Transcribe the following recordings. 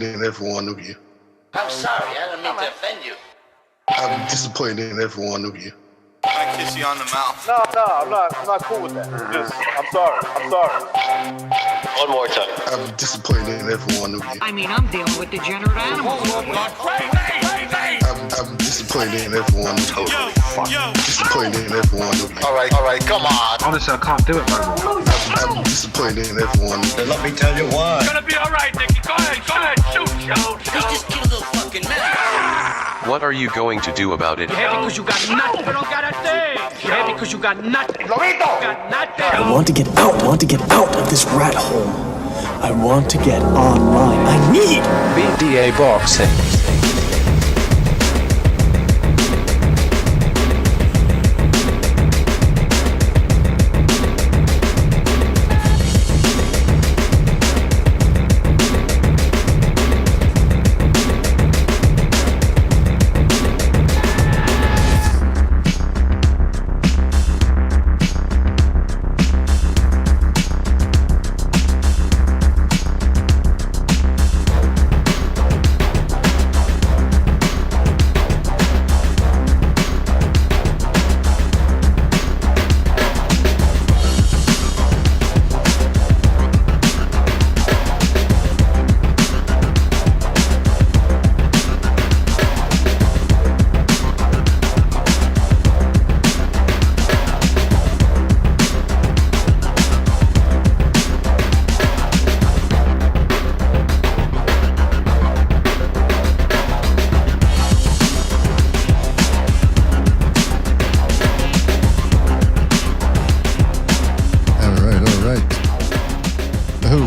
in every one of you. I'm sorry, I don't mean to offend you. I'm disappointed in every one of you. I kiss you on the mouth. No, I'm not cool with that. I'm sorry. One more time. I'm disappointed in every one of you. I mean, I'm dealing with degenerate animals. I'm disappointed in every one of you. Disappointed in every one of you. All right, come on. Honestly, I can't do it, man. I'm disappointed in every one of you. Let me tell you why. It's gonna be all right, Nicky. Go ahead, shoot. Let's just kill those fucking men. What are you going to do about it? You're happy because you got nothing. You don't got a thing. You're happy because you got nothing. Got nothing. I want to get out of this rat hole. I want to get online. I need BDA boxing.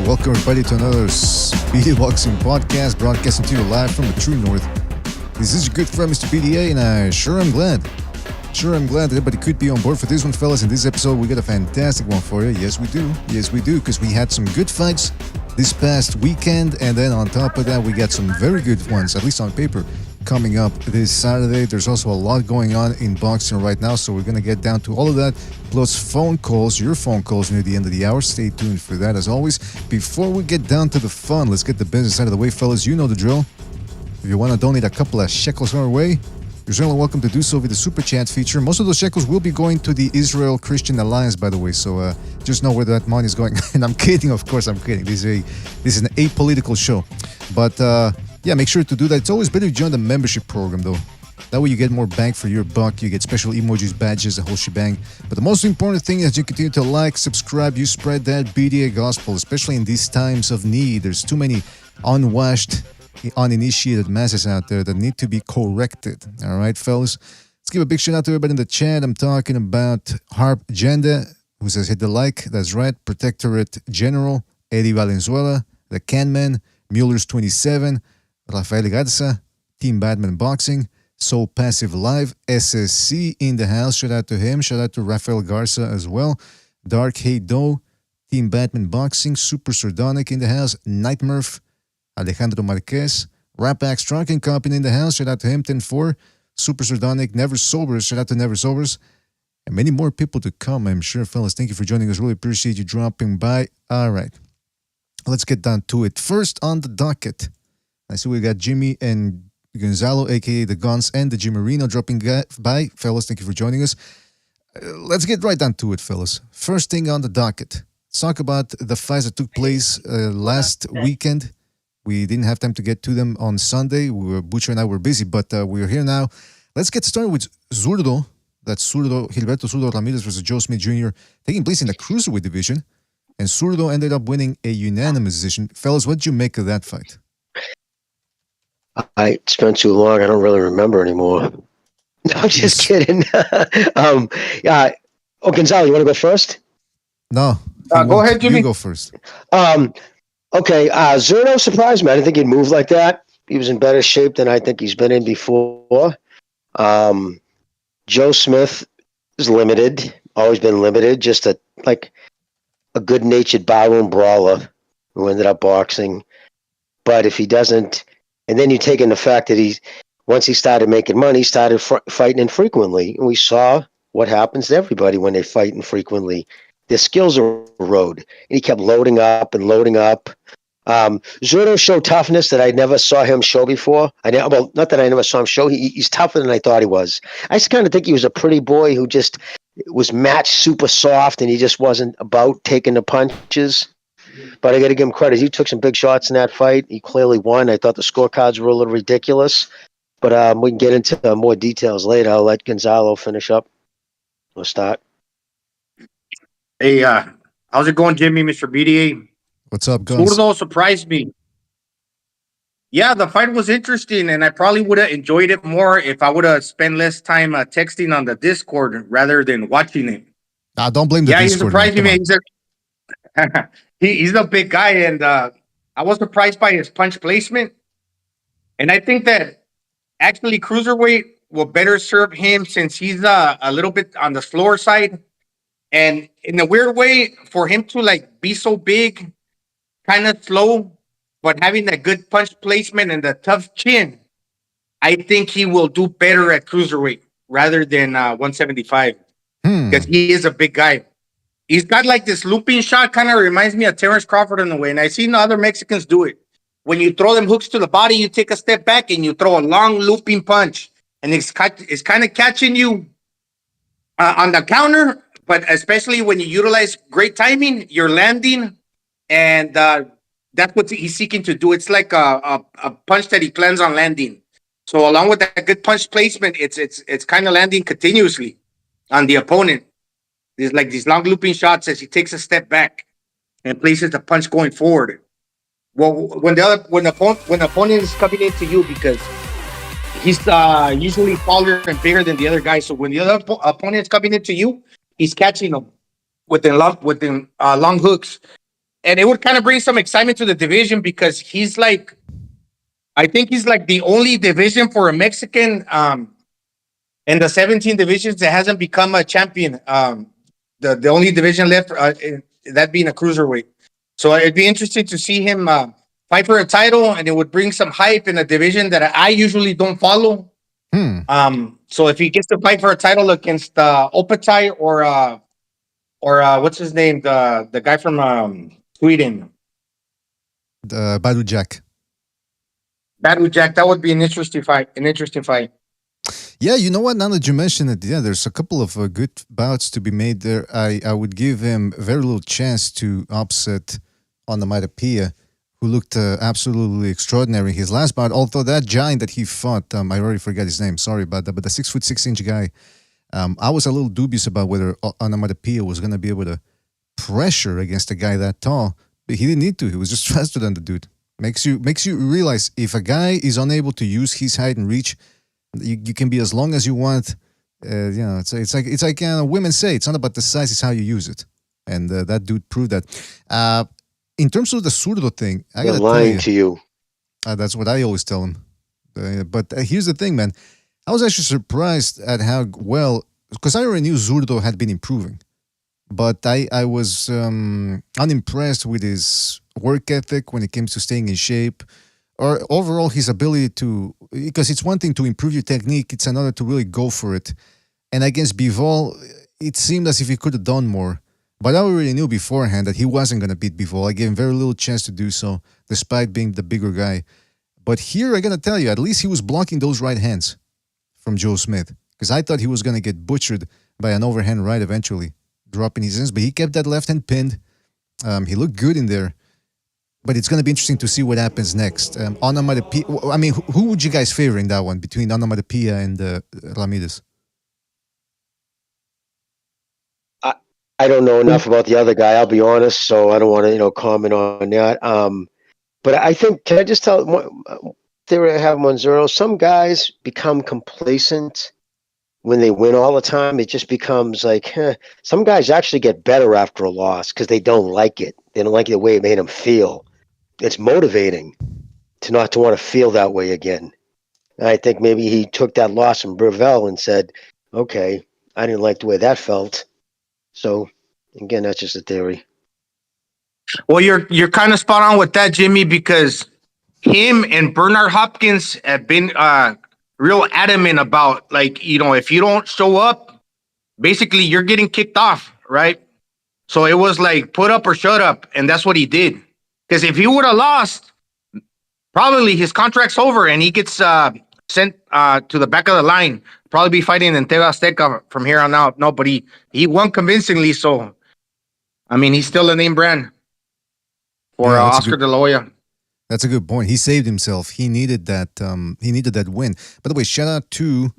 Welcome everybody to another BDA Boxing podcast, broadcasting to you live from the true north. This is your good friend Mr. BDA, and I sure am glad that everybody could be on board for this one, fellas. In this episode, we got a fantastic one for you. Yes, we do, because we had some good fights this past weekend, and then on top of that, we got some very good ones, at least on paper, coming up this Saturday. There's also a lot going on in boxing right now, so we're going to get down to all of that, plus your phone calls near the end of the hour. Stay tuned for that, as always. Before we get down to the fun, let's get the business out of the way, fellas. You know the drill. If you want to donate a couple of shekels our way, you're certainly welcome to do so via the Super Chat feature. Most of those shekels will be going to the Israel Christian Alliance, by the way, so just know where that money is going. And I'm kidding, of course I'm kidding. This is an apolitical show. But yeah, make sure to do that. It's always better to join the membership program, though. That way you get more bang for your buck. You get special emojis, badges, the whole shebang. But the most important thing is you continue to like, subscribe, you spread that BDA gospel, especially in these times of need. There's too many unwashed, uninitiated masses out there that need to be corrected. All right, fellas? Let's give a big shout out to everybody in the chat. I'm talking about Harp Agenda, who says hit the like. That's right. Protectorate General, Eddie Valenzuela, The Canman, Mueller's 27, Rafael Garza, Team Batman Boxing, Soul Passive Live, SSC in the house. Shout out to him. Shout out to Rafael Garza as well. Dark Hate Doe, Team Batman Boxing, Super Sardonic in the house, Nightmurph, Alejandro Marquez, Rapax Trucking Company in the house. Shout out to him, 10-4. Super Sardonic, Never Sobers. Shout out to Never Sobers. And many more people to come, I'm sure, fellas. Thank you for joining us. Really appreciate you dropping by. All right. Let's get down to it. First on the docket, I see we got Jimmy and Gonzalo, a.k.a. The Guns, and the Jimmy Reno dropping by. Fellas, thank you for joining us. Let's get right down to it, fellas. First thing on the docket. Let's talk about the fights that took place last weekend. We didn't have time to get to them on Sunday. Butcher and I were busy, but we're here now. Let's get started with Zurdo. That's Gilberto Zurdo Ramirez versus Joe Smith Jr. taking place in the cruiserweight division. And Zurdo ended up winning a unanimous decision. Fellas, what did you make of that fight? I spent too long. I don't really remember anymore. No, I'm just kidding. Yeah. Oh, Gonzalo, you want to go first? No. Go ahead, Jimmy. You go first. Okay. Zurdo surprised me. I didn't think he'd move like that. He was in better shape than I think he's been in before. Joe Smith is limited. Always been limited. Just a good-natured barroom brawler who ended up boxing. But if he doesn't, and then you take in the fact that once he started making money, he started fighting infrequently. And we saw what happens to everybody when they fight infrequently. Their skills erode. And he kept loading up and loading up. Zurdo showed toughness that I never saw him show before. Well, not that I never saw him show. He's tougher than I thought he was. I just kind of think he was a pretty boy who just was matched super soft, and he just wasn't about taking the punches. But I got to give him credit. He took some big shots in that fight. He clearly won. I thought the scorecards were a little ridiculous. But we can get into more details later. I'll let Gonzalo finish up. We'll start. Hey, how's it going, Jimmy, Mr. BDA? What's up, Guns? Zurdo surprised me. Yeah, the fight was interesting, and I probably would have enjoyed it more if I would have spent less time texting on the Discord rather than watching it. Don't blame the Discord. Yeah, he surprised me. He's a big guy, and I was surprised by his punch placement. And I think that actually cruiserweight will better serve him since he's a little bit on the slower side. And in a weird way, for him to like be so big, kind of slow, but having that good punch placement and the tough chin, I think he will do better at cruiserweight rather than 175 because he is a big guy. He's got like this looping shot, kind of reminds me of Terrence Crawford in a way, and I've seen other Mexicans do it. When you throw them hooks to the body, you take a step back and you throw a long looping punch, and it's kind of catching you on the counter, but especially when you utilize great timing, you're landing, and that's what he's seeking to do. It's like a punch that he plans on landing. So along with that good punch placement, it's kind of landing continuously on the opponent. There's like these long looping shots as he takes a step back and places the punch going forward. Well, when the opponent is coming into you, because he's usually taller and bigger than the other guy, so when the other opponent is coming into you, he's catching them with long hooks, and it would kind of bring some excitement to the division because I think he's like the only division for a Mexican in the 17 divisions that hasn't become a champion. The only division left, that being a cruiserweight. So it'd be interesting to see him fight for a title, and it would bring some hype in a division that I usually don't follow. So if he gets to fight for a title against Opatai or what's his name, the guy from Sweden, Badu Jack. Badu Jack, that would be an interesting fight. Yeah, you know what? Now that you mention it, yeah, there's a couple of good bouts to be made there. I would give him very little chance to upset Onomatopoeia, who looked absolutely extraordinary his last bout. Although that giant that he fought, I already forgot his name. Sorry about that, but the 6'6" guy, I was a little dubious about whether Onomatopoeia was going to be able to pressure against a guy that tall, but he didn't need to. He was just faster than the dude. Makes you realize if a guy is unable to use his height and reach, you can be as long as you want. It's like women say, it's not about the size, it's how you use it. And that dude proved that. In terms of the Zurdo thing, I gotta lying to you. That's what I always tell him. But here's the thing, man. I was actually surprised at how well, because I already knew Zurdo had been improving, but I was unimpressed with his work ethic when it comes to staying in shape, or overall his ability to, because it's one thing to improve your technique, it's another to really go for it. And against Bivol, it seemed as if he could have done more. But I already knew beforehand that he wasn't going to beat Bivol. I gave him very little chance to do so, despite being the bigger guy. But here, I got to tell you, at least he was blocking those right hands from Joe Smith, because I thought he was going to get butchered by an overhand right eventually, dropping his hands. But he kept that left hand pinned. He looked good in there. But it's going to be interesting to see what happens next. Onomatopoeia, I mean, who would you guys favor in that one between Onomatopoeia and Ramirez? I don't know enough about the other guy, I'll be honest, so I don't want to, comment on that. But I think, can I just tell theory I have on Zurdo? Some guys become complacent when they win all the time. It just becomes like, some guys actually get better after a loss because they don't like it. They don't like the way it made them feel. It's motivating to not to want to feel that way again. And I think maybe he took that loss from Bivol and said, okay, I didn't like the way that felt. So, again, that's just a theory. Well, you're kind of spot on with that, Jimmy, because him and Bernard Hopkins have been real adamant about, like, if you don't show up, basically you're getting kicked off, right? So it was like put up or shut up, and that's what he did. Because if he would have lost, probably his contract's over and he gets sent to the back of the line. Probably be fighting in TV Azteca from here on out. No, but he won convincingly. So, I mean, he's still a name brand for Oscar De La Hoya. That's a good point. He saved himself. He needed that. He needed that win. By the way, shout out to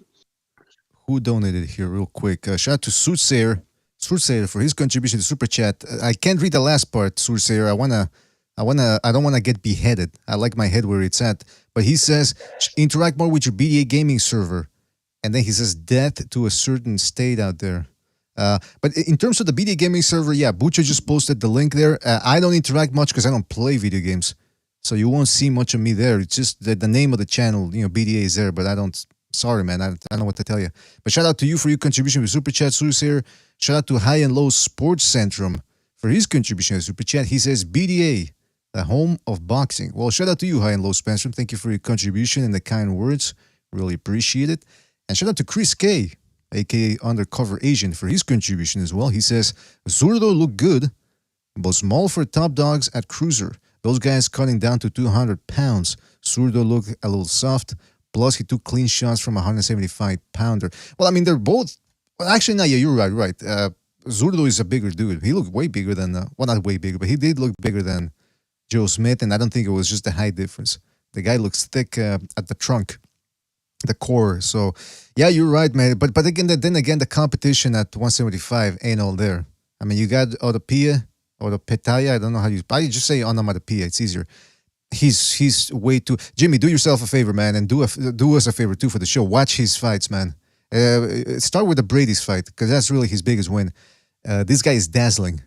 who donated here real quick. Shout out to Soothsayer for his contribution to Super Chat. I can't read the last part, Soothsayer. I don't wanna get beheaded. I like my head where it's at. But he says interact more with your BDA gaming server, and then he says death to a certain state out there. But in terms of the BDA gaming server, yeah, Bucha just posted the link there. I don't interact much because I don't play video games. So you won't see much of me there. It's just the name of the channel, BDA is there, but I don't. Sorry, man. I don't know what to tell you. But shout out to you for your contribution with Super Chat, Soothsayer. Shout out to High and Low Sports Centrum for his contribution with Super Chat. He says BDA, the home of boxing. Well, shout out to you, High and Low Centrum. Thank you for your contribution and the kind words. Really appreciate it. And shout out to Chris K, aka Undercover Asian, for his contribution as well. He says Zurdo looked good, but small for top dogs at cruiser. Those guys cutting down to 200 pounds. Zurdo looked a little soft. Plus, he took clean shots from a 175-pounder. Well, I mean, they're both... Well, actually, no, yeah, you're right. Zurdo is a bigger dude. He looked way bigger than... well, not way bigger, but he did look bigger than Joe Smith, and I don't think it was just a height difference. The guy looks thick at the trunk, the core. So, yeah, you're right, man. But again, the competition at 175 ain't all there. I mean, you got Otopia, Petaya. I don't know how you... I just say onomatopoeia. It's easier. He's way too... Jimmy, do yourself a favor, man, and do us a favor, too, for the show. Watch his fights, man. Start with the Brady's fight, because that's really his biggest win. This guy is dazzling.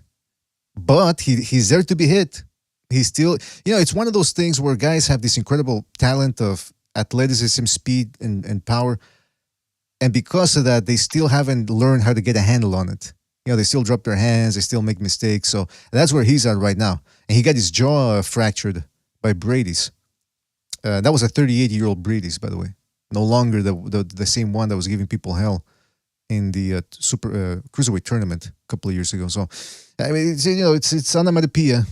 But he's there to be hit. He's still... it's one of those things where guys have this incredible talent of athleticism, speed, and power. And because of that, they still haven't learned how to get a handle on it. They still drop their hands. They still make mistakes. So that's where he's at right now. And he got his jaw fractured by Brady's. That was a 38-year-old Brady's, by the way. No longer the same one that was giving people hell in the super cruiserweight tournament a couple of years ago. So, I mean, it's onomatopoeia.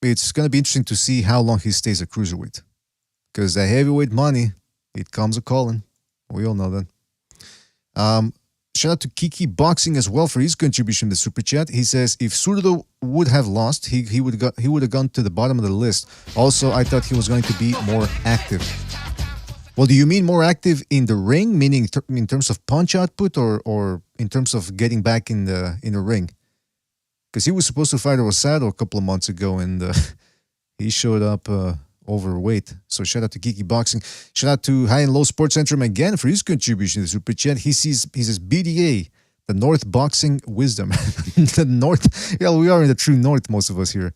It's going to be interesting to see how long he stays at cruiserweight. Because the heavyweight money, it comes a calling. We all know that. Shout out to Kiki Boxing as well for his contribution to Super Chat. He says if Zurdo would have lost, he would have gone to the bottom of the list. Also, I thought he was going to be more active. Well, do you mean more active in the ring, meaning in terms of punch output, or in terms of getting back in the ring? Because he was supposed to fight Rosado a couple of months ago, and he showed up overweight. So shout out to Kiki Boxing. Shout out to High and Low Sports Centrum again for his contribution to Super Chat. He says BDA, the North Boxing Wisdom. The North. Yeah, we are in the true North, most of us here.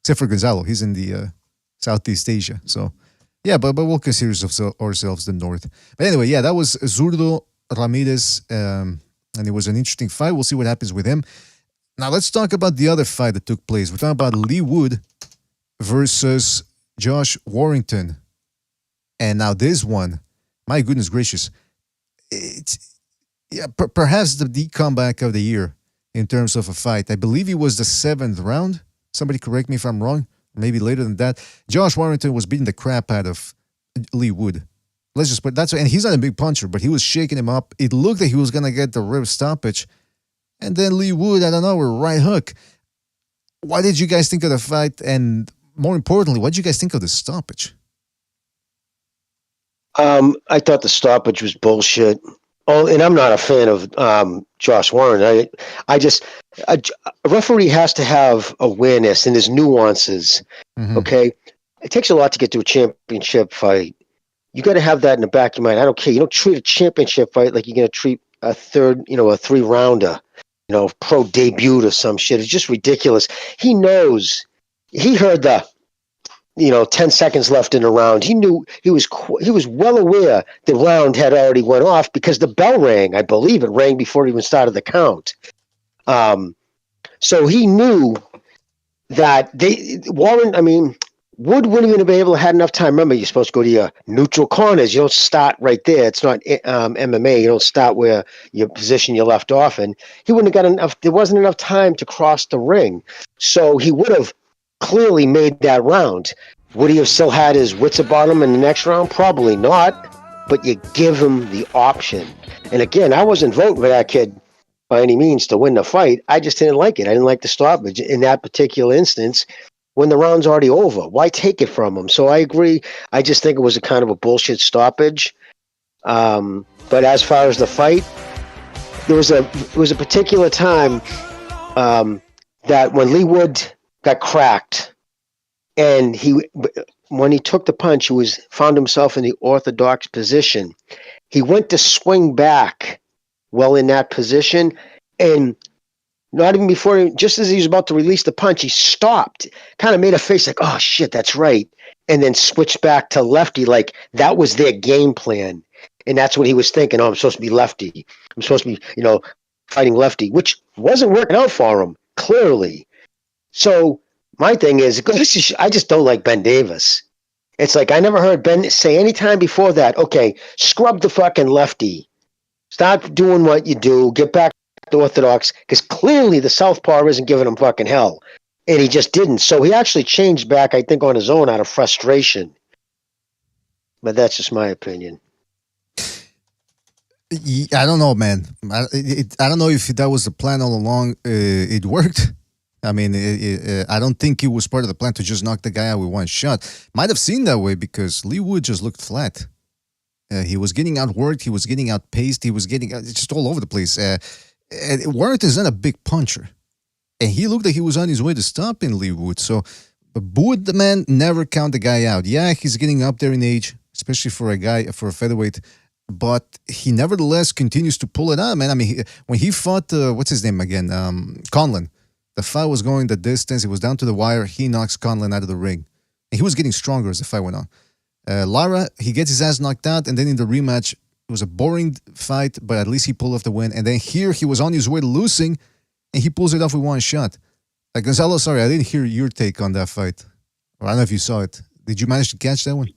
Except for Gonzalo. He's in the Southeast Asia. So, yeah, but we'll consider ourselves the North. But anyway, yeah, that was Zurdo Ramirez. And it was an interesting fight. We'll see what happens with him. Now, let's talk about the other fight that took place. We're talking about Lee Wood versus Josh Warrington. And now this one, my goodness gracious, it's perhaps the comeback of the year in terms of a fight. I believe it was the 7th round. Somebody correct me if I'm wrong. Maybe later than that. Josh Warrington was beating the crap out of Lee Wood. Let's just put that's and he's not a big puncher, but he was shaking him up. It looked like he was gonna get the rib stoppage, and then Lee Wood, I don't know, a right hook. What did you guys think of the fight? And more importantly, what did you guys think of the stoppage? I thought the stoppage was bullshit. Oh, and I'm not a fan of Josh Warren. A referee has to have awareness and there's nuances. Mm-hmm. Okay, it takes a lot to get to a championship fight. You got to have that in the back of your mind. I don't care. You don't treat a championship fight like you're going to treat a 3-rounder, pro debut or some shit. It's just ridiculous. He knows. He heard the 10 seconds left in the round. He knew he was well aware the round had already went off because the bell rang. I believe it rang before it even started the count. So he knew that Wood wouldn't even be able to have enough time. Remember, you're supposed to go to your neutral corners. You don't start right there. It's not MMA. You don't start where your position you left off in. He wouldn't have got enough. There wasn't enough time to cross the ring. So he would have clearly made that round. Would he have still had his wits about him in the next round? Probably not. But you give him the option. And again, I wasn't voting for that kid by any means to win the fight. I just didn't like it. I didn't like the stoppage in that particular instance when the round's already over. Why take it from him? So I agree. I just think it was a kind of a bullshit stoppage. But as far as the fight, there was a particular time that when Lee Wood got cracked, and when he took the punch, he found himself in the orthodox position. He went to swing back well in that position, and not even before, just as he was about to release the punch, he stopped, kind of made a face like, oh shit, that's right, and then switched back to lefty like that was their game plan. And that's what he was thinking. Oh, I'm supposed to be lefty. I'm supposed to be, fighting lefty, which wasn't working out for him, clearly. So my thing is, I just don't like Ben Davis. It's like I never heard Ben say any time before that, okay, scrub the fucking lefty. Stop doing what you do. Get back to orthodox. Because clearly the southpaw isn't giving him fucking hell. And he just didn't. So he actually changed back, I think, on his own out of frustration. But that's just my opinion. I don't know, man. I don't know if that was the plan all along. It worked. I mean, I don't think it was part of the plan to just knock the guy out with one shot. Might have seemed that way because Lee Wood just looked flat. He was getting outworked. He was getting outpaced. He was getting just all over the place. Warrington's not a big puncher. And he looked like he was on his way to stopping Lee Wood. So, Wood, the man, never count the guy out. Yeah, he's getting up there in age, especially for a featherweight. But he nevertheless continues to pull it out, man. I mean, when he fought, what's his name again? Conlon. The fight was going the distance. It was down to the wire. He knocks Conlon out of the ring. And he was getting stronger as the fight went on. Lara, he gets his ass knocked out. And then in the rematch, it was a boring fight, but at least he pulled off the win. And then here, he was on his way to losing, and he pulls it off with one shot. Gonzalo, sorry, I didn't hear your take on that fight. Or I don't know if you saw it. Did you manage to catch that one?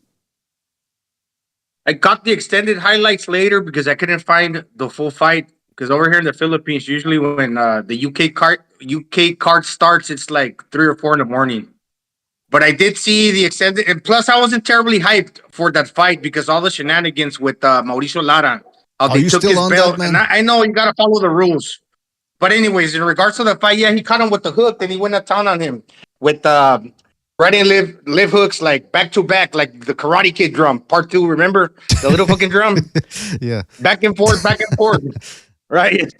I got the extended highlights later because I couldn't find the full fight. Because over here in the Philippines, usually when the UK card starts, it's like 3 or 4 in the morning. But I did see the extended, and plus I wasn't terribly hyped for that fight because all the shenanigans with Mauricio Lara. They took his belt, that, and I know you gotta follow the rules. But anyways, in regards to the fight, yeah, he caught him with the hook, then he went to town on him with right and live hooks like back to back, like the Karate Kid drum, part 2. Remember the little fucking drum? Yeah, back and forth, right?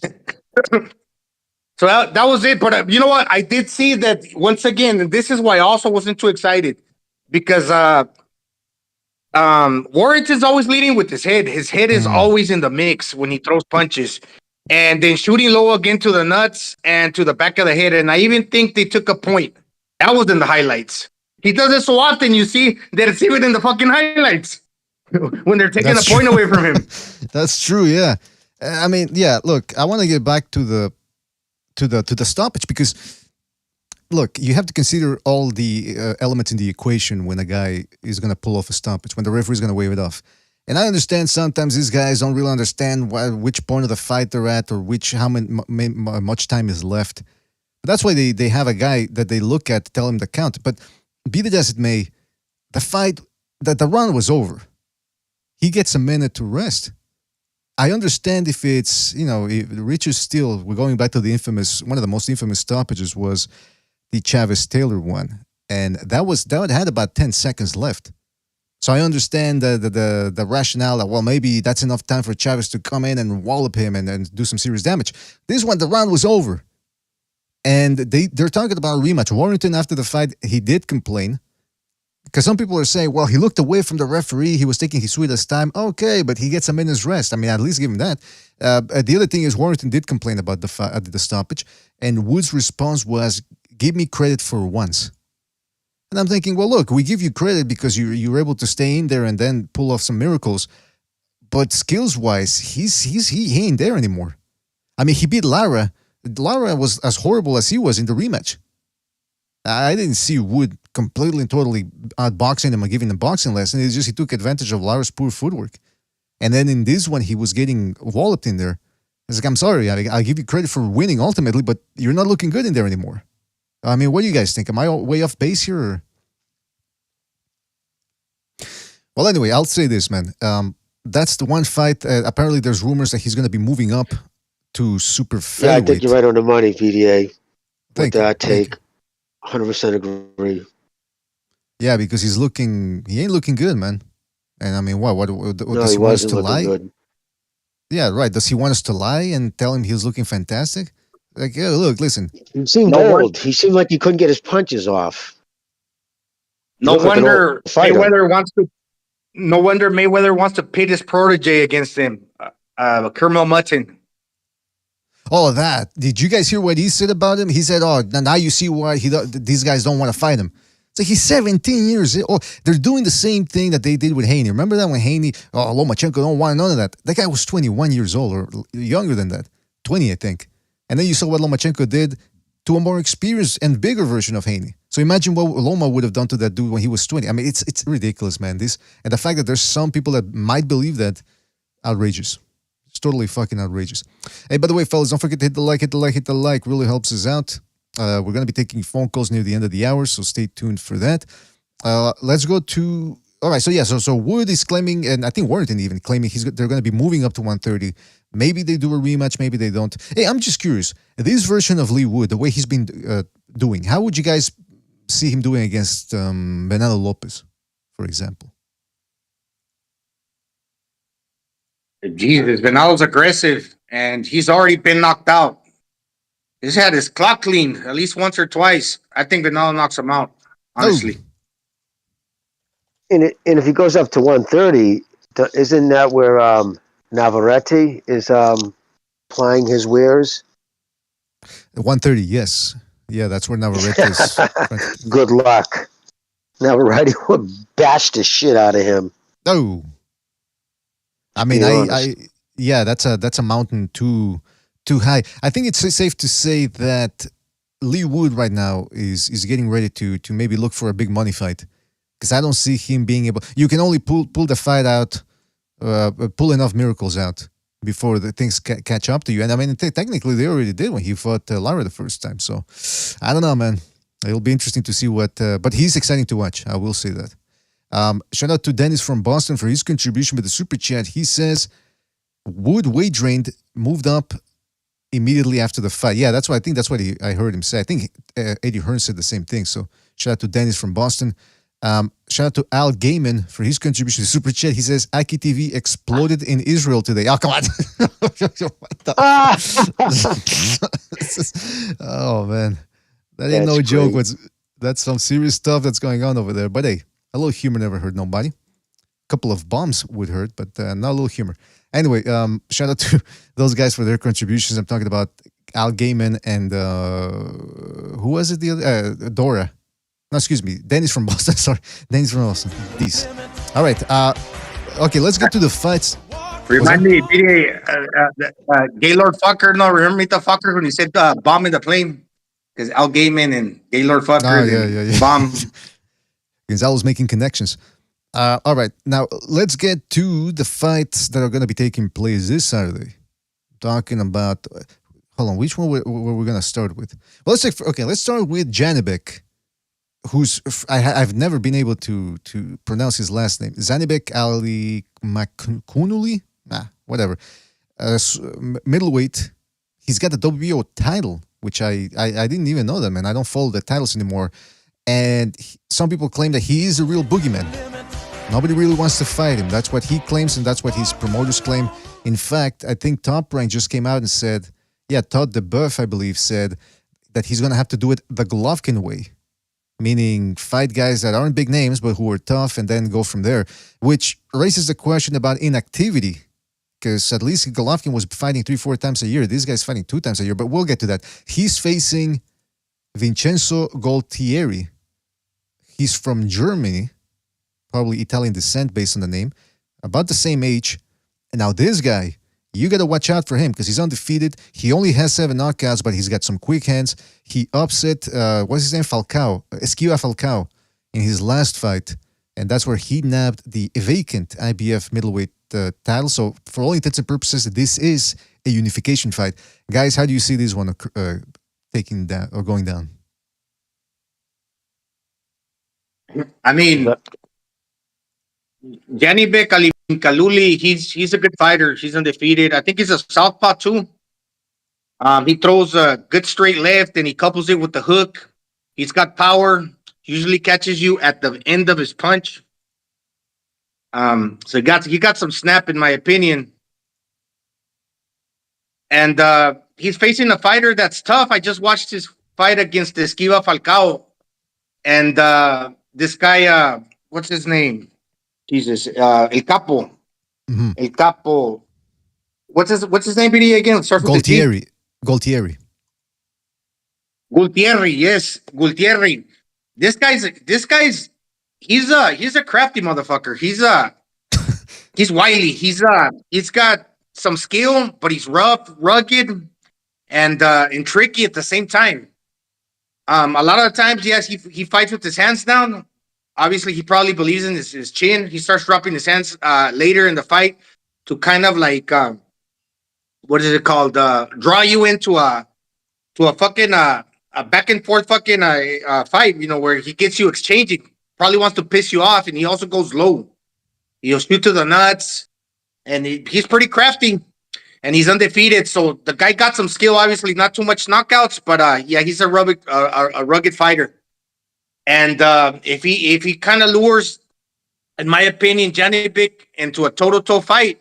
So that was it. But you know what? I did see that once again, and this is why I also wasn't too excited because Warrington's always leading with his head. His head is always in the mix when he throws punches. And then shooting low again to the nuts and to the back of the head. And I even think they took a point. That was in the highlights. He does it so often, you see, that it's even in the fucking highlights when they're taking a point away from him. That's true, yeah. I mean, yeah, look, I want to get back to the stoppage because, look, you have to consider all the elements in the equation when a guy is going to pull off a stoppage, when the referee is going to wave it off. And I understand sometimes these guys don't really understand which point of the fight they're at or how much time is left. But that's why they have a guy that they look at to tell him the count. But be it as it may, the round was over. He gets a minute to rest. I understand if it's, if Richard Steele, we're going back to one of the most infamous stoppages was the Chavez-Taylor one. And that had about 10 seconds left. So I understand the rationale that, well, maybe that's enough time for Chavez to come in and wallop him and do some serious damage. This one, the round was over. And they're talking about a rematch. Warrington, after the fight, he did complain. Because some people are saying, well, he looked away from the referee. He was taking his sweetest time. Okay, but he gets a minute's rest. I mean, at least give him that. The other thing is Warrington did complain about the stoppage. And Wood's response was, give me credit for once. And I'm thinking, well, look, we give you credit because you were able to stay in there and then pull off some miracles. But skills-wise, he ain't there anymore. I mean, he beat Lara. Lara was as horrible as he was in the rematch. I didn't see Wood completely and totally outboxing him and giving him boxing lesson. It's just he took advantage of Lara's poor footwork. And then in this one, he was getting walloped in there. It's like, I'm sorry, I'll give you credit for winning ultimately, but you're not looking good in there anymore. I mean, what do you guys think? Am I way off base here? Or? Well, anyway, I'll say this, man. That's the one fight. Apparently, there's rumors that he's going to be moving up to super featherweight. Yeah, I think you're right on the money, PDA. Thank With you. that take, 100% agree. Yeah, because he ain't looking good, man. And I mean, what No, does he he want us wasn't to looking lie? good. Yeah, right. Does he want us to lie and tell him he's looking fantastic? Like, yeah, look, listen. He seemed old. He seemed like he couldn't get his punches off. No looked like an wonder old fighter. Mayweather wants to. No wonder Mayweather wants to pit his protege against him, Kermel Mutton. Oh, that. Did you guys hear what he said about him? He said, "Oh, now you see why these guys don't want to fight him." So he's 17 years old. They're doing the same thing that they did with Haney. Remember that when Haney, Lomachenko don't want none of that. That guy was 21 years old or younger than that. 20, I think. And then you saw what Lomachenko did to a more experienced and bigger version of Haney. So imagine what Loma would have done to that dude when he was 20. I mean, it's ridiculous, man. And the fact that there's some people that might believe that, outrageous. It's totally fucking outrageous. Hey, by the way, fellas, don't forget to hit the like. Really helps us out. We're going to be taking phone calls near the end of the hour, so stay tuned for that. Let's go to... All right, so Wood is claiming, and I think Warrington even claiming they're going to be moving up to 130. Maybe they do a rematch, maybe they don't. Hey, I'm just curious. This version of Lee Wood, the way he's been doing, how would you guys see him doing against Bernardo Lopez, for example? Jesus, Bernardo's aggressive, and he's already been knocked out. He's had his clock cleaned at least once or twice. I think Bernardo knocks him out, honestly. And if he goes up to 130, isn't that where Navarrete is plying his wares? 130, yes. Yeah, that's where Navarrete is. Good luck. Navarrete would bash the shit out of him. Oh. I mean, yeah, that's a mountain too high. I think it's safe to say that Lee Wood right now is getting ready to maybe look for a big money fight. Because I don't see him being able... You can only pull the fight out, pull enough miracles out before the things catch up to you. And I mean, technically, they already did when he fought Lara the first time. So, I don't know, man. It'll be interesting to see what... but he's exciting to watch. I will say that. Shout out to Dennis from Boston for his contribution with the super chat. He says, Wood weight drained, moved up immediately after the fight. Yeah, I think that's what I heard him say. I think Eddie Hearn said the same thing. So, shout out to Dennis from Boston. Shout out to Al Gaiman for his contribution to Super Chat. He says, Aki TV exploded in Israel today. Oh, come on. Oh, man. That ain't no joke. That's some serious stuff that's going on over there. But hey, a little humor never hurt nobody. A couple of bombs would hurt, but not a little humor. Anyway, shout out to those guys for their contributions. I'm talking about Al Gaiman and who was it? The other Dora. No, excuse me. Dennis from Boston. Sorry. Dennis from Boston. Peace. All right. Okay, let's get to the fights. Remind me, Gaylord Fucker. No, remember the fucker when he said bomb in the plane? Because Al Gaiman and Gaylord Fucker yeah. bomb. Gonzalo's making connections. All right. Now, let's get to the fights that are going to be taking place this Saturday. Talking about... Hold on. Which one were we going to start with? Well, let's start with Janibek. Who's I've never been able to pronounce his last name. Zanibek Ali Makunuli? Whatever. Middleweight. He's got the WBO title, which I didn't even know that, man. I don't follow the titles anymore. And some people claim that he is a real boogeyman. Nobody really wants to fight him. That's what he claims, and that's what his promoters claim. In fact, I think Top Rank just came out and said, Todd DeBeuf, I believe, said that he's going to have to do it the Golovkin way. Meaning fight guys that aren't big names but who are tough and then go from there, which raises the question about inactivity, because at least Golovkin was fighting 3-4 times a year. This guy's fighting 2 times a year, but we'll get to that. He's facing Vincenzo Gualtieri. He's from Germany, probably Italian descent based on the name, about the same age. And now this guy, you got to watch out for him because he's undefeated. He only has 7 knockouts, but he's got some quick hands. He upset, what's his name? Esquiva Falcao in his last fight. And that's where he nabbed the vacant IBF middleweight title. So for all intents and purposes, this is a unification fight. Guys, how do you see this one taking down or going down? I mean, Janibek Kaluli, he's a good fighter. He's undefeated. I think he's a southpaw too. He throws a good straight left and he couples it with the hook. He's got power. Usually catches you at the end of his punch. So he got some snap in my opinion. And he's facing a fighter that's tough. I just watched his fight against Esquiva Falcao. And this guy, what's his name? Jesus, El Capo. Mm-hmm. El Capo. What's his name again? Starts with a G. Gualtieri. Gutierrez, yes, Gutierrez. This guy's he's a crafty motherfucker. He's wily. He's got some skill, but he's rough, rugged, and tricky at the same time. A lot of the times, yes, he fights with his hands down. Obviously, he probably believes in his chin. He starts dropping his hands later in the fight to kind of like what is it called? Draw you into a fucking a back and forth fucking fight. You know, where he gets you exchanging. Probably wants to piss you off, and he also goes low. He'll shoot to the nuts, and he's pretty crafty, and he's undefeated. So the guy got some skill. Obviously, not too much knockouts, but yeah, he's a rugged fighter. And if he kind of lures, in my opinion, Janibek into a toe-to-toe fight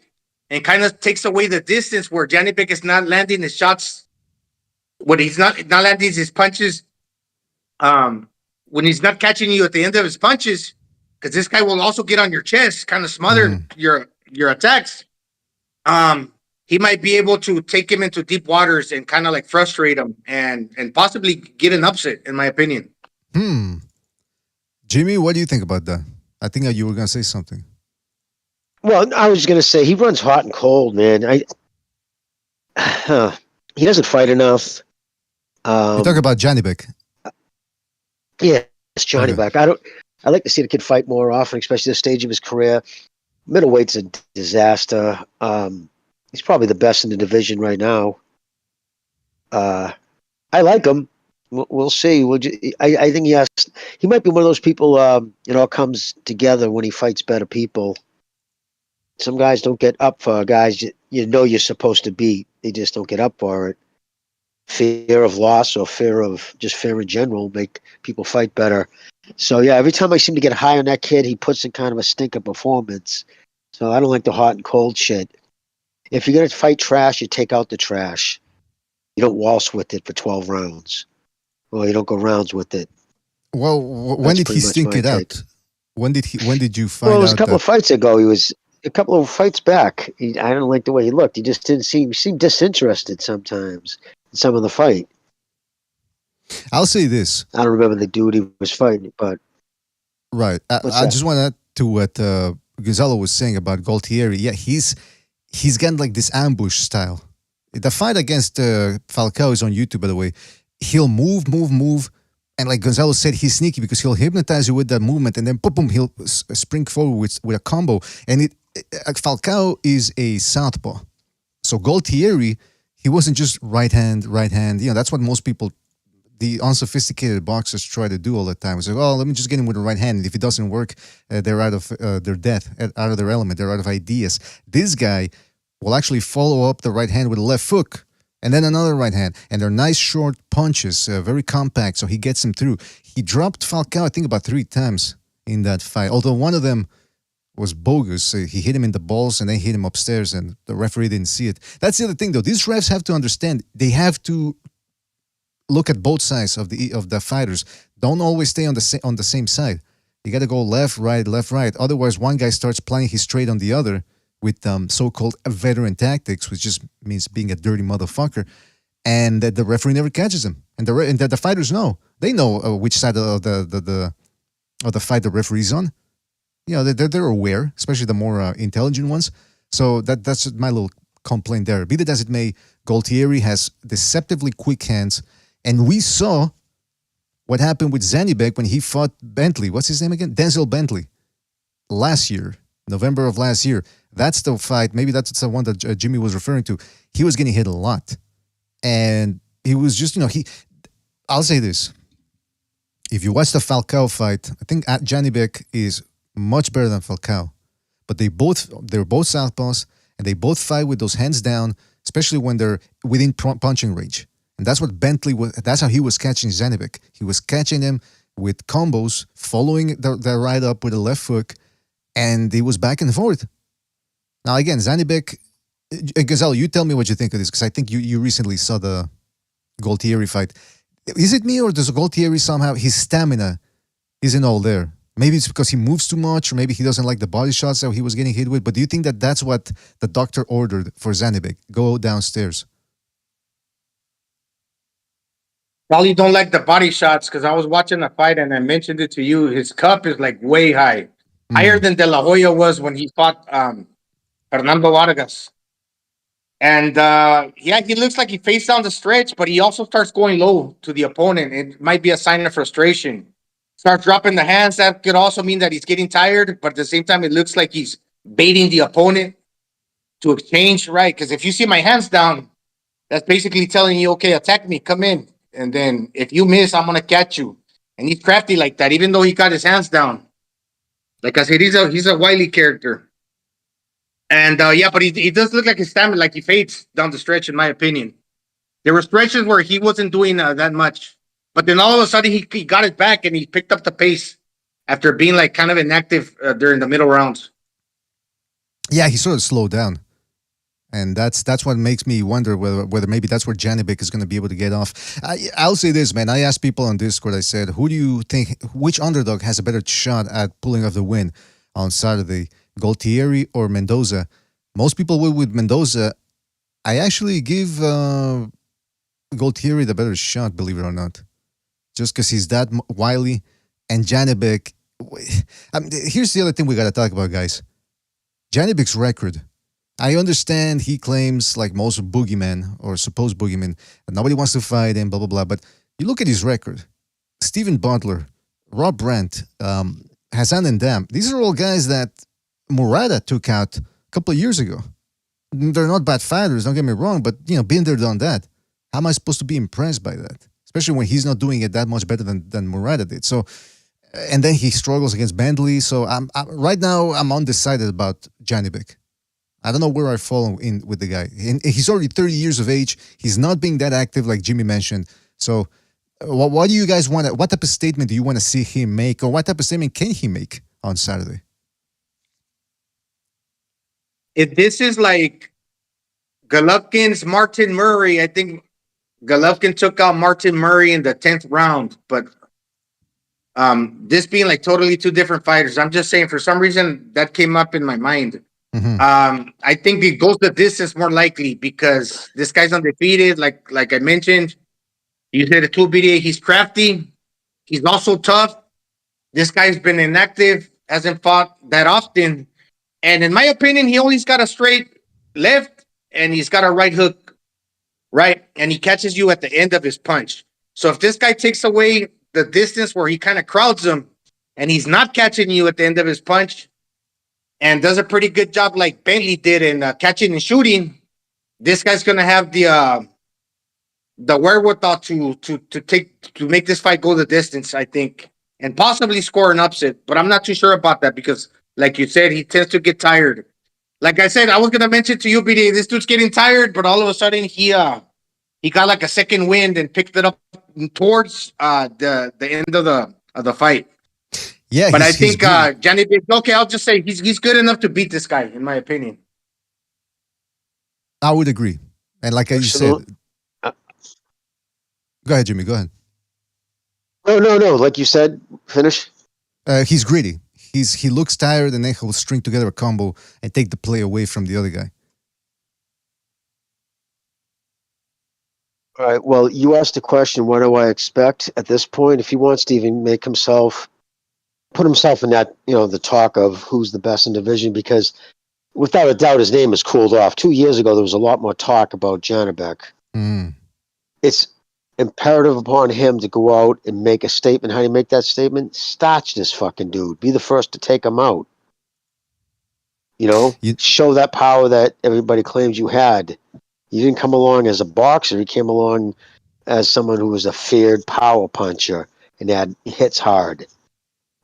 and kind of takes away the distance where Janibek is not landing his shots, when he's not landing his punches, when he's not catching you at the end of his punches, because this guy will also get on your chest, kind of smother your attacks. He might be able to take him into deep waters and kind of like frustrate him and possibly get an upset, in my opinion. Jimmy, what do you think about that? I think you were going to say something. Well, I was going to say he runs hot and cold, man. He doesn't fight enough. You talk about Janibek. Yeah, it's Johnny Back. I like to see the kid fight more often, especially at this stage of his career. Middleweight's a disaster. He's probably the best in the division right now. I like him. We'll see. I think he might be one of those people. It all comes together when he fights better people. Some guys don't get up for guys you know you're supposed to beat. They just don't get up for it. Fear of loss or fear in general make people fight better. So yeah, every time I seem to get high on that kid, he puts in kind of a stinker performance. So I don't like the hot and cold shit. If you're gonna fight trash, you take out the trash. You don't waltz with it for 12 rounds. Well, you don't go rounds with it. Well, when did he stink it out? When did you find out? Well, it was a couple of fights ago. He was a couple of fights back. I don't like the way he looked. He just didn't seem disinterested sometimes in some of the fight. I'll say this. I don't remember the dude he was fighting, but right. I just want to add to what Gonzalo was saying about Gualtieri. Yeah, he's got like this ambush style. The fight against Falcao is on YouTube, by the way. He'll move, and like Gonzalo said, he's sneaky because he'll hypnotize you with that movement, and then boom, he'll spring forward with a combo. And Falcao is a southpaw, so Gualtieri, he wasn't just right hand. You know, that's what most people, the unsophisticated boxers, try to do all the time. It's like, oh, let me just get him with the right hand. And if it doesn't work, they're out of their depth, out of their element. They're out of ideas. This guy will actually follow up the right hand with a left hook. And then another right hand. And they're nice short punches, very compact, so he gets him through. He dropped Falcao, I think, about 3 times in that fight, although one of them was bogus. He hit him in the balls and then hit him upstairs, and the referee didn't see it. That's the other thing, though. These refs have to understand. They have to look at both sides of the fighters. Don't always stay on the same side. You got to go left, right. Otherwise, one guy starts playing his straight on the other with so-called veteran tactics, which just means being a dirty motherfucker, and that the referee never catches him, and that the fighters know. They know which side of the fight the referee's on. You know, they're aware, especially the more intelligent ones. So that's my little complaint there. Be that as it may, Gualtieri has deceptively quick hands, and we saw what happened with Zanibek when he fought Bentley. What's his name again? Denzel Bentley. Last year, November of last year. That's the fight. Maybe that's the one that Jimmy was referring to. He was getting hit a lot. And he was just, I'll say this. if you watch the Falcao fight, I think Janibek is much better than Falcao. But they're both southpaws, and they both fight with those hands down, especially when they're within punching range. And that's what Bentley was. That's how he was catching Janibek. He was catching him with combos, following the right up with a left hook, and he was back and forth. Now again, Janibek, Gazelle, you tell me what you think of this, because I think you recently saw the Gualtieri fight. Is it me, or does Gualtieri somehow, his stamina isn't all there? Maybe it's because he moves too much, or maybe he doesn't like the body shots that he was getting hit with. But do you think that that's what the doctor ordered for Janibek? Go downstairs. Probably don't like the body shots because I was watching the fight and I mentioned it to you. His cup is like way high, higher than De La Hoya was when he fought Fernando Vargas. And yeah, he looks like he faced down the stretch, but he also starts going low to the opponent. It might be a sign of frustration. Starts dropping the hands. That could also mean that he's getting tired, but at the same time, it looks like he's baiting the opponent to exchange, right? Because if you see my hands down, that's basically telling you, okay, attack me, come in. And then if you miss, I'm going to catch you. And he's crafty like that, even though he got his hands down. Like I said, he's a wily character. And yeah, but he does look like his stamina, like he fades down the stretch, in my opinion. There were stretches where he wasn't doing that much. But then all of a sudden, he got it back and he picked up the pace after being like kind of inactive during the middle rounds. Yeah, he sort of slowed down. And that's what makes me wonder whether maybe that's where Janibek is going to be able to get off. I'll say this, man. I asked people on Discord, I said, who do you think, which underdog has a better shot at pulling off the win on Saturday, Gualtieri or Mendoza? Most people will with Mendoza. I actually give Gualtieri the better shot, believe it or not. Just because he's that wily. And Janibek, here's the other thing we got to talk about, guys. Janibek's record. I understand he claims, like most boogeymen or supposed boogeymen, that nobody wants to fight him, blah, blah, blah. But you look at his record. Stephen Butler, Rob Brandt, Hassan Ndam. These are all guys that Murata took out a couple of years ago. They're not bad fighters, don't get me wrong, but, been there, done that. How am I supposed to be impressed by that? Especially when he's not doing it that much better than Murata did. So, and then he struggles against Bentley. So right now I'm undecided about Janibek. I don't know where I fall in with the guy. He's already 30 years of age. He's not being that active like Jimmy mentioned. So what do you guys want? What type of statement do you want to see him make, or what type of statement can he make on Saturday? If this is like Golovkin's Martin Murray, I think Golovkin took out Martin Murray in the 10th round. But this being like totally two different fighters, I'm just saying for some reason that came up in my mind. Mm-hmm. I think it goes the distance more likely because this guy's undefeated. Like I mentioned, you said a 2BDA. He's crafty. He's also tough. This guy's been inactive, hasn't fought that often. And in my opinion, he only's got a straight left and he's got a right hook, right? And he catches you at the end of his punch. So if this guy takes away the distance where he kind of crowds him and he's not catching you at the end of his punch, and does a pretty good job like Bentley did in catching and shooting, this guy's gonna have the wherewithal to make this fight go the distance, I think, and possibly score an upset. But I'm not too sure about that because, like you said, he tends to get tired. Like I said, I was gonna mention to you, BD, this dude's getting tired, but all of a sudden he got like a second wind and picked it up towards the end of the fight. Yeah, but I think Janibek, okay, I'll just say he's good enough to beat this guy, in my opinion. I would agree. And like you said, go ahead, Jimmy, go ahead. No. Like you said, finish. He's greedy. He looks tired, and then he'll string together a combo and take the play away from the other guy. All right. Well, you asked the question, what do I expect at this point? If he wants to even put himself in that, the talk of who's the best in division, because without a doubt, his name has cooled off. 2 years ago, there was a lot more talk about Janibek. It's imperative upon him to go out and make a statement. How do you make that statement? Starch this fucking dude. Be the first to take him out. Show that power that everybody claims you had. You didn't come along as a boxer. You came along as someone who was a feared power puncher. and that hits hard.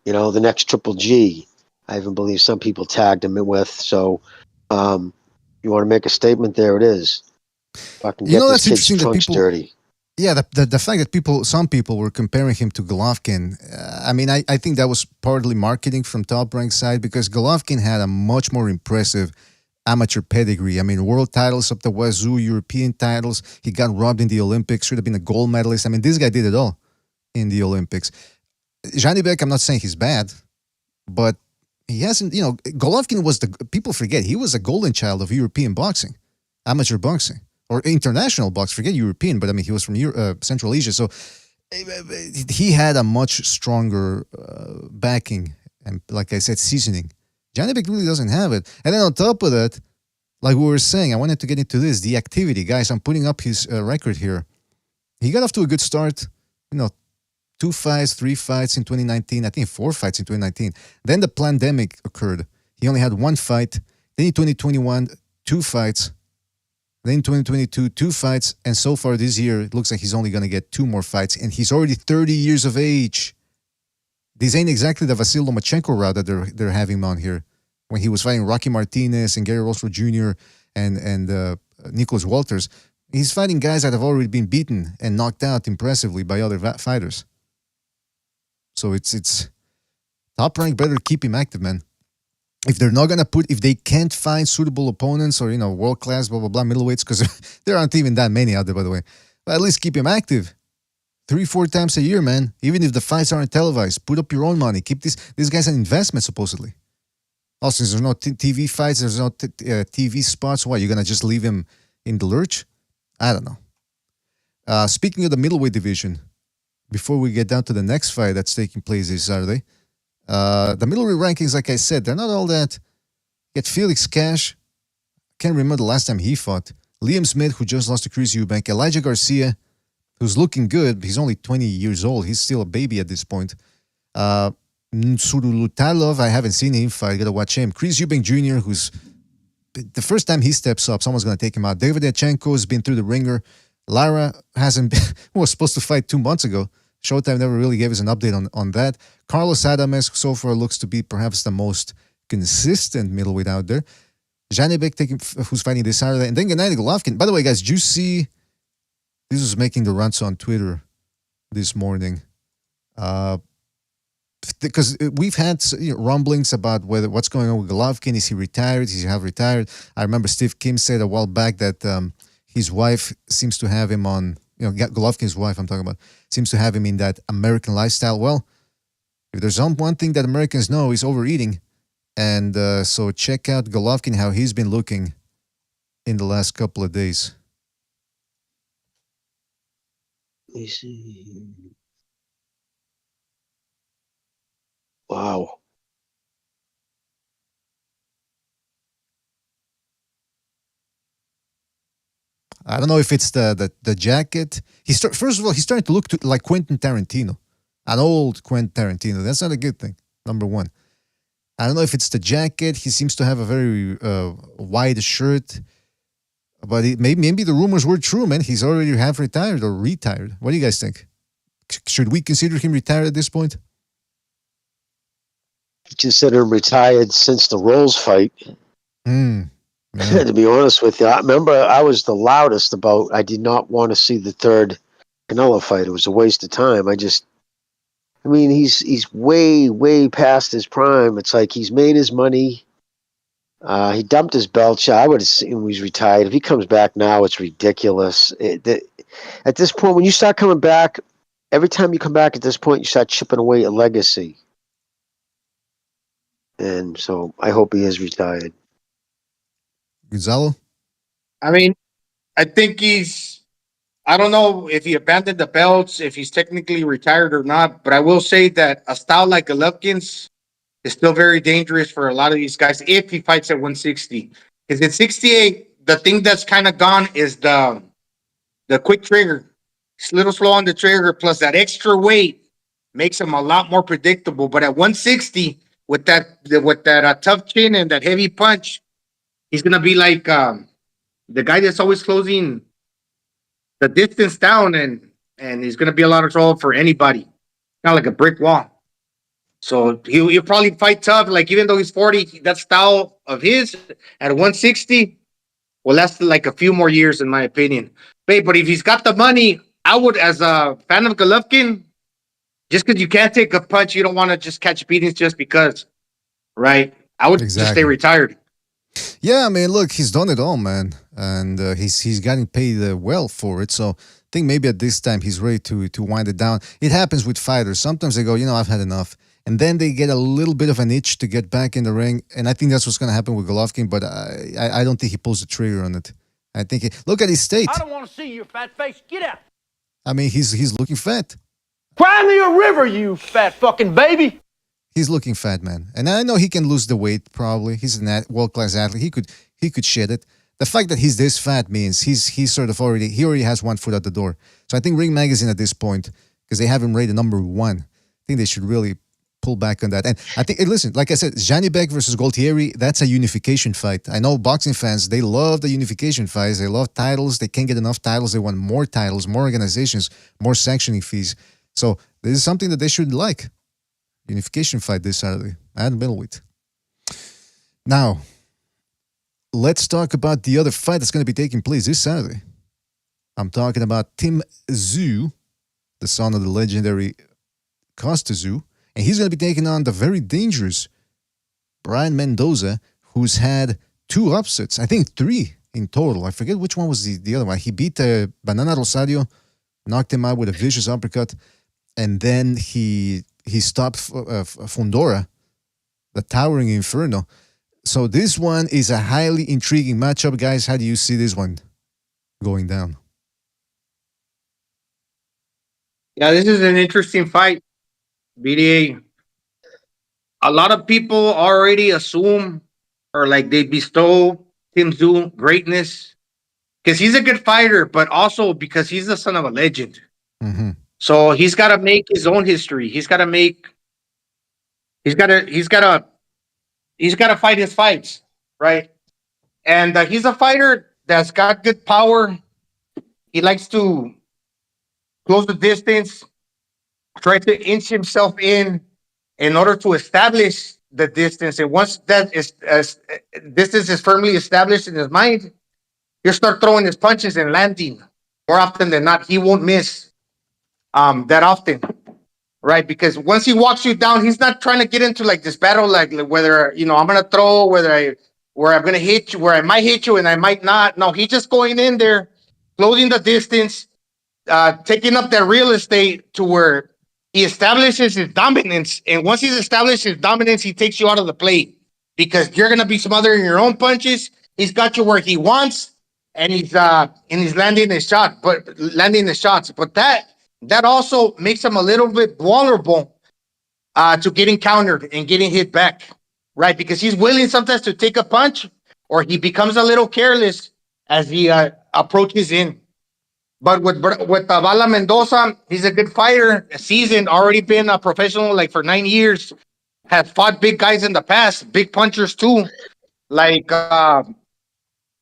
You know, the next Triple G, I even believe some people tagged him with. So, you want to make a statement? There it is. Fucking You get know, this that's kid's interesting that trunks people. dirty. Yeah, the fact that some people were comparing him to Golovkin. I mean, I think that was partly marketing from Top Rank side because Golovkin had a much more impressive amateur pedigree. I mean, world titles up the wazoo, European titles. He got robbed in the Olympics. Should have been a gold medalist. I mean, this guy did it all in the Olympics. Janibek, I'm not saying he's bad, but he hasn't. You know, Golovkin was the people forget he was a golden child of European boxing, amateur boxing. Or international box, forget European, but I mean, he was from Central Asia. So he had a much stronger backing and, like I said, seasoning. Janibek really doesn't have it. And then on top of that, like we were saying, I wanted to get into this, the activity. Guys, I'm putting up his record here. He got off to a good start, 2 fights, 3 fights in 2019, I think 4 fights in 2019. Then the pandemic occurred. He only had 1 fight. Then in 2021, 2 fights. Then in 2022, 2 fights, and so far this year, it looks like he's only going to get 2 more fights, and he's already 30 years of age. This ain't exactly the Vasil Lomachenko route that they're having him on here. When he was fighting Rocky Martinez and Gary Roscoe Jr. and Nicholas Walters, he's fighting guys that have already been beaten and knocked out impressively by other fighters. So it's Top Rank better keep him active, man. If they're not gonna if they can't find suitable opponents or world class blah blah blah middleweights, because there aren't even that many out there, by the way. But at least keep him active, 3-4 times a year, man. Even if the fights aren't televised, put up your own money. Keep this guy's an investment supposedly. Also, since there's no TV fights, there's no TV spots. Why, you're gonna just leave him in the lurch? I don't know. Speaking of the middleweight division, before we get down to the next fight that's taking place this Saturday. The middleweight rankings, like I said, they're not all that. Get Felix Cash. Can't remember the last time he fought. Liam Smith, who just lost to Chris Eubank. Elijah Garcia, who's looking good, but he's only 20 years old. He's still a baby at this point. Surulutalov, I haven't seen him fight. I gotta watch him. Chris Eubank Jr., who's the first time he steps up, someone's gonna take him out. David Yachenko's been through the ringer. Lara hasn't been, was supposed to fight 2 months ago. Showtime never really gave us an update on that. Carlos Adames so far looks to be perhaps the most consistent middleweight out there. Janibek who's fighting this Saturday. And then Gennady Golovkin. By the way, guys, did you see this was making the rounds on Twitter this morning? Because we've had rumblings about what's going on with Golovkin. Is he retired? Is he have retired? I remember Steve Kim said a while back that his wife seems to have him on, Golovkin's wife I'm talking about, seems to have him in that American lifestyle. Well, if there's one thing that Americans know is overeating. And so check out Golovkin, how he's been looking in the last couple of days. Let me see. Wow. I don't know if it's the jacket. First of all, he's starting to look like Quentin Tarantino, an old Quentin Tarantino. That's not a good thing. Number one. I don't know if it's the jacket. He seems to have a very wide shirt. But maybe the rumors were true, man. He's already half retired or retired. What do you guys think? Should we consider him retired at this point? Consider him retired since the Rolls fight. Yeah. To be honest with you, I remember I was the loudest about I did not want to see the third Canelo fight. It was a waste of time. He's way past his prime. It's like he's made his money. He dumped his belt shot. I would assume he's retired. If he comes back now, it's ridiculous. At this point, when you start coming back, every time you come back at this point, you start chipping away a legacy. And so I hope he is retired. Gonzalo? I think I don't know if he abandoned the belts, if he's technically retired or not, but I will say that a style like Golovkin's is still very dangerous for a lot of these guys if he fights at 160. Because at 68, the thing that's kind of gone is the quick trigger. It's a little slow on the trigger, plus that extra weight makes him a lot more predictable. But at 160, with that tough chin and that heavy punch, he's gonna be like the guy that's always closing the distance down, and he's gonna be a lot of trouble for anybody. kind of like a brick wall. So he'll probably fight tough. Like even though he's 40, that style of his at 160 will last like a few more years, in my opinion. But if he's got the money, I would, as a fan of Golovkin, just because you can't take a punch, you don't want to just catch beatings just because, right? I would just stay retired. Yeah, I mean, look, he's done it all, man, and he's getting paid well for it. So I think maybe at this time he's ready to wind it down. It happens with fighters. Sometimes they go, I've had enough, and then they get a little bit of an itch to get back in the ring, and I think that's what's going to happen with Golovkin. But I don't think he pulls the trigger on it. I think look at his state. I don't want to see your fat face. Get out. I mean, he's looking fat. Cry me a river, you fat fucking baby. He's looking fat, man, and I know he can lose the weight. Probably he's a world-class athlete. He could shed it. The fact that he's this fat means he's sort of already has one foot out the door. So I think Ring Magazine at this point, because they have him rated number 1, I think they should really pull back on that. And I think, listen, like I said, Janibek versus Gualtieri, that's a unification fight. I know boxing fans, they love the unification fights. They love titles. They can't get enough titles. They want more titles, more organizations, more sanctioning fees. So this is something that they should like. Unification fight this Saturday at middleweight. Now, let's talk about the other fight that's going to be taking place this Saturday. I'm talking about Tim Tszyu, the son of the legendary Costa Tszyu, and he's going to be taking on the very dangerous Brian Mendoza, who's had 2 upsets. I think 3 in total. I forget which one was the other one. He beat Banana Rosario, knocked him out with a vicious uppercut, and then he stopped Fundora, the Towering Inferno. So this one is a highly intriguing matchup, guys. How do you see this one going down? Yeah, this is an interesting fight, BDA. A lot of people already assume or like they bestow Tim Tszyu greatness because he's a good fighter, but also because he's the son of a legend. Mm-hmm. So he's got to make his own history. He's got to fight his fights, right? And he's a fighter that's got good power. He likes to close the distance, try to inch himself in order to establish the distance. And once that is distance is firmly established in his mind, he'll start throwing his punches and landing. More often than not, he won't miss that often, right? Because once he walks you down, he's not trying to get into like this battle, like whether I'm gonna throw, where I'm gonna hit you, where I might hit you and I might not. No, he's just going in there, closing the distance, taking up that real estate to where he establishes his dominance. And once he's established his dominance, he takes you out of the play because you're gonna be smothering your own punches. He's got you where he wants, and he's landing his shots. But that also makes him a little bit vulnerable to getting countered and getting hit back, right? Because he's willing sometimes to take a punch, or he becomes a little careless as he approaches in. But with Bala Mendoza, he's a good fighter, seasoned, already been a professional like for 9 years, has fought big guys in the past, big punchers too, like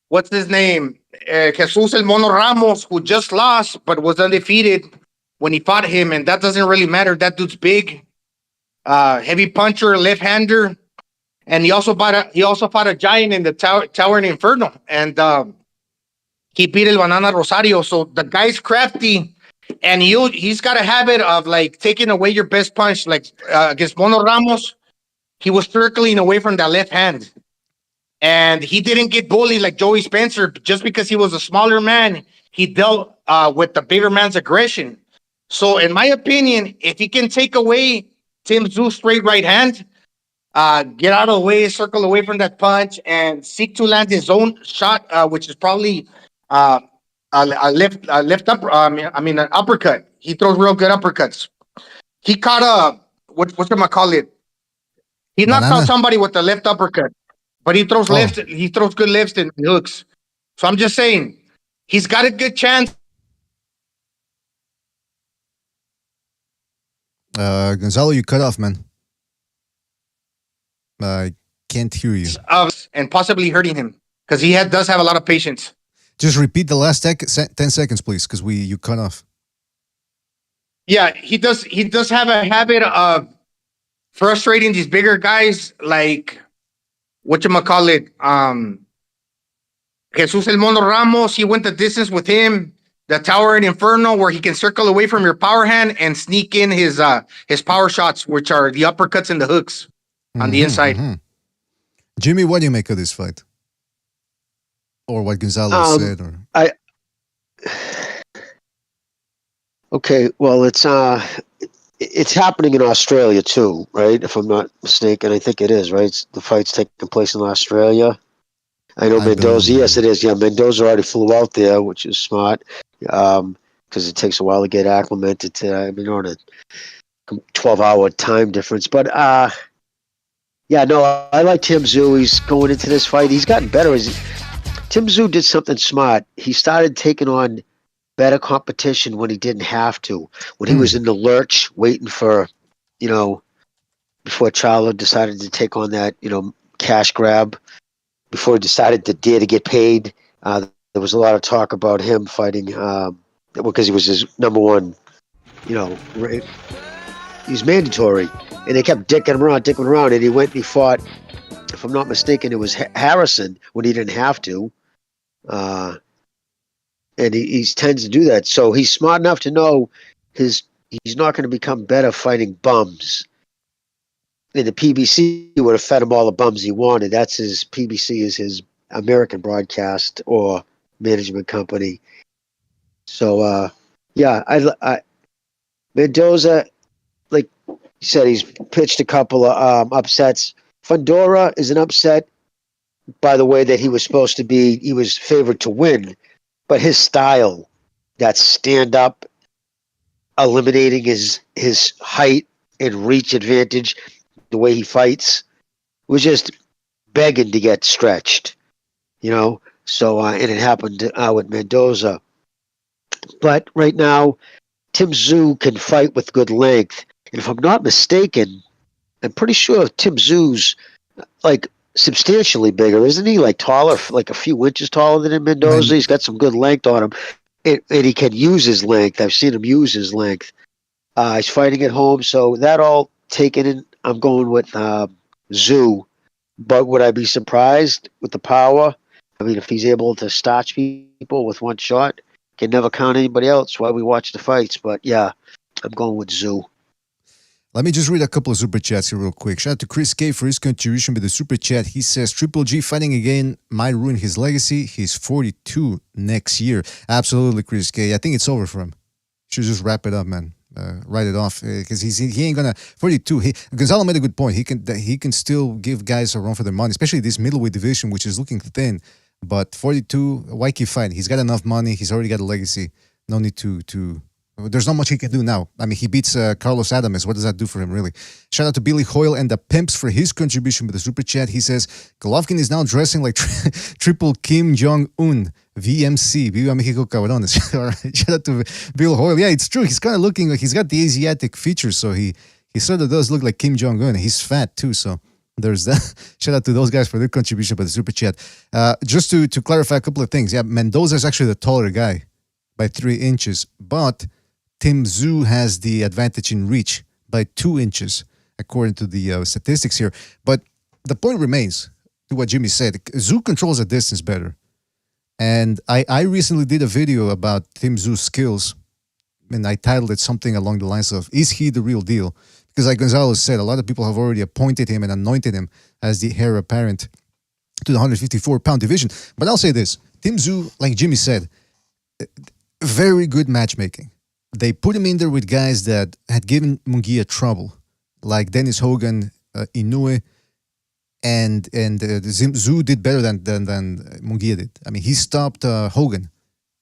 what's his name? Jesus El Mono Ramos, who just lost but was undefeated when he fought him, and that doesn't really matter. That dude's big, heavy puncher, left-hander, and he also fought a giant in the Towering Inferno, and he beat El Banana Rosario. So the guy's crafty, and he's got a habit of like taking away your best punch. Like against Mono Ramos, he was circling away from that left hand, and he didn't get bullied like Joey Spencer just because he was a smaller man. He dealt with the bigger man's aggression. So, in my opinion, if he can take away Tim Tszyu's straight right hand, get out of the way, circle away from that punch, and seek to land his own shot, which is probably an uppercut. He throws real good uppercuts. He caught what's gonna call it? He knocked out somebody with the left uppercut, but he throws lefts. He throws good lefts and hooks. So I'm just saying, he's got a good chance. Gonzalo, you cut off, man. I can't hear you. And possibly hurting him because he does have a lot of patience. Just repeat the last 10 seconds, please, because you cut off. Yeah, he does. He does have a habit of frustrating these bigger guys, like whatchamacallit, Jesus El Mono Ramos. He went the distance with him. The Tower in Inferno, where he can circle away from your power hand and sneak in his power shots, which are the uppercuts and the hooks on the inside. Jimmy, what do you make of this fight? Or what Gonzalez said? Or Okay, well, it's happening in Australia too, right? If I'm not mistaken, I think it is, right? The fight's taking place in Australia. I know Mendoza. Yes, it is. Yeah, Mendoza already flew out there, which is smart, because it takes a while to get acclimated to. I mean, on a 12-hour time difference, but yeah, no, I like Tim Tszyu. He's going into this fight. He's gotten better. Tim Tszyu did something smart. He started taking on better competition when he didn't have to. When he was in the lurch, waiting for, before Charlo decided to take on that, cash grab, before he decided to dare to get paid. There was a lot of talk about him fighting because he was his number one, he's mandatory. And they kept dicking him around, and he went and he fought, if I'm not mistaken, it was Harrison when he didn't have to. And he tends to do that. So he's smart enough to know he's not going to become better fighting bums. And the PBC would have fed him all the bums he wanted. That's his PBC is his American broadcast or management company. So yeah, I Mendoza, like you said, he's pitched a couple of upsets. Fundora is an upset by the way that he was supposed to be. He was favored to win, but his style, that stand up, eliminating his height and reach advantage, the way he fights, was just begging to get stretched, So and it happened with Mendoza. But right now, Tim Tszyu can fight with good length. And if I'm not mistaken, I'm pretty sure Tim Tszyu's like substantially bigger, isn't he? Like taller, like a few inches taller than Mendoza. He's got some good length on him. And he can use his length. I've seen him use his length. He's fighting at home. So that all taken in, I'm going with Tszyu. But would I be surprised with the power? I mean, if he's able to starch people with one shot, can never count anybody else while we watch the fights. But yeah, I'm going with Tszyu. Let me just read a couple of super chats here real quick. Shout out to Chris K for his contribution with the super chat. He says, Triple G fighting again might ruin his legacy. He's 42 next year. Absolutely, Chris K. I think it's over for him. Should just wrap it up, man. Write it off because he ain't gonna 42. Gonzalo made a good point. He can still give guys a run for their money, especially this middleweight division, which is looking thin. But 42, why keep fighting? He's got enough money. He's already got a legacy. No need to. There's not much he can do now. I mean, he beats Carlos Adames. What does that do for him, really? Shout out to Billy Hoyle and the Pimps for his contribution with the super chat. He says, Golovkin is now dressing like triple Kim Jong-un. VMC. Viva Mexico Cabrones. All right. Shout out to Bill Hoyle. Yeah, it's true. He's kind of looking like he's got the Asiatic features, so he sort of does look like Kim Jong-un. He's fat, too, so there's that. Shout out to those guys for their contribution by the super chat. Just to clarify a couple of things. Yeah, Mendoza is actually the taller guy by 3 inches, but Tim Tszyu has the advantage in reach by 2 inches, according to the statistics here. But the point remains, to what Jimmy said, Tszyu controls the distance better. And I recently did a video about Tim Tszyu's skills, and I titled it something along the lines of, is he the real deal? Because like Gonzalo said, a lot of people have already appointed him and anointed him as the heir apparent to the 154-pound division. But I'll say this, Tim Tszyu, like Jimmy said, very good matchmaking. They put him in there with guys that had given Munguia trouble, like Dennis Hogan, Inoue, and Tszyu did better than Munguia did. I mean, he stopped Hogan,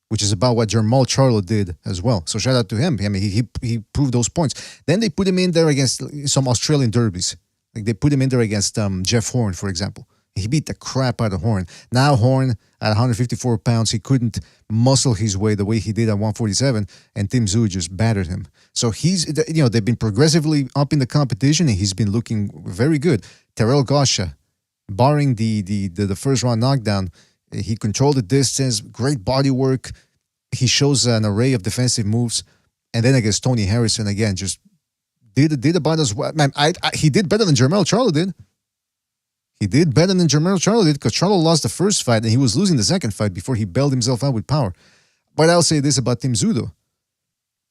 which is about what Jermall Charlo did as well. So shout out to him. I mean, he proved those points. Then they put him in there against some Australian derbies. Like they put him in there against Jeff Horn, for example. He beat the crap out of Horn. Now Horn, at 154 pounds, he couldn't muscle his way the way he did at 147, and Tim Tszyu just battered him. So they've been progressively up in the competition, and he's been looking very good. Terrell Gosha, barring the first round knockdown, he controlled the distance, great body work. He shows an array of defensive moves. and then against Tony Harrison again, just did about as well. Man, he did better than Jermell Charlo did. He did better than Jermell Charlo did because Charlo lost the first fight and he was losing the second fight before he bailed himself out with power. But I'll say this about Tim Tszyu though.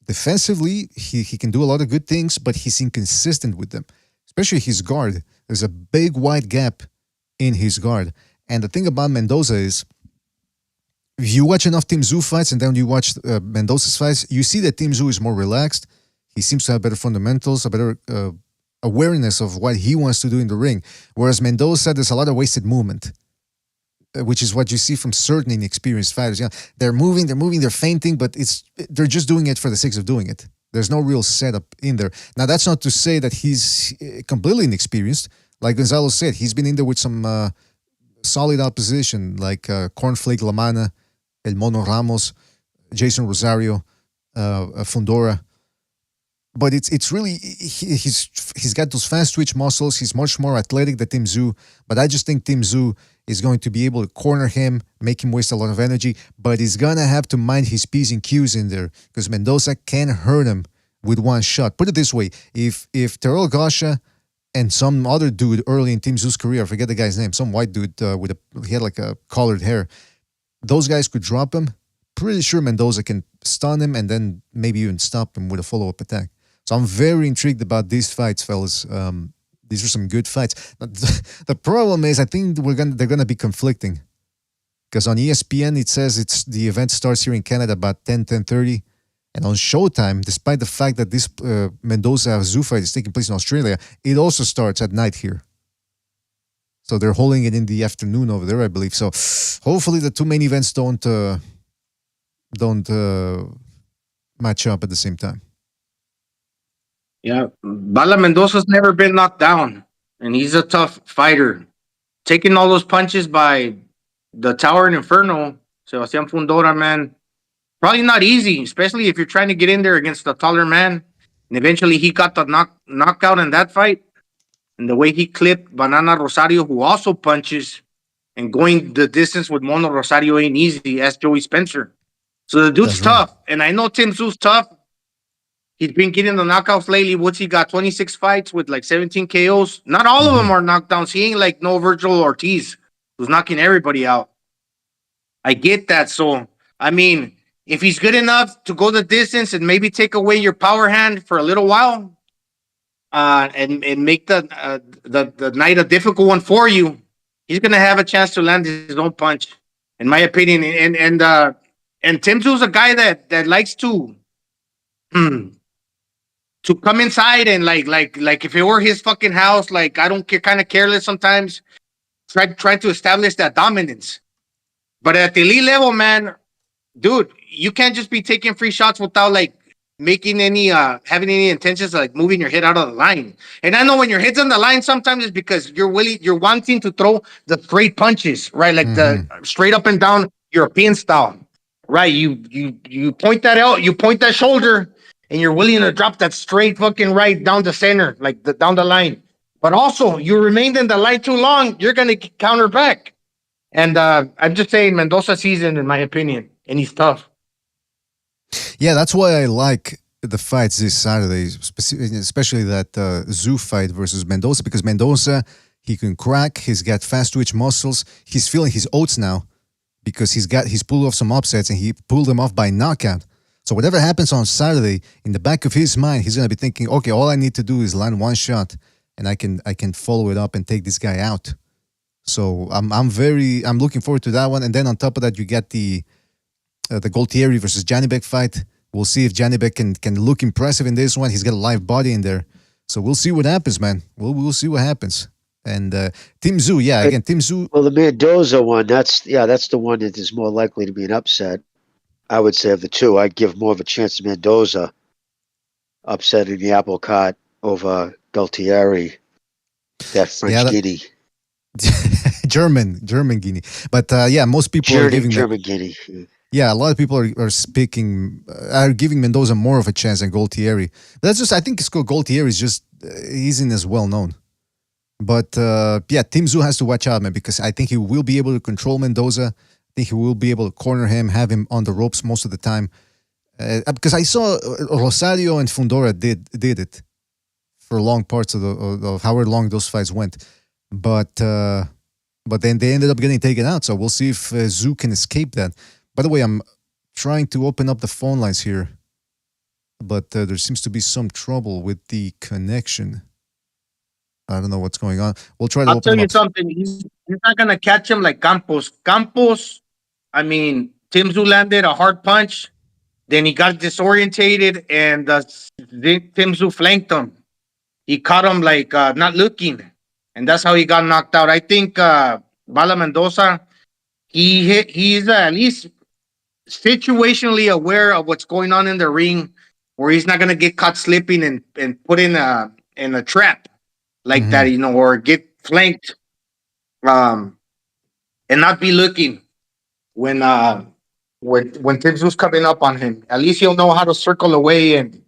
Defensively, he can do a lot of good things, but he's inconsistent with them, especially his guard. There's a big wide gap in his guard. And the thing about Mendoza is, if you watch enough Tim Tszyu fights and then you watch Mendoza's fights, you see that Tim Tszyu is more relaxed. He seems to have better fundamentals, a better awareness of what he wants to do in the ring. Whereas Mendoza, there's a lot of wasted movement, which is what you see from certain inexperienced fighters. Yeah, they're moving, they're feinting, but they're just doing it for the sake of doing it. There's no real setup in there. Now, that's not to say that he's completely inexperienced. Like Gonzalo said, he's been in there with some solid opposition, like Cornflake Lamana, El Mono Ramos, Jason Rosario, Fundora. But it's really, he's got those fast twitch muscles. He's much more athletic than Tim Tszyu. But I just think Tim Tszyu is going to be able to corner him, make him waste a lot of energy. But he's going to have to mind his P's and Q's in there because Mendoza can hurt him with one shot. Put it this way. If Terrell Gasha and some other dude early in Tim Tszyu's career, I forget the guy's name, some white dude he had like a colored hair, those guys could drop him. Pretty sure Mendoza can stun him and then maybe even stop him with a follow-up attack. So I'm very intrigued about these fights, fellas. These are some good fights. The problem is, I think they're gonna be conflicting, because on ESPN it says the event starts here in Canada about 10:30, and on Showtime, despite the fact that this Mendoza Tszyu fight is taking place in Australia, it also starts at night here. So they're holding it in the afternoon over there, I believe. So hopefully the two main events don't match up at the same time. Yeah, Bala Mendoza's never been knocked down, and he's a tough fighter. Taking all those punches by the Tower and Inferno, Sebastian Fundora, man, probably not easy, especially if you're trying to get in there against a taller man. And eventually he got the knockout in that fight. And the way he clipped Banana Rosario, who also punches, and going the distance with Mono Rosario ain't easy. Ask Joey Spencer. So the dude's tough. Right. And I know Tim Tszyu's tough. He's been getting the knockouts lately. What's he got? 26 fights with like 17 KOs. Not all of them are knockdowns. He ain't like no Virgil Ortiz who's knocking everybody out. I get that. So, I mean, if he's good enough to go the distance and maybe take away your power hand for a little while, and make the night a difficult one for you, he's gonna have a chance to land his own punch, in my opinion. And Tim Tszyu's a guy that likes to come inside and like if it were his fucking house, like I don't care, kind of careless sometimes, try to establish that dominance. But at the elite level, man, dude, you can't just be taking free shots without like making any having any intentions of like moving your head out of the line. And I know when your head's on the line, sometimes it's because you're wanting to throw the straight punches, right? Like the straight up and down European style, right? You point that out, you point that shoulder, and you're willing to drop that straight fucking right down the center, like down the line. But also, you remained in the line too long, you're gonna counter back. And I'm just saying, Mendoza seasoned, in my opinion, and he's tough. Yeah, that's why I like the fights this Saturday, especially that Tszyu fight versus Mendoza, because Mendoza, he can crack, he's got fast twitch muscles, he's feeling his oats now because he's pulled off some upsets and he pulled them off by knockout. So whatever happens on Saturday, in the back of his mind, he's gonna be thinking, okay, all I need to do is land one shot and I can follow it up and take this guy out. So I'm looking forward to that one. And then on top of that, you get the Gualtieri versus Janibek fight. We'll see if Janibek can look impressive in this one. He's got a live body in there. So we'll see what happens, man. We'll see what happens. And Tim Tszyu, Tim Tszyu. Well, the Mendoza one, that's the one that is more likely to be an upset. I would say of the two, I'd give more of a chance to Mendoza upsetting the apple cart over Gualtieri, that French Guinea. German Guinea. But most people are giving German Guinea. Yeah, a lot of people are giving Mendoza more of a chance than Gualtieri. That's just, I think it's called Gualtieri is just isn't as well known. But Tim Tszyu has to watch out, man, because I think he will be able to control Mendoza. I think he will be able to corner him, have him on the ropes most of the time. Because I saw Rosario and Fundora did it for long parts of however long those fights went, but then they ended up getting taken out. So we'll see if Zoo can escape that. By the way, I'm trying to open up the phone lines here, but there seems to be some trouble with the connection. I don't know what's going on. We'll try to I'll open tell them you up. something. He's not gonna catch him like Campos. Campos, I mean, Tim Tszyu landed a hard punch. Then he got disorientated, and Tim Tszyu flanked him. He caught him like not looking, and that's how he got knocked out. I think Bala Mendoza, he's at least situationally aware of what's going on in the ring, where he's not gonna get caught slipping and put in a trap like that, or get flanked, and not be looking when Tim Tszyu's coming up on him. At least he'll know how to circle away and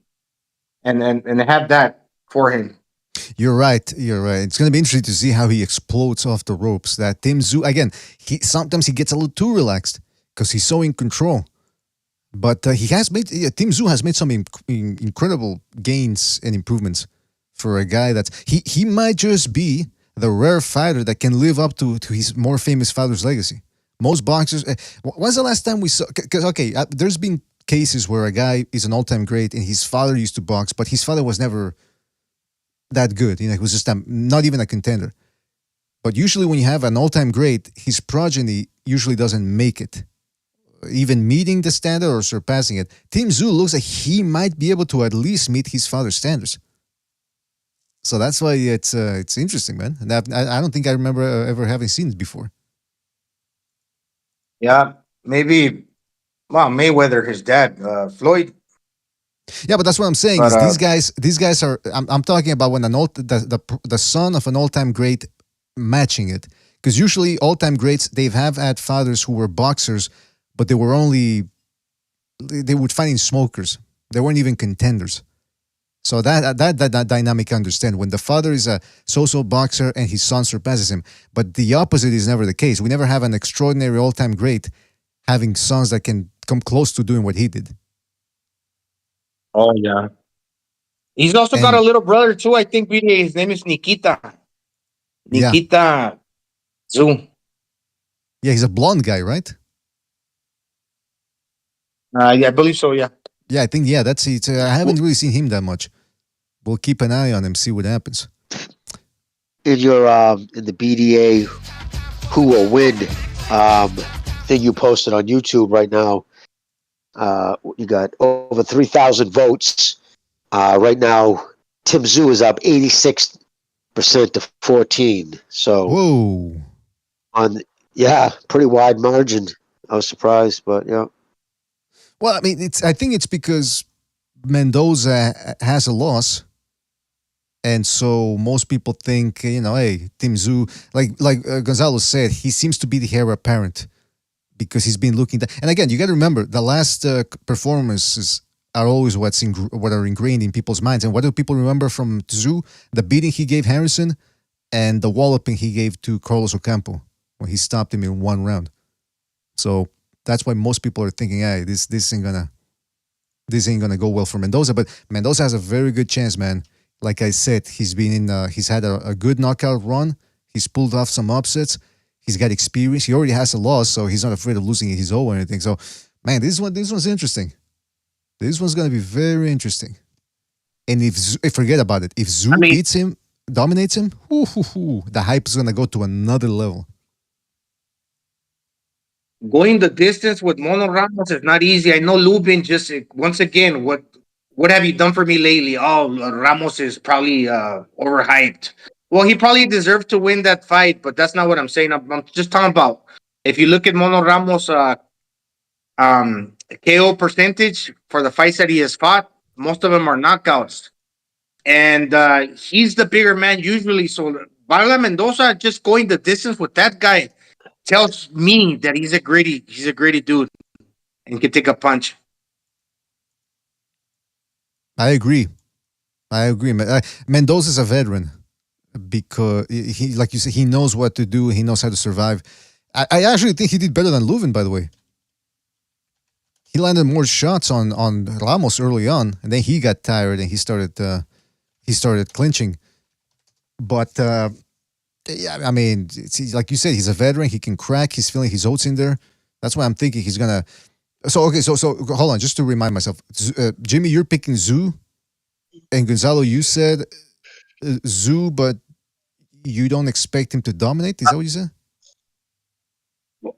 have that for him. You're right. You're right. It's going to be interesting to see how he explodes off the ropes. That Tim Tszyu, again, sometimes he gets a little too relaxed because he's so in control. But Tim Tszyu has made some incredible gains and improvements for a guy he might just be the rare fighter that can live up to his more famous father's legacy. Most boxers, when's the last time we saw, there's been cases where a guy is an all-time great and his father used to box, but his father was never that good. He was just not even a contender. But usually when you have an all-time great, his progeny usually doesn't make it, even meeting the standard or surpassing it. Tim Tszyu looks like he might be able to at least meet his father's standards. So that's why it's interesting, man. And I don't think I remember ever having seen it before. Yeah, maybe. Well, Mayweather, his dad, Floyd. Yeah, but that's what I'm saying. But, these guys are. I'm talking about when the son of an all-time great matching it, because usually all-time greats they've had fathers who were boxers, but they would fight in smokers. They weren't even contenders. So that dynamic I understand. When the father is a so-so boxer and his son surpasses him, but the opposite is never the case. We never have an extraordinary all-time great having sons that can come close to doing what he did. Oh yeah, he's also got a little brother too. I think his name is Nikita. Nikita Tszyu. Yeah, he's a blonde guy, right? Yeah, I believe so. Yeah. Yeah, I think that's it. I haven't really seen him that much. We'll keep an eye on him, see what happens. In your in the BDA who will win thing you posted on YouTube right now, you got over 3,000 votes. Right now, Tim Tszyu is up 86% to 14. So, whoa, pretty wide margin. I was surprised, but yeah. Well, I mean, I think it's because Mendoza has a loss, and so most people think, hey, Tim Tszyu, like Gonzalo said, he seems to be the heir apparent because he's been looking. And again, you got to remember the last performances are always what are ingrained in people's minds. And what do people remember from Tszyu? The beating he gave Harrison and the walloping he gave to Carlos Ocampo when he stopped him in one round. So that's why most people are thinking, hey, this ain't gonna go well for Mendoza. But Mendoza has a very good chance, man. Like I said, he's had a good knockout run. He's pulled off some upsets. He's got experience. He already has a loss, so he's not afraid of losing his own or anything. So, man, this one's interesting. This one's gonna be very interesting. And if forget about it, if Tszyu beats him, dominates him, the hype is gonna go to another level. Going the distance with Mono Ramos is not easy. I know Lubin just once again, what have you done for me lately? Oh, Ramos is probably overhyped. Well, he probably deserved to win that fight, but that's not what I'm saying. I'm just talking about if you look at Mono Ramos' KO percentage for the fights that he has fought, most of them are knockouts, and he's the bigger man usually. So Bala Mendoza just going the distance with that guy tells me that he's a gritty dude and can take a punch. I agree. Mendoza's a veteran because he, like you said, he knows what to do. He knows how to survive. I actually think he did better than Leuven, by the way. he landed more shots on Ramos early on, and then he got tired and he started clinching. But yeah, I mean, like you said, he's a veteran. He can crack. He's feeling his oats in there. That's why I'm thinking he's gonna. So okay, so hold on, just to remind myself, Jimmy, you're picking Zoo, and Gonzalo, you said Zoo, but you don't expect him to dominate. Is that what you said?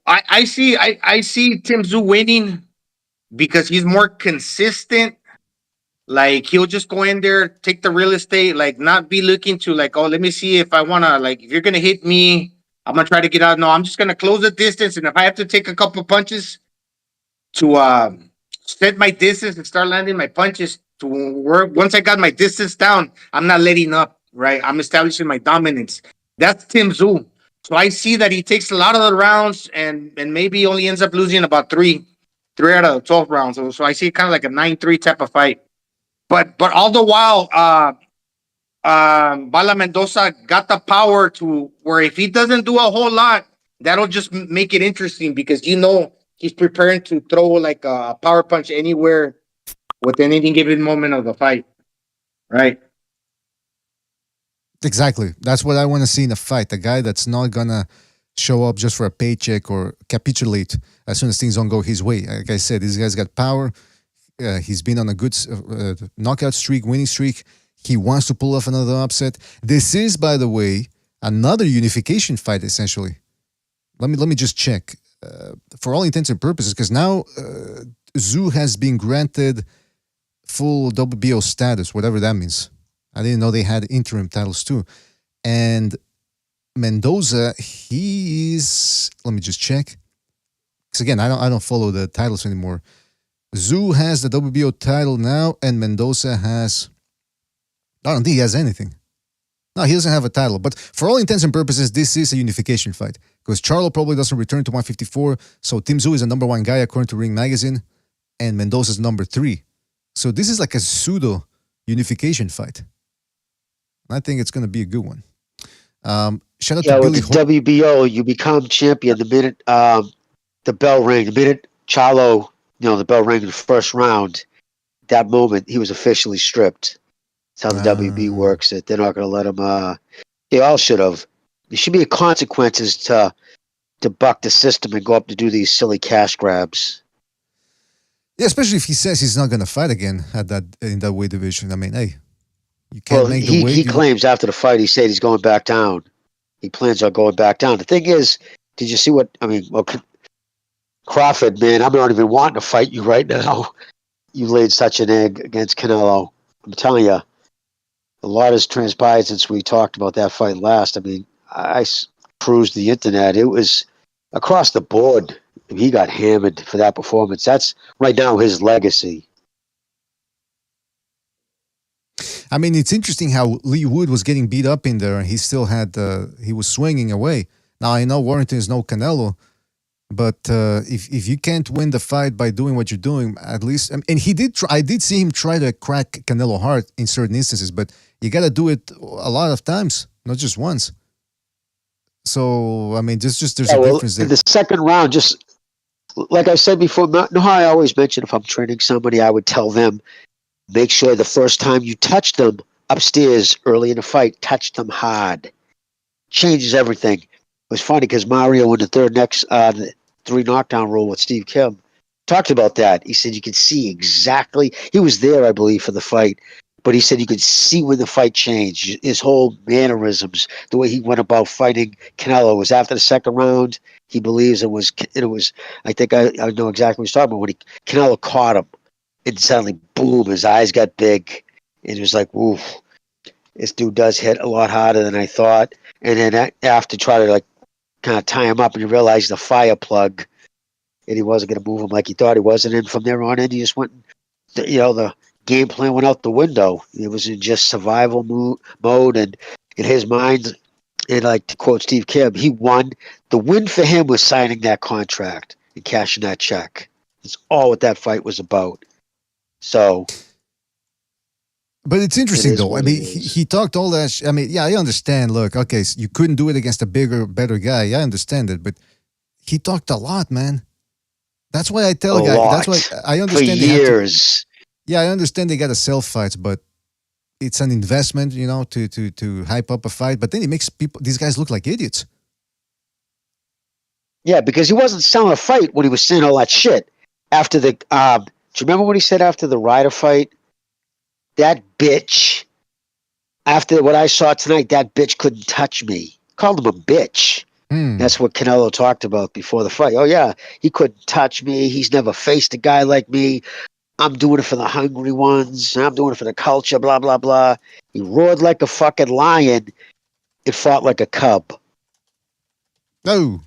I see Tim Zoo winning because he's more consistent. Like he'll just go in there, take the real estate, like not be looking to like, oh, let me see if I wanna like if you're gonna hit me, I'm gonna try to get out. No, I'm just gonna close the distance, and if I have to take a couple punches to set my distance and start landing my punches to work. Once I got my distance down, I'm not letting up. Right, I'm establishing my dominance. That's Tim Zoo. So I see that he takes a lot of the rounds and maybe only ends up losing about three out of the 12 rounds. So I see kind of like a 9-3 type of fight. But all the while, Bala Mendoza got the power to where if he doesn't do a whole lot, that'll just make it interesting because he's preparing to throw like a power punch anywhere within any given moment of the fight, right? Exactly. That's what I want to see in a fight. A guy that's not gonna show up just for a paycheck or capitulate as soon as things don't go his way. Like I said, this guy's got power. He's been on a good knockout streak, winning streak. He wants to pull off another upset. This is, by the way, another unification fight, essentially. Let me just check. For all intents and purposes, because now Zoo has been granted full WBO status, whatever that means. I didn't know they had interim titles too. And Mendoza, he's, let me just check. Because again, I don't follow the titles anymore. Zoo has the WBO title now, and Mendoza has, I don't think he has anything. No, he doesn't have a title. But for all intents and purposes, this is a unification fight. Because Charlo probably doesn't return to 154. So Tim Zoo is the number one guy according to Ring Magazine. And Mendoza's number 3. So this is like a pseudo unification fight. I think it's going to be a good one. Shout out to Billy with the WBO, you become champion the minute the bell rang. The minute Charlo, the bell rang in the first round, that moment he was officially stripped. That's how the WB works. That they're not going to let him. They all should have. There should be consequences to buck the system and go up to do these silly cash grabs. Yeah, especially if he says he's not going to fight again in that weight division. I mean, hey, you can't make the weight. He claims after the fight, he said he's going back down. He plans on going back down. The thing is, did you see Crawford, man, I'm not even wanting to fight you right now. You laid such an egg against Canelo. I'm telling you, a lot has transpired since we talked about that fight last. I mean, I cruised the internet. It was across the board. He got hammered for that performance. That's right now his legacy. I mean, it's interesting how Lee Wood was getting beat up in there, and he still had he was swinging away. Now I know Warrington is no Canelo, but if you can't win the fight by doing what you're doing, at least, and he did. I did see him try to crack Canelo hard in certain instances, but you got to do it a lot of times, not just once. So I mean, there's a difference there. In the second round, just like I said before, know how I always mention if I'm training somebody, I would tell them, make sure the first time you touch them upstairs early in the fight, touch them hard. Changes everything. It was funny because Mario in the 3 knockdown rule with Steve Kim talked about that. He said you could see exactly. He was there, I believe, for the fight. But he said you could see when the fight changed. His whole mannerisms, the way he went about fighting Canelo was after the second round. He believes it was. I think I know exactly what he's talking about. When Canelo caught him, and suddenly, boom, his eyes got big, and it was like, "Ooh, this dude does hit a lot harder than I thought." And then after try to kind of tie him up, and you realize the fire plug, and he wasn't going to move him like he thought he was. And then from there on in, he just went. The game plan went out the window. It was in just survival mode, and in his mind, and like to quote Steve Kim, he won. The win for him was signing that contract and cashing that check. That's all what that fight was about. So, but it's interesting though. I mean, he talked all that. I mean, yeah, I understand. Look, okay, so you couldn't do it against a bigger, better guy. I understand it, but he talked a lot, man. That's why I tell A guys. lot. That's why I For understand. years. Yeah, I understand they got to sell fights, but it's an investment, you know, to hype up a fight. But then it makes these guys look like idiots. Yeah, because he wasn't selling a fight when he was saying all that shit. After the, do you remember what he said after the Ryder fight? That bitch, after what I saw tonight, that bitch couldn't touch me. Called him a bitch. That's what Canelo talked about before the fight. Oh, yeah, he couldn't touch me. He's never faced a guy like me. I'm doing it for the hungry ones. I'm doing it for the culture, blah, blah, blah. He roared like a fucking lion and fought like a cub. Oh.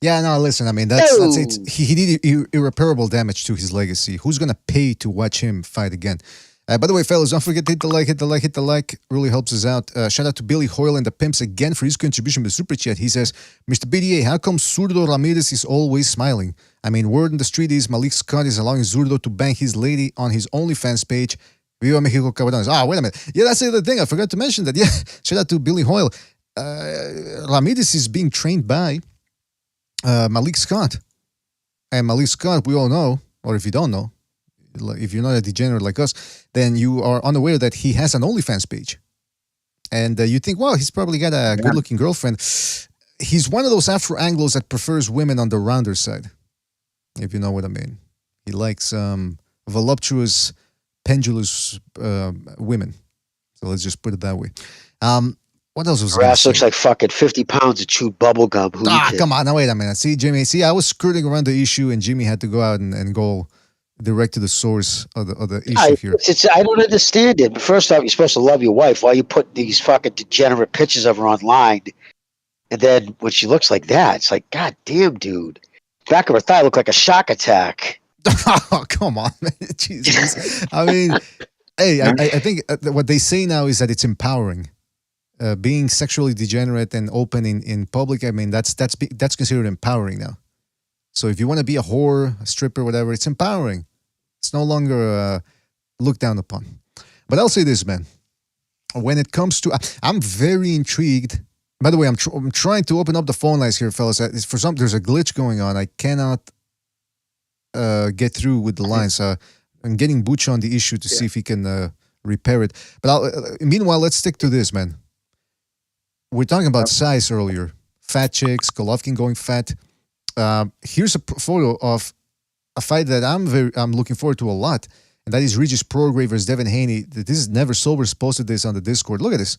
Yeah, no, listen, I mean, that's it. He did irreparable damage to his legacy. Who's going to pay to watch him fight again? By the way, fellas, don't forget to hit the like. Really helps us out. Shout out to Billy Hoyle and the Pimps again for his contribution with Super Chat. He says, Mr. BDA, how come Zurdo Ramirez is always smiling? I mean, word in the street is Malik Scott is allowing Zurdo to bang his lady on his OnlyFans page. Viva Mexico Cabrones. Ah, wait a minute. Yeah, that's the other thing. I forgot to mention that. Yeah, shout out to Billy Hoyle. Ramirez is being trained by Malik Scott. And Malik Scott, we all know, or if you don't know, if you're not a degenerate like us, then you are unaware that he has an OnlyFans page. And you think, well, he's probably got a good-looking girlfriend. He's one of those Afro-Anglos that prefers women on the rounder side, if you know what I mean. He likes voluptuous, pendulous women. So let's just put it that way. What else was Her ass looks like fucking 50 pounds of chewed bubble gum. Come on. Now, wait a minute. See, Jimmy, I was skirting around the issue, and Jimmy had to go out and go direct to the source of the issue here. I don't understand it. First off, you're supposed to love your wife. Why you put these fucking degenerate pictures of her online? And then when she looks like that, it's like, God damn, dude. Back of her thigh looked like a shock attack. Oh, come on, man. Jesus. I mean, hey, I think what they say now is that it's empowering. Being sexually degenerate and open in public, I mean, that's considered empowering now. So if you want to be a whore, a stripper, whatever, it's empowering. It's no longer looked down upon. But I'll say this, man. When it comes to, I'm very intrigued. By the way, I'm trying to open up the phone lines here, fellas. There's a glitch going on. I cannot get through with the lines. I'm getting Butch on the issue to see if he can repair it. But meanwhile, let's stick to this, man. We're talking about size earlier. Fat chicks, Golovkin going fat. Here's a photo of a fight that I'm looking forward to a lot, and that is Regis Prograis versus Devin Haney. This is Never Sober's posted this on the Discord. Look at this.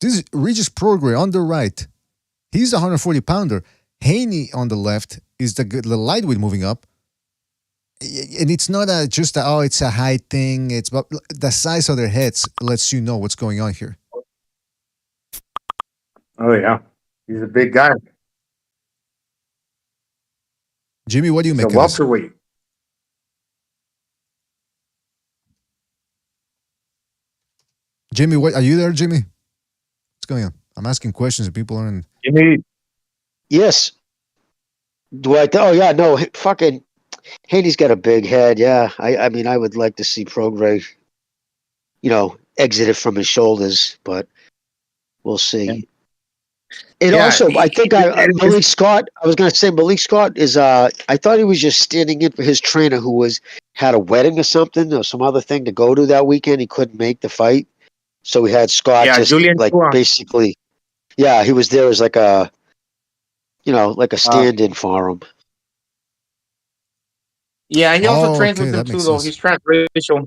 This is Regis Prograis on the right. He's a 140-pounder. Haney on the left is the lightweight moving up. And it's not it's a height thing. It's about the size of their heads lets you know what's going on here. Oh, yeah. He's a big guy. Jimmy, what do you make of this? Welterweight. Jimmy, are you there, Jimmy? What's going on? I'm asking questions and people aren't. Jimmy. Yes. Oh, yeah, no, fucking Haney's got a big head, yeah. I mean, I would like to see Prograis, exit it from his shoulders, but we'll see. Yeah. And also, I think Malik Scott, I was going to say Malik Scott is, I thought he was just standing in for his trainer who had a wedding or something or some other thing to go to that weekend. He couldn't make the fight. So we had Scott basically, he was there as like a stand-in for him. Yeah, he also trains with him too, though. He's transracial.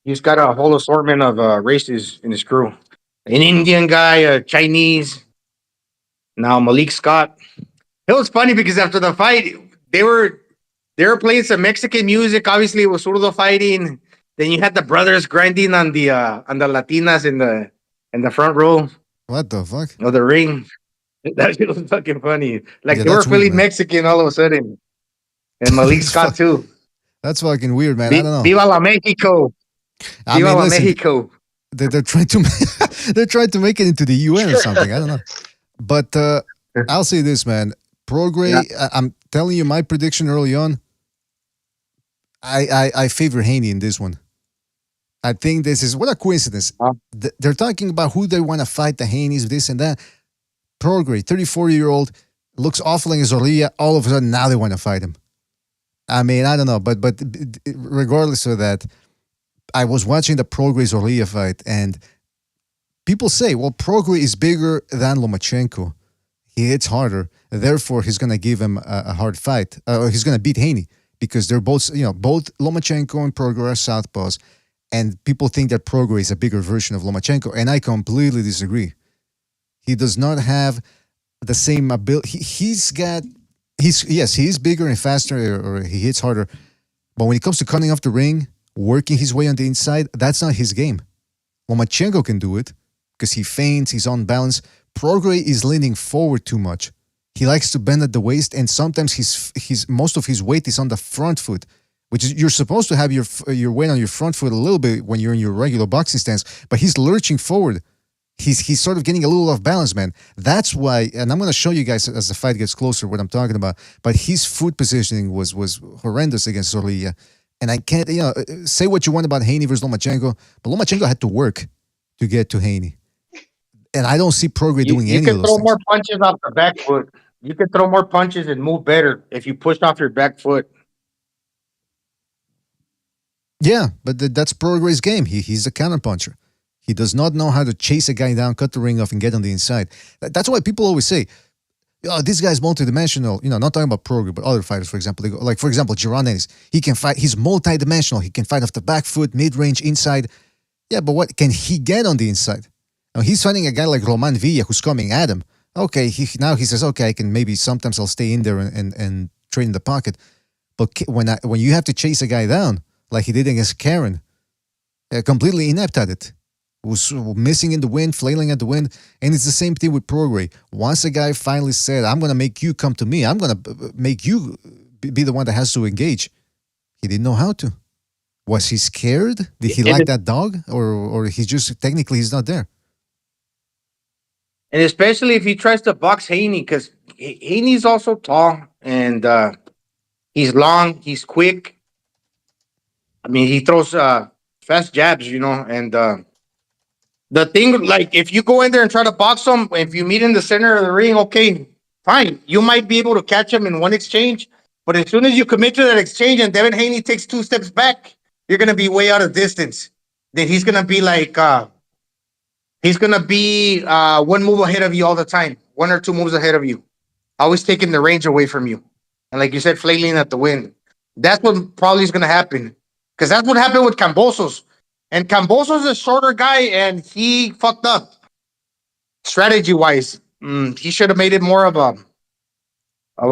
He's got a whole assortment of races in his crew. An Indian guy, a Chinese. Now Malik Scott. It was funny because after the fight, they were playing some Mexican music. Obviously, it was Zurdo fighting. Then you had the brothers grinding on the Latinas in the front row. What the fuck? Of the ring. That shit was fucking funny. Like they were feeling Mexican all of a sudden. And Malik Scott too. That's fucking weird, man. I don't know. Viva la Mexico. Viva la Mexico. They're trying to make it into the UN or something. I don't know. But I'll say this, man. Prograis, I'm telling you my prediction early on. I favor Haney in this one. I think this is what a coincidence. They're talking about who they want to fight, the Haneys, this and that. Prograis, 34-year-old, looks awful like a Zorrilla. All of a sudden, now they want to fight him. I mean, I don't know, but regardless of that, I was watching the Prograis Zorlia fight, and people say, well, Prograis is bigger than Lomachenko. He hits harder, therefore he's gonna give him a hard fight. He's gonna beat Haney because they're both, both Lomachenko and Prograis are southpaws, and people think that Prograis is a bigger version of Lomachenko, and I completely disagree. He does not have the same ability. He's bigger and faster, or he hits harder, but when it comes to cutting off the ring, working his way on the inside, that's not his game. Lomachenko can do it because he feints, he's on balance. Prograis is leaning forward too much. He likes to bend at the waist, and sometimes his most of his weight is on the front foot, which is, you're supposed to have your weight on your front foot a little bit when you're in your regular boxing stance, but he's lurching forward. He's sort of getting a little off balance, man. That's why, and I'm going to show you guys as the fight gets closer what I'm talking about, but his foot positioning was horrendous against Zorlia. And I can't, say what you want about Haney versus Lomachenko, but Lomachenko had to work to get to Haney. And I don't see Prograis doing any of those things. You can throw more punches off the back foot. You can throw more punches and move better if you push off your back foot. Yeah, but that's Prograis' game. He's a counterpuncher. He does not know how to chase a guy down, cut the ring off, and get on the inside. That's why people always say, oh, this guy's multidimensional. Not talking about Prograis, but other fighters, for example. They go, like, for example, Crawford-Ennis. He can fight. He's multidimensional. He can fight off the back foot, mid-range, inside. Yeah, but what can he get on the inside? Now, he's fighting a guy like Roman Villa who's coming at him. Okay, now he says, okay, I can maybe sometimes I'll stay in there and trade in the pocket. But when you have to chase a guy down, like he did against Karen, completely inept at it. Was missing in the wind, flailing at the wind. And it's the same thing with Prograis. Once a guy finally said, I'm going to make you come to me, I'm going to make you be the one that has to engage, he didn't know how to. Was he scared? Did he like that dog? Or he's just, technically, he's not there? And especially if he tries to box Haney, because Haney's also tall and he's long, he's quick. I mean, he throws fast jabs, and the thing, like, if you go in there and try to box him, if you meet in the center of the ring, okay, fine. You might be able to catch him in one exchange, but as soon as you commit to that exchange and Devin Haney takes 2 steps back, you're going to be way out of distance. Then he's going to be like, one move ahead of you all the time, 1 or 2 moves ahead of you, always taking the range away from you. And like you said, flailing at the wind. That's what probably is going to happen. Because that's what happened with Cambosos. And Cambosos is a shorter guy, and he fucked up. Strategy-wise, he should have made it more of a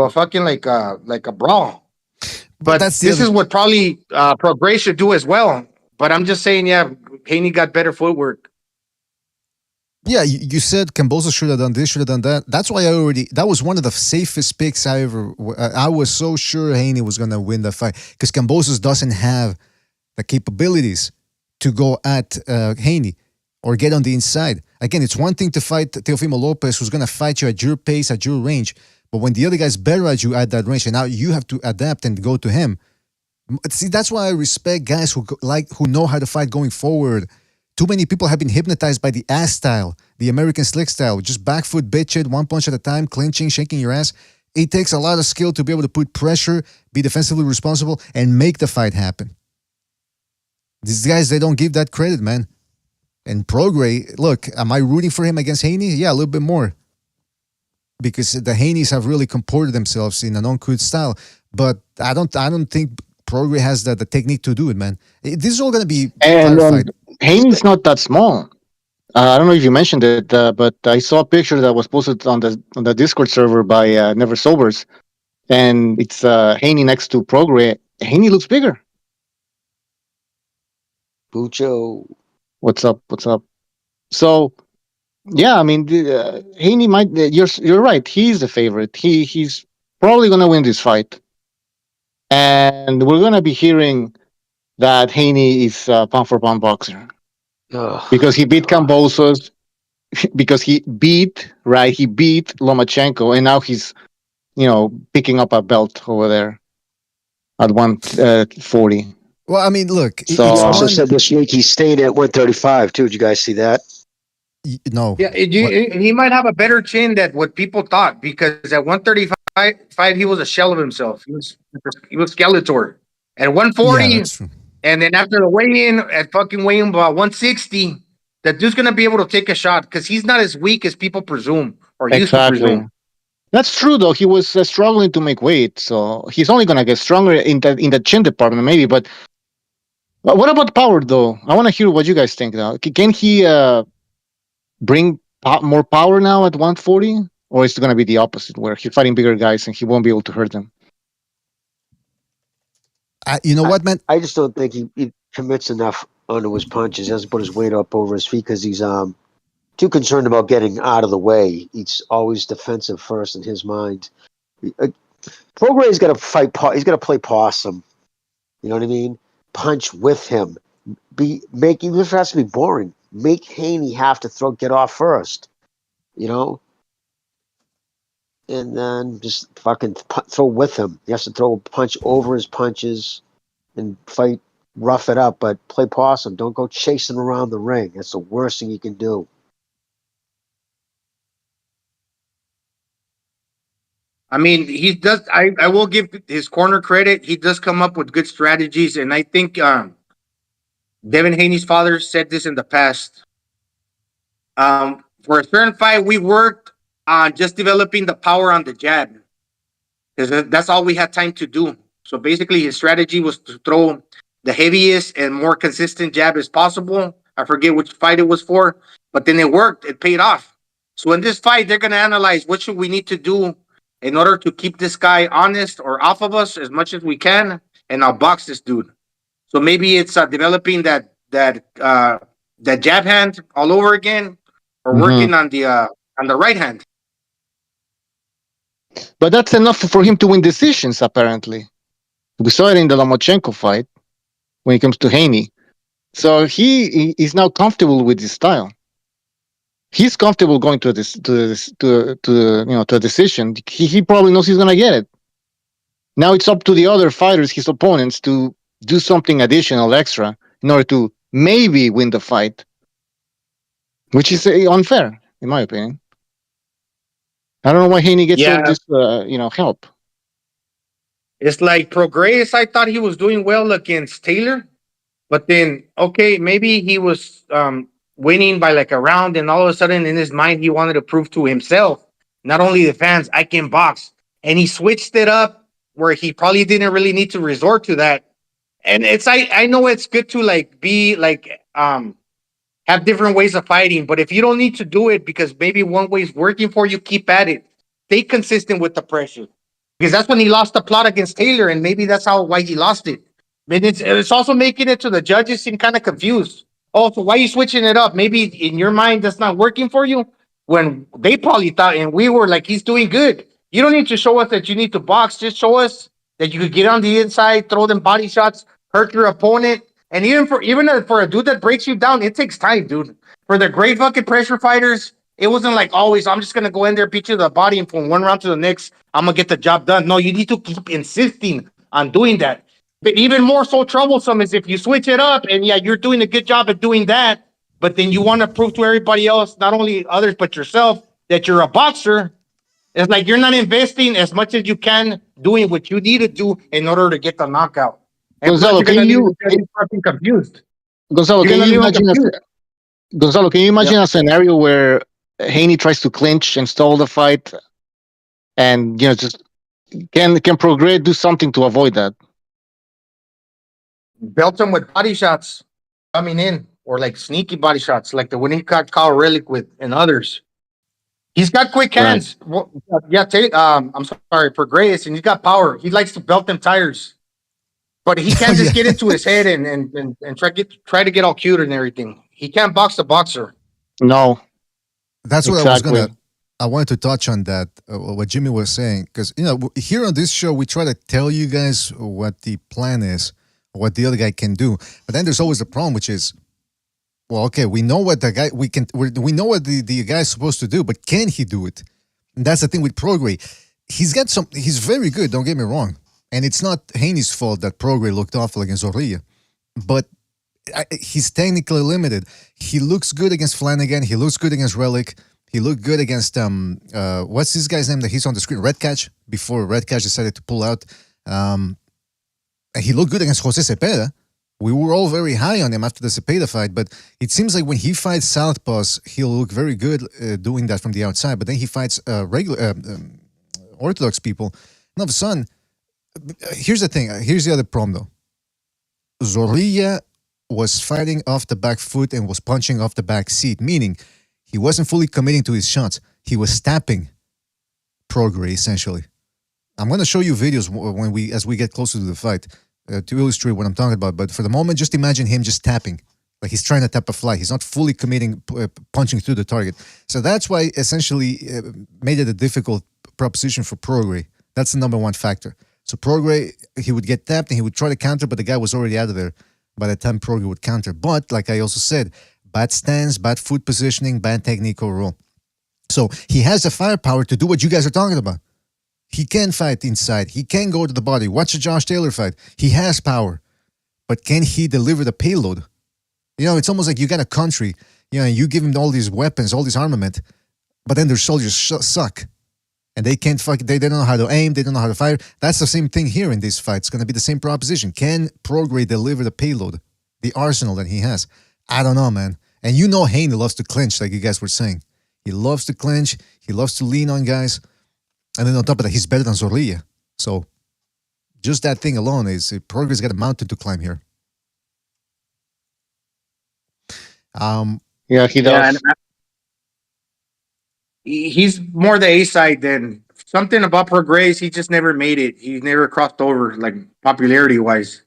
fucking like a brawl. But this is what probably Prograis should do as well. But I'm just saying, yeah, Haney got better footwork. Yeah, you said Cambosos should have done this, should have done that. That's why that was one of the safest picks I ever. I was so sure Haney was going to win the fight because Cambosos doesn't have the capabilities to go at Haney or get on the inside. Again, it's one thing to fight Teofimo Lopez, who's going to fight you at your pace, at your range. But when the other guy's better at you at that range, and now you have to adapt and go to him. See, that's why I respect guys who know how to fight going forward. Too many people have been hypnotized by the ass style, the American slick style. Just back foot, bitch it, 1 punch at a time, clinching, shaking your ass. It takes a lot of skill to be able to put pressure, be defensively responsible, and make the fight happen. These guys, they don't give that credit, man. And Prograis, look, am I rooting for him against Haney? Yeah, a little bit more. Because the Haneys have really comported themselves in an uncouth style. But I don't think Prograis has the technique to do it, man. This is all going to be... And Haney's not that small. I don't know if you mentioned it, but I saw a picture that was posted on the Discord server by Never Sobers. And it's Haney next to Prograis. Haney looks bigger. Bucho. What's up? So, yeah, I mean, Haney might. You're right. He's the favorite. He's probably gonna win this fight, and we're gonna be hearing that Haney is a pound for pound boxer because he beat Cambosos, because he beat Lomachenko, and now he's picking up a belt over there at 140. Well, I mean, look. So also said this week he stayed at 135 too. Did you guys see that? No. Yeah, he might have a better chin than what people thought, because at 135 fight, he was a shell of himself. He was Skeletor. At Yeah, 140, that's true. and then after the weigh-in, at fucking weigh-in about 160, that dude's gonna be able to take a shot because he's not as weak as people presume or used to Exactly. presume. That's true, though. He was struggling to make weight, so he's only gonna get stronger in the chin department, maybe. But what about power, though? I want to hear what you guys think. Now, can he bring more power now at 140, or is it gonna be the opposite, where he's fighting bigger guys and he won't be able to hurt them? You know what, man? I just don't think he commits enough onto his punches. He hasn't put his weight up over his feet because he's too concerned about getting out of the way. He's always defensive first in his mind. Progray's got to fight. He's got to play possum. You know what I mean? Punch with him. Even if it has to be boring, make Haney have to get off first. You know, and then just fucking throw with him. He has to throw a punch over his punches and fight, rough it up, but play possum. Don't go chasing around the ring. That's the worst thing you can do. I mean, he does. I will give his corner credit. He does come up with good strategies, and I think Devin Haney's father said this in the past. For a certain fight, we worked on just developing the power on the jab, because that's all we had time to do. So basically, his strategy was to throw the heaviest and more consistent jab as possible. I forget which fight it was for, but then it worked. It paid off. So in this fight, they're going to analyze what should we need to do in order to keep this guy honest or off of us as much as we can, and I'll box this dude. So maybe it's developing that jab hand all over again, or working on the right hand. But that's enough for him to win decisions, apparently. We saw it in the Lomachenko fight when it comes to Haney. So he is now comfortable with his style. He's comfortable going to a decision. He probably knows he's gonna get it. Now it's up to the other fighters, his opponents, to do something additional, extra, in order to maybe win the fight, which is unfair, in my opinion. I don't know why Haney gets all this, help. It's like Prograis, I thought he was doing well against Taylor, but then, okay, maybe he was winning by like a round, and all of a sudden in his mind, he wanted to prove to himself, not only the fans, I can box. And he switched it up where he probably didn't really need to resort to that. And I know it's good to have different ways of fighting, but if you don't need to do it because maybe one way is working for you, keep at it. Stay consistent with the pressure. Because that's when he lost the plot against Taylor, and maybe that's why he lost it. But it's also making it to the judges seem kind of confused. Oh, so why are you switching it up? Maybe in your mind that's not working for you, when they probably thought, and we were like, he's doing good. You don't need to show us that you need to box. Just show us that you could get on the inside, throw them body shots, hurt your opponent. And even for a dude that breaks you down, it takes time, dude. For the great fucking pressure fighters, it wasn't like always, I'm just going to go in there, beat you to the body, and from one round to the next, I'm going to get the job done. No, you need to keep insisting on doing that. But even more so troublesome is if you switch it up and you're doing a good job at doing that, but then you want to prove to everybody else, not only others, but yourself, that you're a boxer. It's like you're not investing as much as you can doing what you need to do in order to get the knockout. And Gonzalo, can you confused? Gonzalo, can you imagine a scenario where Haney tries to clinch and stall the fight, and just can Prograis do something to avoid that? Belt him with body shots coming in, or like sneaky body shots, like the winning cut Kyle Relic with and others. He's got quick hands. Right. Well, I'm sorry, Prograis, and he's got power. He likes to belt them tires, but he can't just get into his head and try to get all cute and everything. He can't box a boxer. No, that's what I wanted to touch on that, what Jimmy was saying, because here on this show we try to tell you guys what the plan is, what the other guy can do, but then there's always a problem, which is, well, okay, we know what the guy we know what the guy's supposed to do, but can he do it? And that's the thing with Prograis. He's very good, don't get me wrong, and it's not Haney's fault that Prograis looked awful against Zorrilla, but he's technically limited. He looks good against Flanagan. He looks good against Relic. He looked good against what's this guy's name that he's on the screen? Red Catch, before Red Catch decided to pull out. He looked good against Jose Cepeda. We were all very high on him after the Cepeda fight, but it seems like when he fights southpaws, he'll look very good doing that from the outside. But then he fights regular orthodox people. And all of a sudden, here's the thing. Here's the other problem, though. Zorrilla was fighting off the back foot and was punching off the back seat, meaning he wasn't fully committing to his shots. He was tapping Prograis, essentially. I'm going to show you videos as we get closer to the fight to illustrate what I'm talking about. But for the moment, just imagine him just tapping. Like he's trying to tap a fly. He's not fully committing, punching through the target. So that's why essentially made it a difficult proposition for Prograis. That's the number one factor. So Prograis, he would get tapped and he would try to counter, but the guy was already out of there by the time Prograis would counter. But like I also said, bad stance, bad foot positioning, bad technique overall. So he has the firepower to do what you guys are talking about. He can fight inside. He can go to the body. Watch the Josh Taylor fight. He has power. But can he deliver the payload? You know, it's almost like you got a country, you know, you give him all these weapons, all this armament, but then their soldiers suck. And they can't they don't know how to aim, they don't know how to fire. That's the same thing here in this fight. It's going to be the same proposition. Can Prograis deliver the payload, the arsenal that he has? I don't know, man. And you know Haney loves to clinch, like you guys were saying. He loves to clinch. He loves to lean on guys. And then on top of that, he's better than Zorrilla. So just that thing alone is Prograis got a mountain to climb here. Yeah, he does. Yeah, he's more the A side than something about Prograis. He just never made it. He never crossed over, like popularity wise.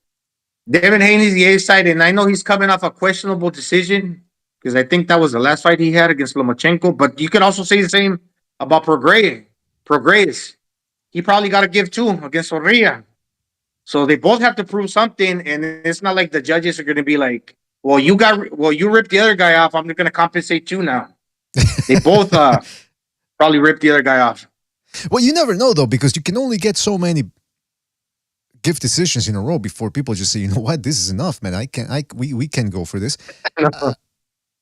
Devin Haney's the A side, and I know he's coming off a questionable decision because I think that was the last fight he had against Lomachenko. But you could also say the same about Prograis. He probably got to give too against Zorrilla. So they both have to prove something, and it's not like the judges are going to be like, "Well, you ripped the other guy off. I'm going to compensate too now." They both probably ripped the other guy off. Well, you never know though, because you can only get so many gift decisions in a row before people just say, "You know what, this is enough, man. We can go for this."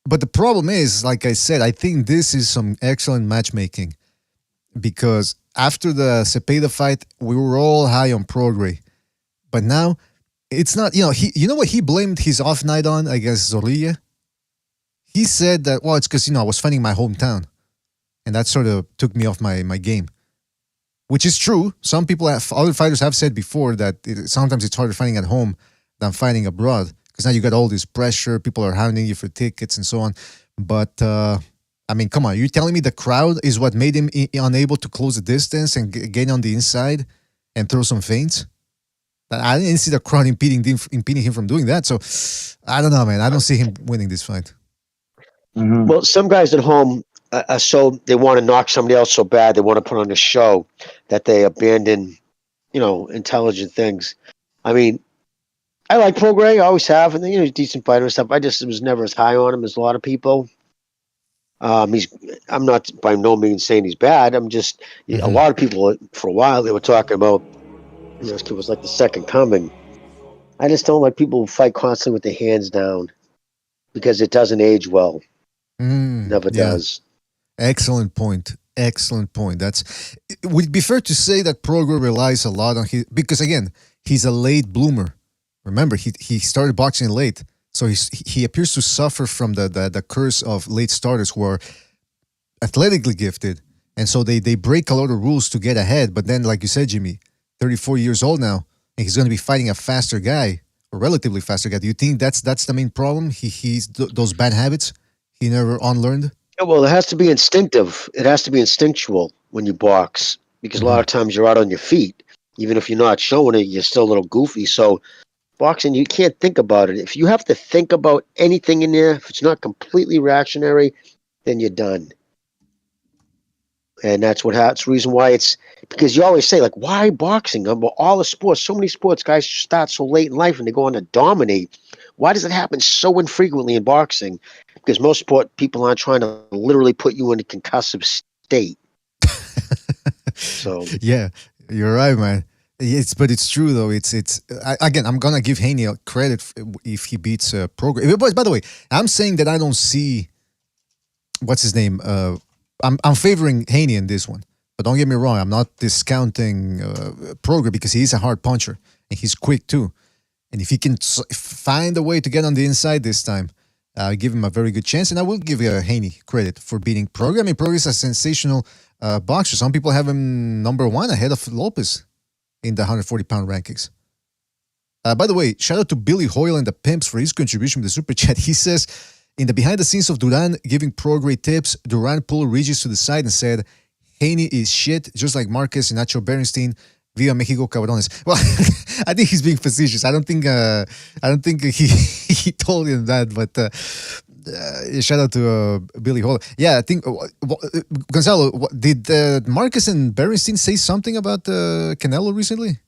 But the problem is, like I said, I think this is some excellent matchmaking because after the Cepeda fight, we were all high on Prograis, but now it's not. You know what he blamed his off night on against Zorrilla? He said that, well, it's because I was fighting my hometown, and that sort of took me off my game, which is true. Some people, other fighters have said before that sometimes it's harder fighting at home than fighting abroad because now you got all this pressure. People are hounding you for tickets and so on. But I mean, come on, you're telling me the crowd is what made him unable to close the distance and get on the inside and throw some feints? I didn't see the crowd impeding him from doing that. So I don't know, man. I don't see him winning this fight. Mm-hmm. Well, some guys at home so they want to knock somebody else so bad they want to put on a show that they abandon, intelligent things. I mean, I like Prograis, I always have, and he's a decent fighter and stuff. I just was never as high on him as a lot of people. I'm not by no means saying he's bad. I'm just a lot of people for a while they were talking about this kid was like the second coming. I just don't like people who fight constantly with their hands down because it doesn't age well. Never does. Excellent point. Would it be fair to say that Prograis relies a lot on because again, he's a late bloomer. Remember, he started boxing late. So he appears to suffer from the curse of late starters who are athletically gifted. And so they break a lot of rules to get ahead. But then, like you said, Jimmy, 34 years old now, and he's going to be fighting a faster guy, a relatively faster guy. Do you think that's the main problem? He's those bad habits he never unlearned? Yeah, well, it has to be instinctive. It has to be instinctual when you box because a lot of times you're out on your feet. Even if you're not showing it, you're still a little goofy. So boxing, you can't think about it. If you have to think about anything in there, if it's not completely reactionary, then you're done. And that's the reason why it's because you always say, like, why boxing? Well, all the sports, so many sports, guys start so late in life and they go on to dominate. Why does it happen so infrequently in boxing? Because most sport people aren't trying to literally put you in a concussive state. So yeah, you're right, man. But it's true though. Again, I'm gonna give Haney credit if he beats Prograis. By the way, I'm saying that I don't see what's his name, I'm favoring Haney in this one. But don't get me wrong, I'm not discounting Prograis because he is a hard puncher and he's quick too. And if he can find a way to get on the inside this time, give him a very good chance. And I will give Haney credit for beating Prograis. I mean, Prograis is a sensational boxer. Some people have him number 1 ahead of Lopez in the 140-pound rankings. By the way, shout out to Billy Hoyle and the Pimps for his contribution to the Super Chat. He says, in the behind the scenes of Duran giving Prograis tips, Duran pulled Regis to the side and said, Haney is shit, just like Marquez and Nacho Berenstein. Viva Mexico, cabrones. Well, I think he's being facetious. I don't think he told him that, but shout out to Billy Hall. Yeah, I think Gonzalo, did Marquez and Berenstein say something about Canelo recently?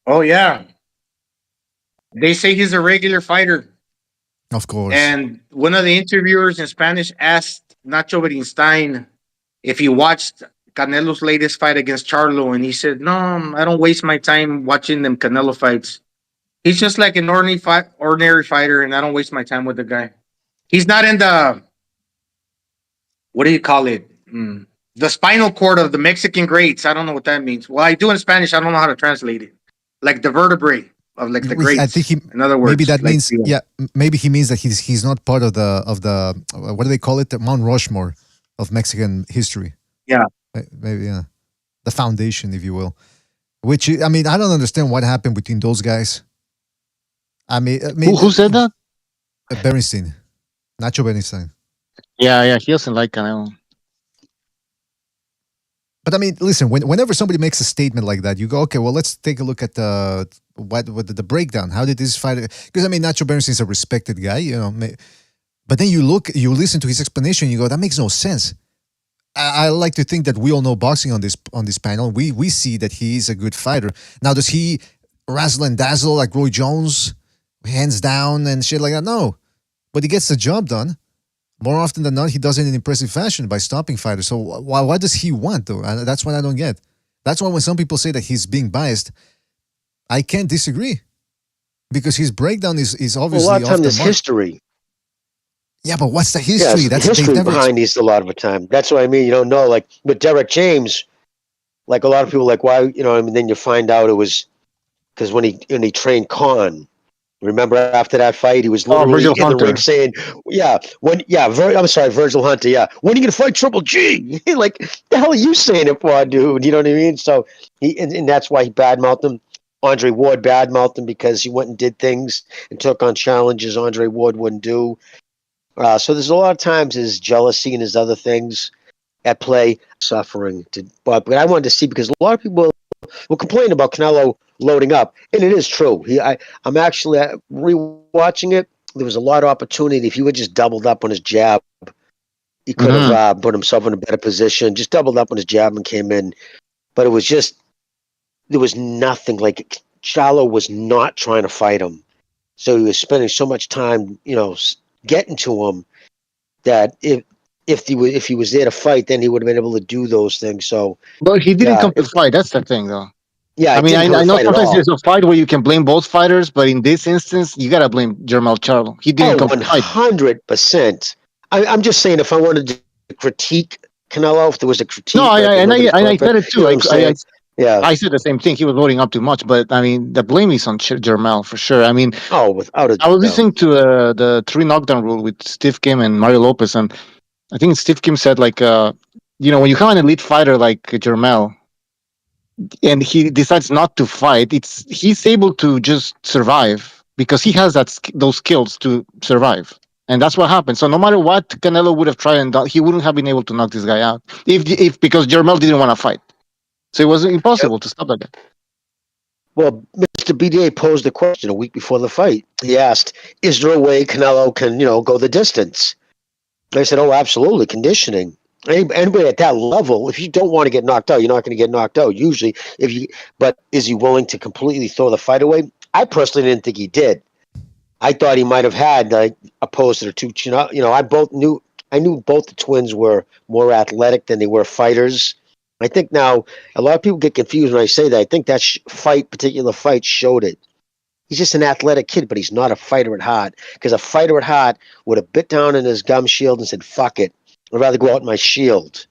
Oh yeah, they say he's a regular fighter. Of course. And one of the interviewers in Spanish asked Nacho Berenstein if he watched Canelo's latest fight against Charlo, and he said, "No, I don't waste my time watching them Canelo fights. He's just like an ordinary fighter, and I don't waste my time with the guy. He's not in the, what do you call it? The spinal cord of the Mexican greats. I don't know what that means. Well, I do in Spanish. I don't know how to translate it. Like the vertebrae of like the greats. I think he, in other words, maybe that like, means maybe he means that he's not part of the what do they call it, the Mount Rushmore of Mexican history. Yeah, maybe the foundation, if you will. Which, I mean, I don't understand what happened between those guys. I mean who said that? Berenstein, Nacho Berenstein. Yeah, he doesn't like Canelo. But I mean, listen, whenever somebody makes a statement like that, you go, okay, well, let's take a look at the breakdown. How did this fight? Because I mean, Nacho Berenstein is a respected guy, you know. But then you listen to his explanation, you go, that makes no sense. I like to think that we all know boxing on this panel. We see that he is a good fighter. Now, does he razzle and dazzle like Roy Jones, hands down and shit like that? No, but he gets the job done. More often than not, he does it in an impressive fashion by stopping fighters. So what does he want, though? That's what I don't get. That's why when some people say that he's being biased, I can't disagree. Because his breakdown is obviously a lot of off time the there's mark. history. Yeah, but what's the history? Yes, That's the history never... behind these a lot of the time. That's what I mean. You don't know. Like with Derek James, like a lot of people like, why, you know, I mean, then you find out it was because when he trained Khan. Remember after that fight, he was literally in the ring saying, I'm sorry, Virgil Hunter, yeah. When are you going to fight Triple G? Like, the hell are you saying it for, dude? You know what I mean? So, and that's why he badmouthed him. Andre Ward badmouthed him because he went and did things and took on challenges Andre Ward wouldn't do. So there's a lot of times his jealousy and his other things at play, suffering. But I wanted to see, because a lot of people will complain about Canelo loading up, and it is true. I'm actually rewatching it. There was a lot of opportunity. If he would just doubled up on his jab, he could have put himself in a better position. Just doubled up on his jab and came in. But it was just, there was nothing. Like, Charlo was not trying to fight him, so he was spending so much time, you know, getting to him, that if he was there to fight, then he would have been able to do those things. So, but he didn't come to fight. That's the thing, though. Yeah, I mean, I know sometimes there's a fight where you can blame both fighters, but in this instance, you gotta blame Jermell Charlo. He didn't come to fight. 100%. I'm just saying, if I wanted to critique Canelo, if there was a critique, no, I said it too. I said the same thing. He was loading up too much, but I mean, the blame is on Jermell for sure. I mean, without a doubt. I was listening to the 3 knockdown rule with Steve Kim and Mario Lopez, and I think Steve Kim said, like, you know, when you have an elite fighter like Jermell, and he decides not to fight, he's able to just survive because he has those skills to survive, and that's what happened. So no matter what Canelo would have tried and done, he wouldn't have been able to knock this guy out if because Jermell didn't want to fight. So it was impossible to stop that guy. Well, Mr. BDA posed a question a week before the fight. He asked, "Is there a way Canelo can, you know, go the distance?" I said, "Oh, absolutely, conditioning." Anybody at that level, if you don't want to get knocked out, you're not going to get knocked out usually. But is he willing to completely throw the fight away? I personally didn't think he did. I thought he might have had, like, opposed to the two. You know, I knew both the twins were more athletic than they were fighters. I think now a lot of people get confused when I say that. I think that particular fight showed it. He's just an athletic kid, but he's not a fighter at heart. Because a fighter at heart would have bit down in his gum shield and said, fuck it. I'd rather go out in my shield.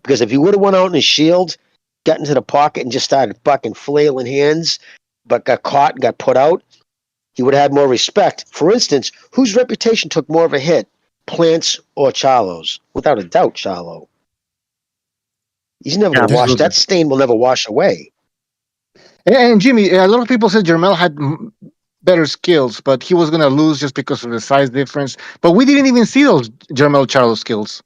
Because if he would have went out in his shield, got into the pocket and just started fucking flailing hands, but got caught and got put out, he would have had more respect. For instance, whose reputation took more of a hit? Plants or Charlo's? Without a doubt, Charlo. He's never going to wash. That stain will never wash away. And Jimmy, a lot of people said Jermel had better skills, but he was going to lose just because of the size difference. But we didn't even see those Jermel Charlo skills.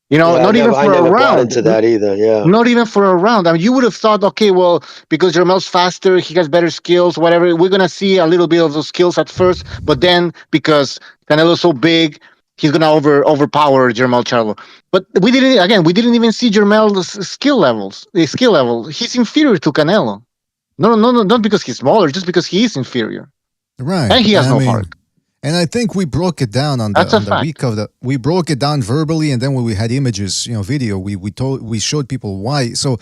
You know, Yeah, not even for a got round. into that either. Yeah, Not even for a round. I mean, you would have thought, okay, well, because Jermel's faster, he has better skills, whatever. We're gonna see a little bit of those skills at first, but then because Canelo's so big, he's gonna overpower Jermel Charlo. But we didn't even see Jermel's skill levels. The skill level, he's inferior to Canelo. No, not because he's smaller, just because he is inferior. Right. And he has no heart. And I think we broke it down on the week of the. We broke it down verbally, and then when we had images, video, we showed people why. So,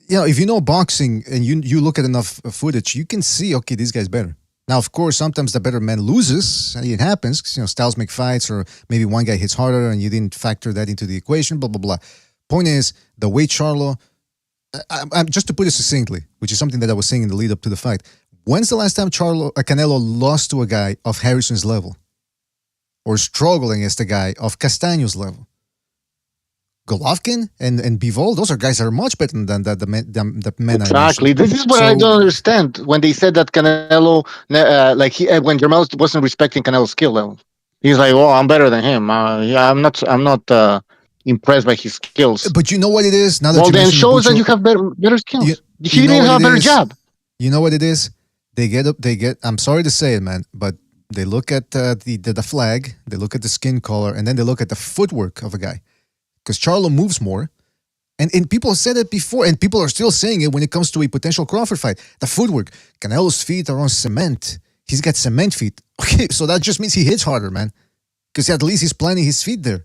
if you know boxing and you look at enough footage, you can see, okay, this guy's better. Now, of course, sometimes the better man loses, and it happens. Styles make fights, or maybe one guy hits harder, and you didn't factor that into the equation. Blah blah blah. Point is, the way Charlo. I'm just to put it succinctly, which is something that I was saying in the lead up to the fight. When's the last time Canelo lost to a guy of Harrison's level? Or struggled against a guy of Castaño's level? Golovkin and Bivol, those are guys that are much better than the men. Exactly. This is what I don't understand when they said that Canelo, when Jermel wasn't respecting Canelo's skill level. He's like, "Oh, I'm better than him. I'm not impressed by his skills." But you know what it is? Now that well, then shows that you have better skills. He didn't have a better job. You know what it is? They get. I'm sorry to say it, man, but they look at the flag, they look at the skin color, and then they look at the footwork of a guy. Because Charlo moves more, and people said it before, and people are still saying it when it comes to a potential Crawford fight. The footwork, Canelo's feet are on cement. He's got cement feet. Okay, so that just means he hits harder, man. Because at least he's planting his feet there.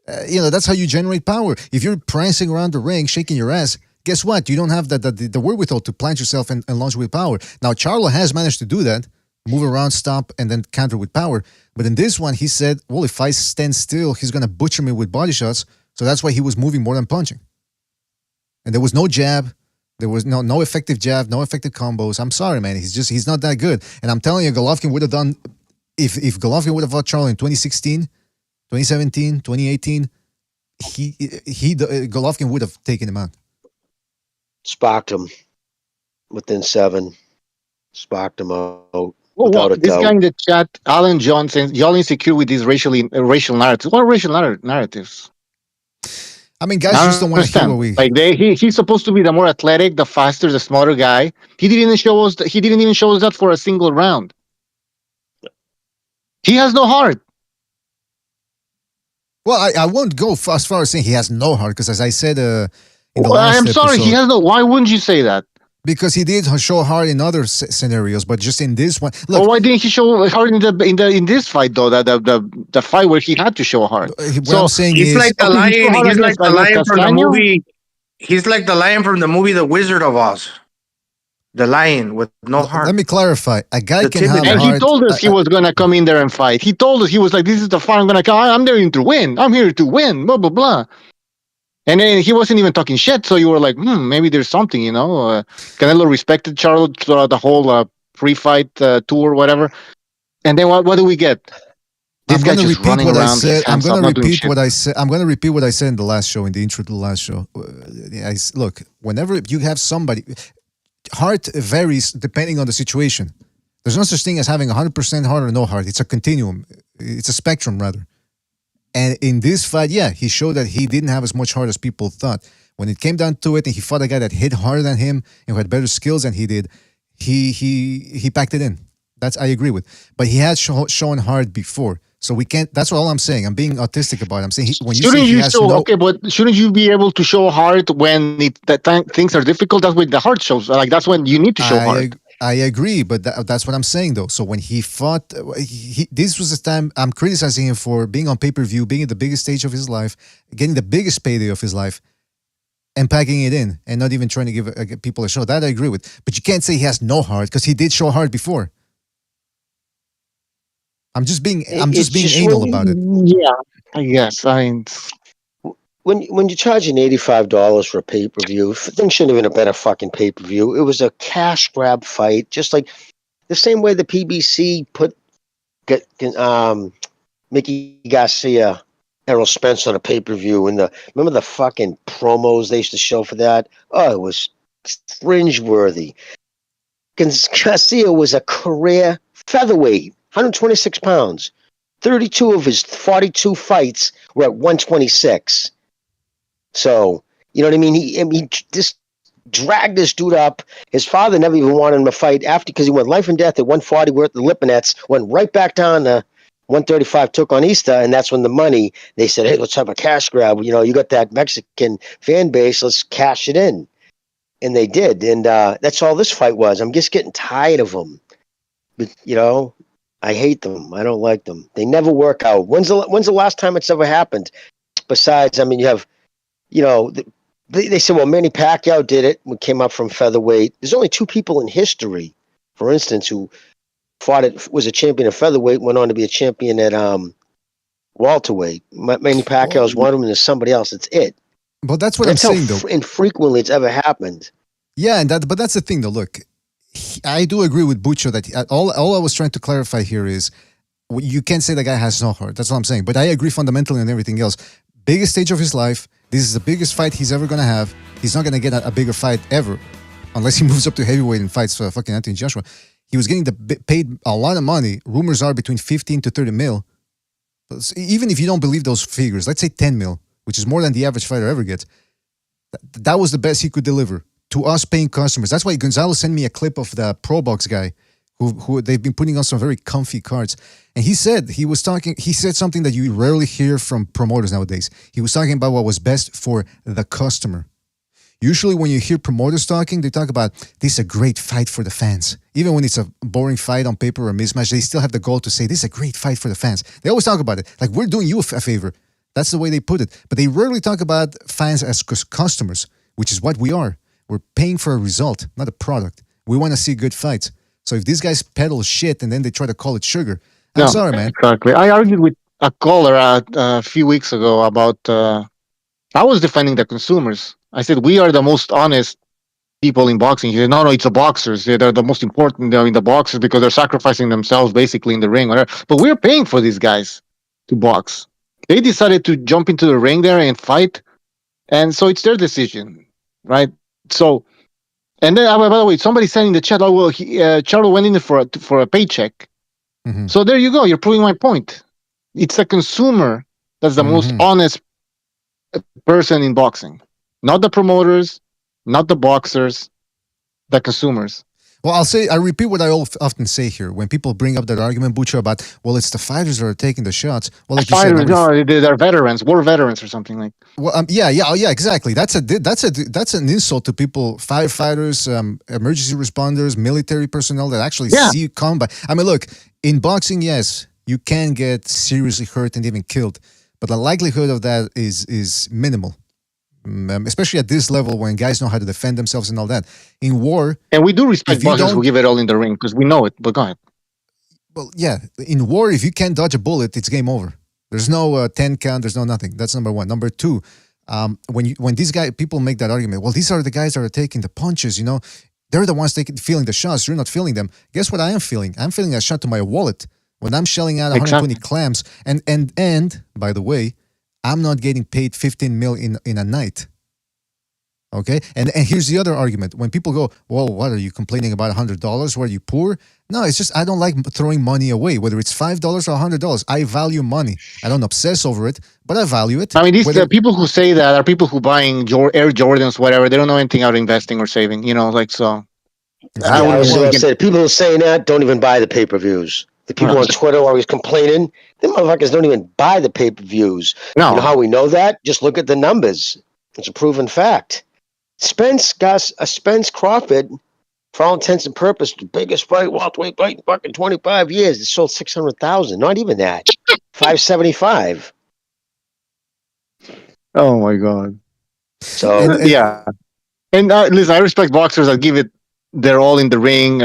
That's how you generate power. If you're prancing around the ring, shaking your ass, guess what? You don't have the wherewithal to plant yourself and launch with power. Now, Charlo has managed to do that. Move around, stop, and then counter with power. But in this one, he said, well, if I stand still, he's going to butcher me with body shots. So that's why he was moving more than punching. And there was no jab. There was no effective jab, no effective combos. I'm sorry, man. He's not that good. And I'm telling you, Golovkin would have done, if Golovkin would have fought Charlo in 2016, 2017, 2018, Golovkin would have taken him out. Sparked him within 7. Sparked him out. Well, this guy in the chat, Alan Johnson, y'all insecure with these racial narratives. What are racial narratives? I mean, guys just don't want to hear what we. He's supposed to be the more athletic, the faster, the smarter guy. He didn't even show us that for a single round. He has no heart. Well, I won't go as far as saying he has no heart, because as I said in the last I'm sorry, episode, he has no. Why wouldn't you say that? Because he did show heart in other scenarios, but just in this one, look. Why didn't he show heart in this fight though? The fight where he had to show heart. What I'm saying he's is, like the lion. He's like the lion from the movie. He's like the lion from the movie The Wizard of Oz. The lion with no heart. Let me clarify. A guy can have and heart. He told us he was gonna come in there and fight. He told us he was like, "This is the fight I'm gonna come. I'm there to win. I'm here to win." Blah blah blah. And then he wasn't even talking shit, so you were like, maybe there's something, Canelo respected Charlo throughout the whole pre-fight tour, whatever. And then what do we get? This guy just running around. I'm going to repeat what I said. I'm going to repeat what I said in the last show, in the intro to the last show. Look, whenever you have somebody, heart varies depending on the situation. There's no such thing as having 100% heart or no heart. It's a continuum. It's a spectrum, rather. And in this fight, he showed that he didn't have as much heart as people thought. When it came down to it, and he fought a guy that hit harder than him and who had better skills than he did, he packed it in. I agree with. But he had shown heart before, so we can't. That's all I'm saying. I'm being autistic about it. I'm saying but shouldn't you be able to show heart when things are difficult? That's when the heart shows. Like that's when you need to show heart. I agree, but that's what I'm saying, though. So when he fought, this was the time I'm criticizing him for being on pay-per-view, being at the biggest stage of his life, getting the biggest payday of his life, and packing it in, and not even trying to give people a show. That I agree with. But you can't say he has no heart, because he did show heart before. I'm just being It's being just anal when about it. Yeah, I guess. I mean, when you're charging $85 for a pay per view, things shouldn't have been a better fucking pay per view. It was a cash grab fight, just like the same way the PBC put Mickey Garcia, Errol Spence on a pay per view, and remember the fucking promos they used to show for that? Oh, it was cringeworthy. Garcia was a career featherweight, 126 pounds. 32 of his 42 fights were at 126. So, you know what I mean? He just dragged this dude up. His father never even wanted him to fight after because he went life and death at 140 worth the Lipinets, went right back down to 135, took on Easter, and that's when the money, they said, hey, let's have a cash grab. You know, you got that Mexican fan base, let's cash it in. And they did. And that's all this fight was. I'm just getting tired of them. But, you know, I hate them. I don't like them. They never work out. When's the last time it's ever happened? Besides, I mean, you have, you know, they said, well, Manny Pacquiao did it. We came up from featherweight. There's only two people in history, for instance, who was a champion of featherweight, went on to be a champion at welterweight. Manny Pacquiao is one of them, and there's somebody else. It's it. But that's what I'm saying, though. Infrequently it's ever happened. Yeah, but that's the thing, though. Look, I do agree with Bucho that all I was trying to clarify here is you can't say the guy has no heart. That's what I'm saying. But I agree fundamentally on everything else. Biggest stage of his life. This is the biggest fight he's ever going to have. He's not going to get a bigger fight ever unless he moves up to heavyweight and fights fucking Anthony Joshua. He was getting paid a lot of money. Rumors are between 15 to 30 mil. Even if you don't believe those figures, let's say 10 mil, which is more than the average fighter ever gets. That was the best he could deliver to us paying customers. That's why Gonzalo sent me a clip of the Pro Box guy who they've been putting on some very comfy cards. And he said something that you rarely hear from promoters nowadays. He was talking about what was best for the customer. Usually when you hear promoters talking, they talk about this is a great fight for the fans. Even when it's a boring fight on paper or a mismatch, they still have the goal to say this is a great fight for the fans. They always talk about it. Like, we're doing you a favor. That's the way they put it. But they rarely talk about fans as customers, which is what we are. We're paying for a result, not a product. We want to see good fights. So if these guys peddle shit and then they try to call it sugar, I'm sorry, man. Exactly. I argued with a caller a few weeks ago about, I was defending the consumers. I said, we are the most honest people in boxing. He said, no, it's the boxers. They're the most important. They're in the boxers because they're sacrificing themselves basically in the ring. Whatever. But we're paying for these guys to box. They decided to jump into the ring there and fight. And so it's their decision, right? So, and then, by the way, somebody said in the chat, oh, well, Charlo went in for a paycheck. Mm-hmm. So there you go. You're proving my point. It's the consumer that's the most honest person in boxing. Not the promoters, not the boxers, the consumers. Well, I repeat what I often say here. When people bring up that argument, Bucho, about, well, it's the fighters that are taking the shots. Well, like fighters, you said, they're veterans, war veterans or something like. Well, yeah, exactly. That's an insult to people, firefighters, emergency responders, military personnel that actually see combat. I mean, look, in boxing, yes, you can get seriously hurt and even killed, but the likelihood of that is minimal. Especially at this level when guys know how to defend themselves and all that. In war... And we do respect boxers who give it all in the ring because we know it, but go ahead. Well, yeah. In war, if you can't dodge a bullet, it's game over. There's no 10 count, there's no nothing. That's number one. Number two, when these people make that argument, well, these are the guys that are taking the punches, you know. They're the ones feeling the shots. You're not feeling them. Guess what I am feeling? I'm feeling a shot to my wallet when I'm shelling out 120 clams. And by the way, I'm not getting paid 15 mil in a night. Okay? And here's the other argument. When people go, well, what are you complaining about $100? Were you poor? No, it's just I don't like throwing money away, whether it's $5 or $100. I value money. I don't obsess over it, but I value it. I mean, the people who say that are people who buying Air Jordans, whatever. They don't know anything about investing or saving, you know, like so. I was going to say, people who are saying that don't even buy the pay-per-views. The people on Twitter are always complaining. The motherfuckers don't even buy the pay-per-views. No. You know how we know that? Just look at the numbers. It's a proven fact. Spence Crawford, for all intents and purposes, the biggest fight, welterweight fight in fucking 25 years. It sold 600,000. Not even that. 575. Oh my God. So yeah. And listen, I respect boxers that give it their all in the ring,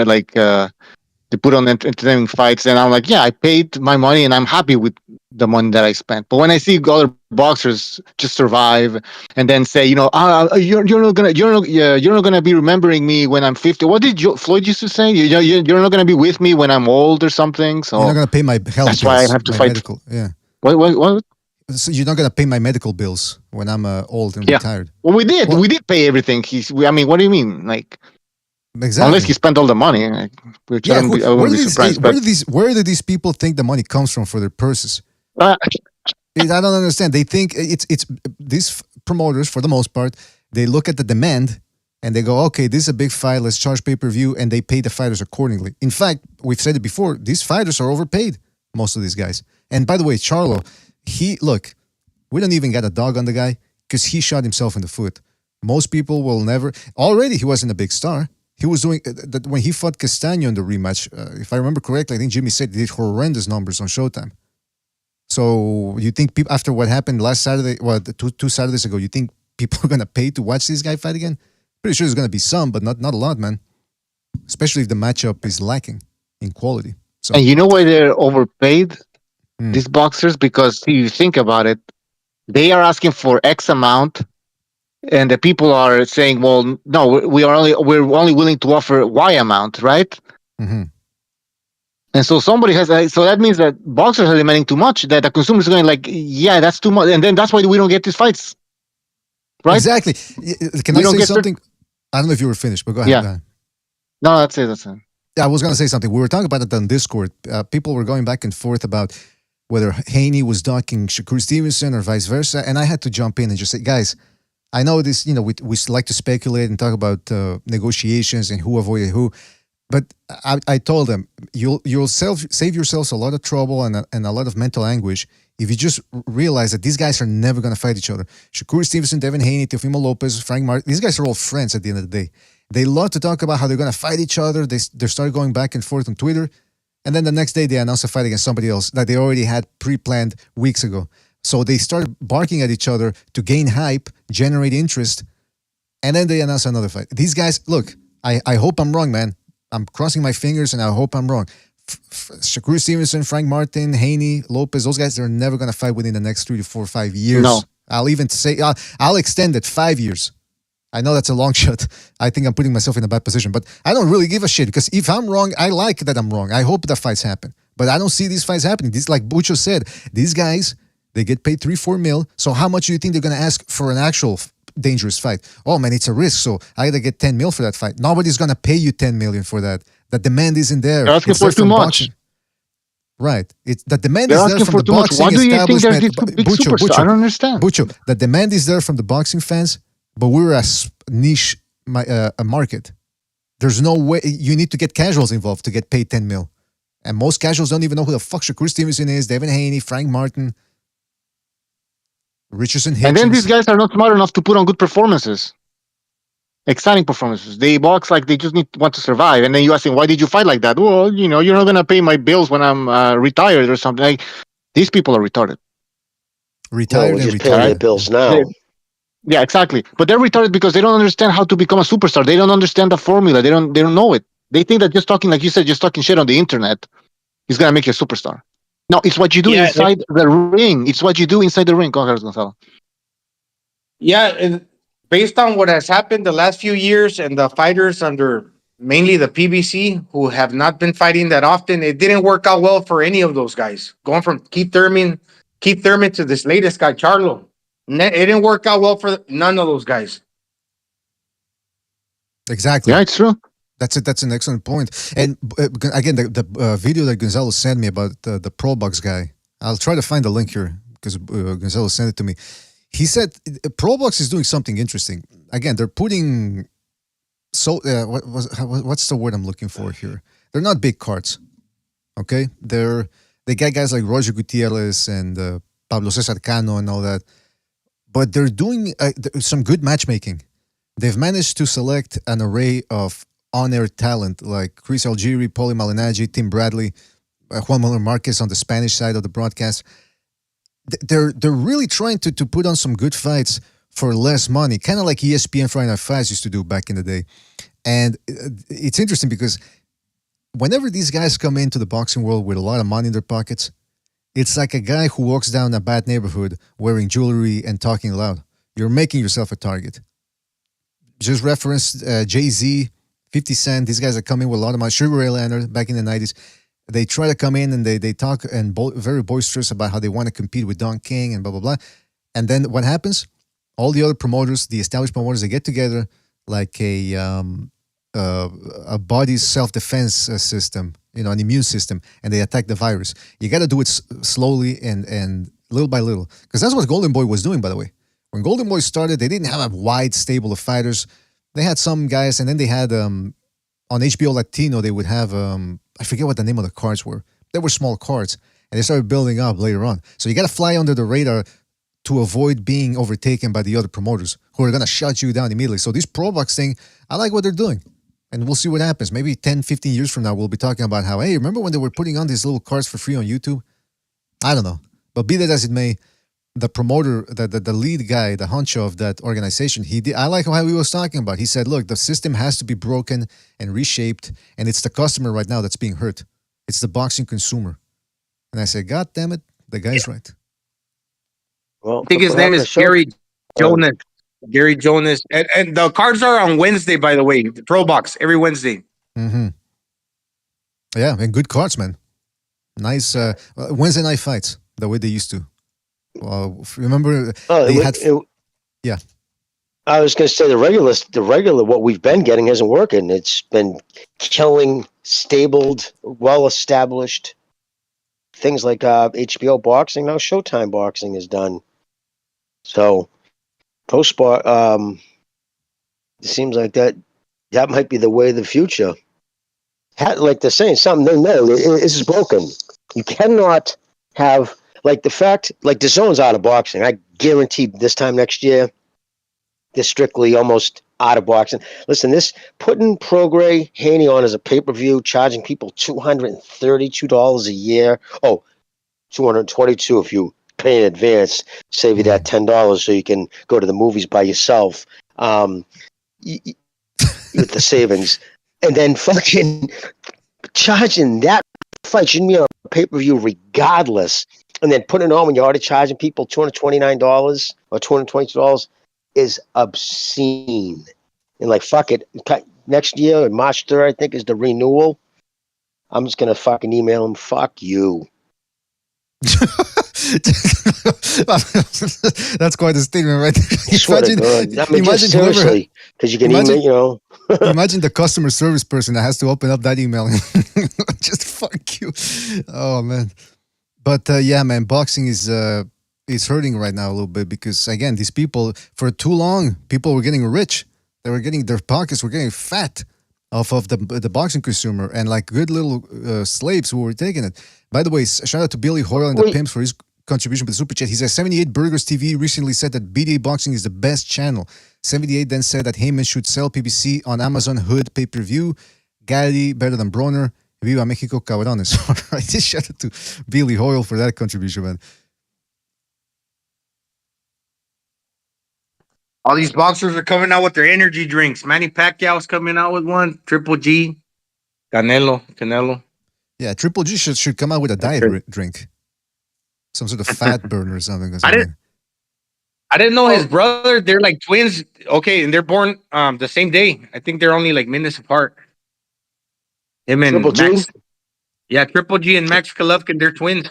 They put on entertaining fights, and I'm like, yeah, I paid my money, and I'm happy with the money that I spent. But when I see other boxers just survive and then say, you're not gonna you're not gonna be remembering me when I'm 50. What did Floyd used to say? You're not gonna be with me when I'm old or something. So You're not gonna pay my health that's bills. why I have to my fight. Medical, yeah. What? So you're not gonna pay my medical bills when I'm old and retired. Well, we did pay everything. I mean, what do you mean? Like, exactly. Unless he spent all the money, which I wouldn't be surprised. Where do these people think the money comes from for their purses? I don't understand. They think it's these promoters, for the most part, they look at the demand and they go, okay, this is a big fight, let's charge pay-per-view, and they pay the fighters accordingly. In fact, we've said it before, these fighters are overpaid, most of these guys. And by the way, Charlo, we don't even got a dog on the guy because he shot himself in the foot. Most people will never, already he wasn't a big star. He was doing that when he fought Castaño in the rematch. If I remember correctly, I think Jimmy said he did horrendous numbers on Showtime. So you think people, after what happened last Saturday, two Saturdays ago, you think people are going to pay to watch this guy fight again? Pretty sure there's going to be some, but not a lot, man. Especially if the matchup is lacking in quality. So, and you know why they're overpaid, these boxers? Because if you think about it, they are asking for X amount, and the people are saying, "Well, no, we're only willing to offer Y amount, right?" Mm-hmm. And so somebody has, so that means that boxers are demanding too much. That the consumer is going like, "Yeah, that's too much," and then that's why we don't get these fights, right? Exactly. Can I say something? I don't know if you were finished, but go ahead. Yeah. Go ahead. No, that's it. That's it. I was going to say something. We were talking about it on Discord. People were going back and forth about whether Haney was docking Shakur Stevenson or vice versa. And I had to jump in and just say, guys, I know this, we like to speculate and talk about negotiations and who avoided who. But I told them, you'll save yourselves a lot of trouble and a lot of mental anguish if you just realize that these guys are never going to fight each other. Shakur Stevenson, Devin Haney, Teofimo Lopez, Frank Martin, these guys are all friends at the end of the day. They love to talk about how they're going to fight each other. They start going back and forth on Twitter. And then the next day, they announce a fight against somebody else that they already had pre-planned weeks ago. So they start barking at each other to gain hype, generate interest, and then they announce another fight. These guys, look, I hope I'm wrong, man. I'm crossing my fingers, and I hope I'm wrong. Shakur Stevenson, Frank Martin, Haney, Lopez, those guys, they're never going to fight within the next 3 to 4 or 5 years. No. I'll even say, I'll extend it 5 years. I know that's a long shot. I think I'm putting myself in a bad position, but I don't really give a shit because if I'm wrong, I like that I'm wrong. I hope the fights happen, but I don't see these fights happening. These, like Bucho said, these guys, they get paid 3-4 mil. So how much do you think they're going to ask for an actual dangerous fight? Oh man, it's a risk. So I got to get 10 mil for that fight. Nobody's going to pay you 10 million for that. The demand isn't there. They're asking for too much. Boxing. Right. The demand They're is there from the boxing Why do you think there's establishment. these big superstars? I don't understand. Bucho, the demand is there from the boxing fans, but we're a niche market. There's no way. You need to get casuals involved to get paid 10 mil. And most casuals don't even know who the fuck Shakur Stevenson is, Devin Haney, Frank Martin, Richardson Hitchens. And then these guys are not smart enough to put on good performances. Exciting performances. They box like they just want to survive. And then you ask them, why did you fight like that? Well, you're not going to pay my bills when I'm retired or something. Like, these people are retarded. Retired well, and just paying their retired. bills now. Yeah, exactly. But they're retarded because they don't understand how to become a superstar. They don't understand the formula. They don't know it. They think that just talking, like you said, just talking shit on the internet is going to make you a superstar. No, it's what you do inside the ring. It's what you do inside the ring. Go ahead, Gonzalo. Yeah, and based on what has happened the last few years and the fighters under mainly the PBC who have not been fighting that often, it didn't work out well for any of those guys. Going from Keith Thurman to this latest guy, Charlo. It didn't work out well for none of those guys. Exactly. Yeah, it's true. That's it. That's an excellent point. And again, the video that Gonzalo sent me about the Pro Box guy, I'll try to find the link here because Gonzalo sent it to me. He said Pro Box is doing something interesting. Again, they're putting what's the word I'm looking for here? They're not big cards, okay? They got guys like Roger Gutierrez and Pablo Cesar Cano and all that, but they're doing some good matchmaking. They've managed to select an array of on-air talent like Chris Algieri, Paulie Malignaggi, Tim Bradley, Juan Manuel Marquez on the Spanish side of the broadcast. They're really trying to put on some good fights for less money, kind of like ESPN Friday Night Fights used to do back in the day. And it's interesting because whenever these guys come into the boxing world with a lot of money in their pockets, it's like a guy who walks down a bad neighborhood wearing jewelry and talking loud. You're making yourself a target. Just reference Jay-Z, 50 Cent. These guys are coming with a lot of money. Sugar Ray Leonard back in the 90s. They try to come in and they talk and very boisterous about how they want to compete with Don King and blah, blah, blah. And then what happens? All the other promoters, the established promoters, they get together like a body's self-defense system, an immune system, and they attack the virus. You got to do it slowly and little by little. Because that's what Golden Boy was doing, by the way. When Golden Boy started, they didn't have a wide stable of fighters. They had some guys, and then they had, on HBO Latino, they would have, I forget what the name of the cards were. They were small cards, and they started building up later on. So you got to fly under the radar to avoid being overtaken by the other promoters who are going to shut you down immediately. So this Pro Box thing, I like what they're doing. And we'll see what happens. Maybe 10, 15 years from now, we'll be talking about how, hey, remember when they were putting on these little cards for free on YouTube? I don't know. But be that as it may, the promoter, the lead guy, the honcho of that organization, I like how he was talking about. He said, look, the system has to be broken and reshaped, and it's the customer right now that's being hurt. It's the boxing consumer. And I said, God damn it, the guy's right. Well, I think his name is Gary Jonas. Gary Jonas. And the cards are on Wednesday, by the way. The Pro Box, every Wednesday. Mm-hmm. Yeah, and good cards, man. Nice Wednesday night fights, the way they used to. Remember, yeah. I was going to say the regular, what we've been getting isn't working. It's been killing, stabled, well-established things like HBO boxing. Now Showtime boxing is done. So, Pro Sport, it seems like that might be the way of the future. Like they're saying, something, no, this is broken. You cannot have, like the fact, like the zone's out of boxing. I guarantee this time next year, they're strictly almost out of boxing. Listen, this putting Prograis Haney on as a pay-per-view, charging people $232 a year. Oh, $222 if you pay in advance, save you that $10 so you can go to the movies by yourself with the savings. And then fucking charging that fight shouldn't be on a pay-per-view regardless. And then putting it on when you're already charging people $229 or $222 is obscene. And like, fuck it. Next year, March 3rd, I think, is the renewal. I'm just going to fucking email him, fuck you. That's quite a statement, right? Imagine seriously, because you can email, Imagine the customer service person that has to open up that email. Just fuck you. Oh man. But yeah, man, boxing is hurting right now a little bit because again, these people for too long, people were getting rich. They were getting their pockets were getting fat off of the boxing consumer and like good little slaves who were taking it. By the way, shout out to Billy Hoyle and the Pimps for his contribution to the Super Chat. He says 78 Burgers TV recently said that BDA Boxing is the best channel. 78 then said that Heyman should sell PBC on Amazon Hood pay-per-view. Gary better than Broner. Viva Mexico, cabrones. All right, shout out to Billy Hoyle for that contribution, man. All these boxers are coming out with their energy drinks. Manny Pacquiao's coming out with one. Triple G. Canelo. Yeah, Triple G should come out with a diet drink. Some sort of fat burner or something. I didn't know his brother. They're like twins. Okay, and they're born the same day. I think they're only like minutes apart. Him and Triple Max. G? Yeah, Triple G and Max Golovkin, they're twins.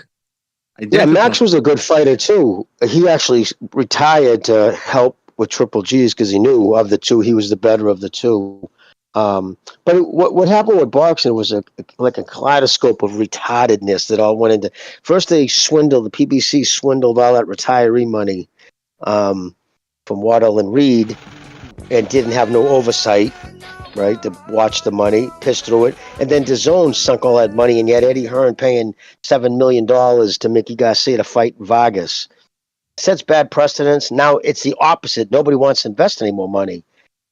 Yeah, Max was a good fighter too. He actually retired to help with Triple G's because he knew of the two, he was the better of the two. But what happened with boxing was like a kaleidoscope of retardedness that all went into. First, the PBC swindled all that retiree money from Waddell and Reed, and didn't have no oversight, right, to watch the money, piss through it. And then DAZN sunk all that money, and yet Eddie Hearn paying $7 million to Mickey Garcia to fight Vargas. Sets bad precedents. Now it's the opposite. Nobody wants to invest any more money.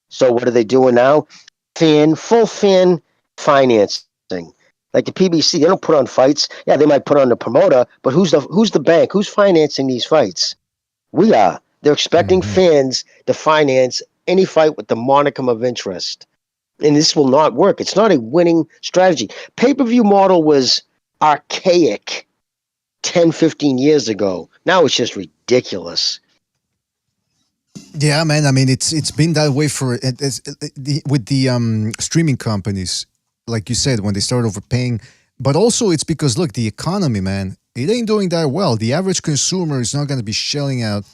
So what are they doing now? Full fan financing. Like the PBC, they don't put on fights. Yeah, they might put on the promoter, but who's the bank? Who's financing these fights? We are. They're expecting fans to finance any fight with the modicum of interest. And this will not work. It's not a winning strategy. Pay-per-view model was archaic 10, 15 years ago. Now it's just ridiculous. Yeah, man. I mean, it's been that way for with the streaming companies, like you said, when they start overpaying. But also, it's because look, the economy, man, it ain't doing that well. The average consumer is not going to be shelling out.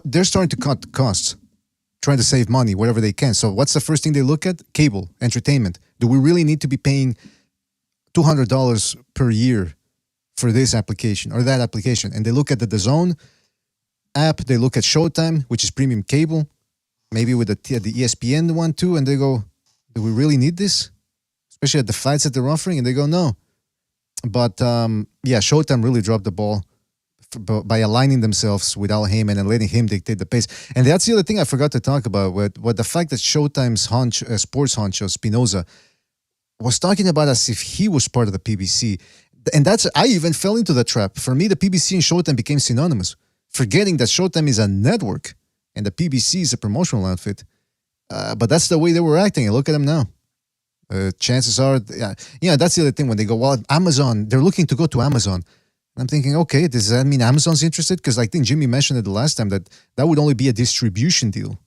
They're starting to cut the costs, trying to save money wherever they can. So, what's the first thing they look at? Cable, entertainment. Do we really need to be paying $200 per year for this application or that application? And they look at the DAZN app, they look at Showtime, which is premium cable, maybe with the ESPN one too, and they go, do we really need this? Especially at the fights that they're offering, and they go, no. But yeah, Showtime really dropped the ball by aligning themselves with Al Heyman and letting him dictate the pace. And that's the other thing I forgot to talk about, with the fact that Showtime's sports honcho, Spinoza, was talking about as if he was part of the PBC. And I even fell into the trap. For me, the PBC and Showtime became synonymous, forgetting that Showtime is a network and the PBC is a promotional outfit. But that's the way they were acting. And look at them now. Chances are, that's the other thing when they go, well, Amazon, they're looking to go to Amazon. And I'm thinking, okay, does that mean Amazon's interested? Because I think Jimmy mentioned it the last time that would only be a distribution deal.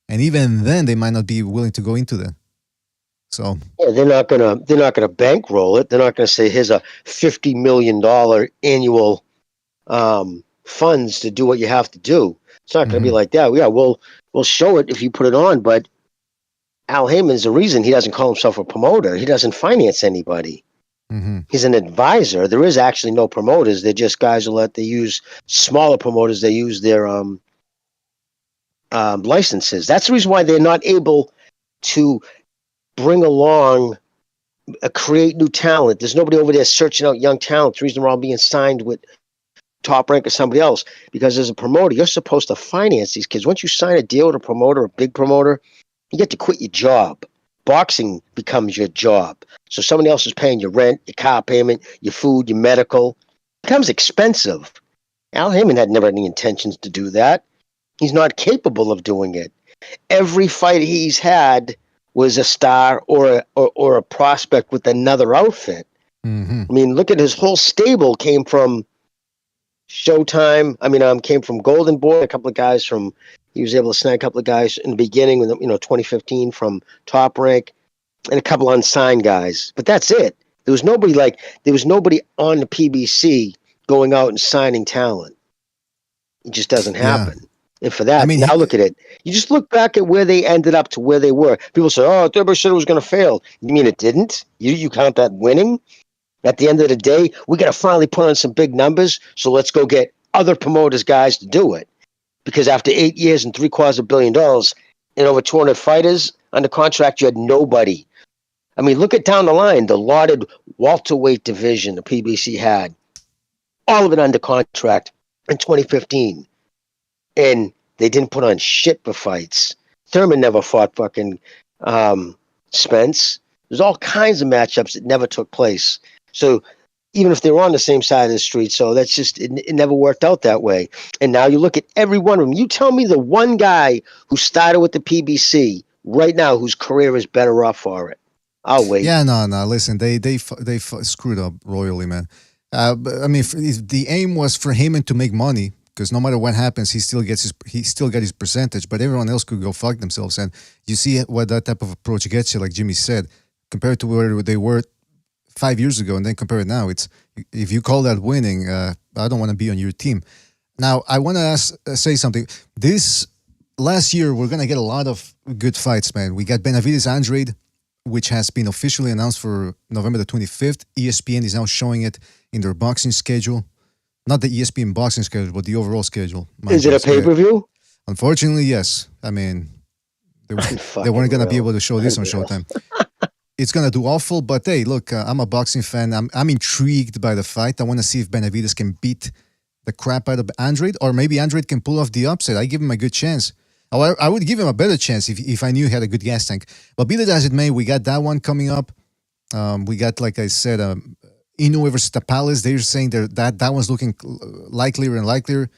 And even then, they might not be willing to go into that. So yeah, they're not gonna bankroll it. They're not gonna say here's a $50 million annual funds to do what you have to do. It's not gonna be like that. Yeah, we'll show it if you put it on, but Al Heyman's the reason he doesn't call himself a promoter. He doesn't finance anybody. He's an advisor. There is actually no promoters. They're just guys they use smaller promoters. They use their licenses. That's the reason why they're not able to bring along, create new talent. There's nobody over there searching out young talent. The reason we're all being signed with Top Rank or somebody else, because as a promoter, you're supposed to finance these kids. Once you sign a deal with a promoter, a big promoter, you get to quit your job. Boxing becomes your job. So somebody else is paying your rent, your car payment, your food, your medical. It becomes expensive. Al Heyman had never any intentions to do that. He's not capable of doing it. Every fight he's had was a star or a prospect with another outfit. I mean, look at his whole stable came from Showtime. Came from Golden Boy. A couple of guys he was able to snag a couple of guys in the beginning, 2015 from Top Rank, and a couple unsigned guys. But that's it. There was nobody on the PBC going out and signing talent. It just doesn't happen. And for that, now look at it. You just look back at where they ended up to where they were. People say, oh, everybody said it was going to fail. You mean it didn't? You count that winning? At the end of the day, we got to finally put on some big numbers, so let's go get other promoters, guys, to do it. Because after 8 years and $750 million and over 200 fighters under contract, you had nobody. I mean, look at down the line, the lauded welterweight division the PBC had. All of it under contract in 2015. And they didn't put on shit for fights. Thurman never fought fucking Spence. There's all kinds of matchups that never took place. So even if they were on the same side of the street, so that's just, it never worked out that way. And now you look at every one of them. You tell me the one guy who started with the PBC right now whose career is better off for it. I'll wait. Yeah, no. Listen, they screwed up royally, man. If the aim was for Heyman to make money, because no matter what happens, he still got his percentage, but everyone else could go fuck themselves. And you see what that type of approach gets you, like Jimmy said, compared to where they were 5 years ago, and then compare it now. It's, if you call that winning, I don't want to be on your team. Now, I want to say something. This last year, we're going to get a lot of good fights, man. We got Benavidez Andrade, which has been officially announced for November the 25th. ESPN is now showing it in their boxing schedule. Not the ESPN boxing schedule, but the overall schedule. Is it a pay-per-view? Unfortunately, yes. I mean, they weren't going to be able to show this on Showtime. It's going to do awful, but hey, look, I'm a boxing fan. I'm intrigued by the fight. I want to see if Benavidez can beat the crap out of Andrade, or maybe Andrade can pull off the upset. I give him a good chance. I would give him a better chance if I knew he had a good gas tank. But be that as it may, we got that one coming up. We got, like I said, Inoue versus Tapales. They're saying that one's looking likelier and likelier.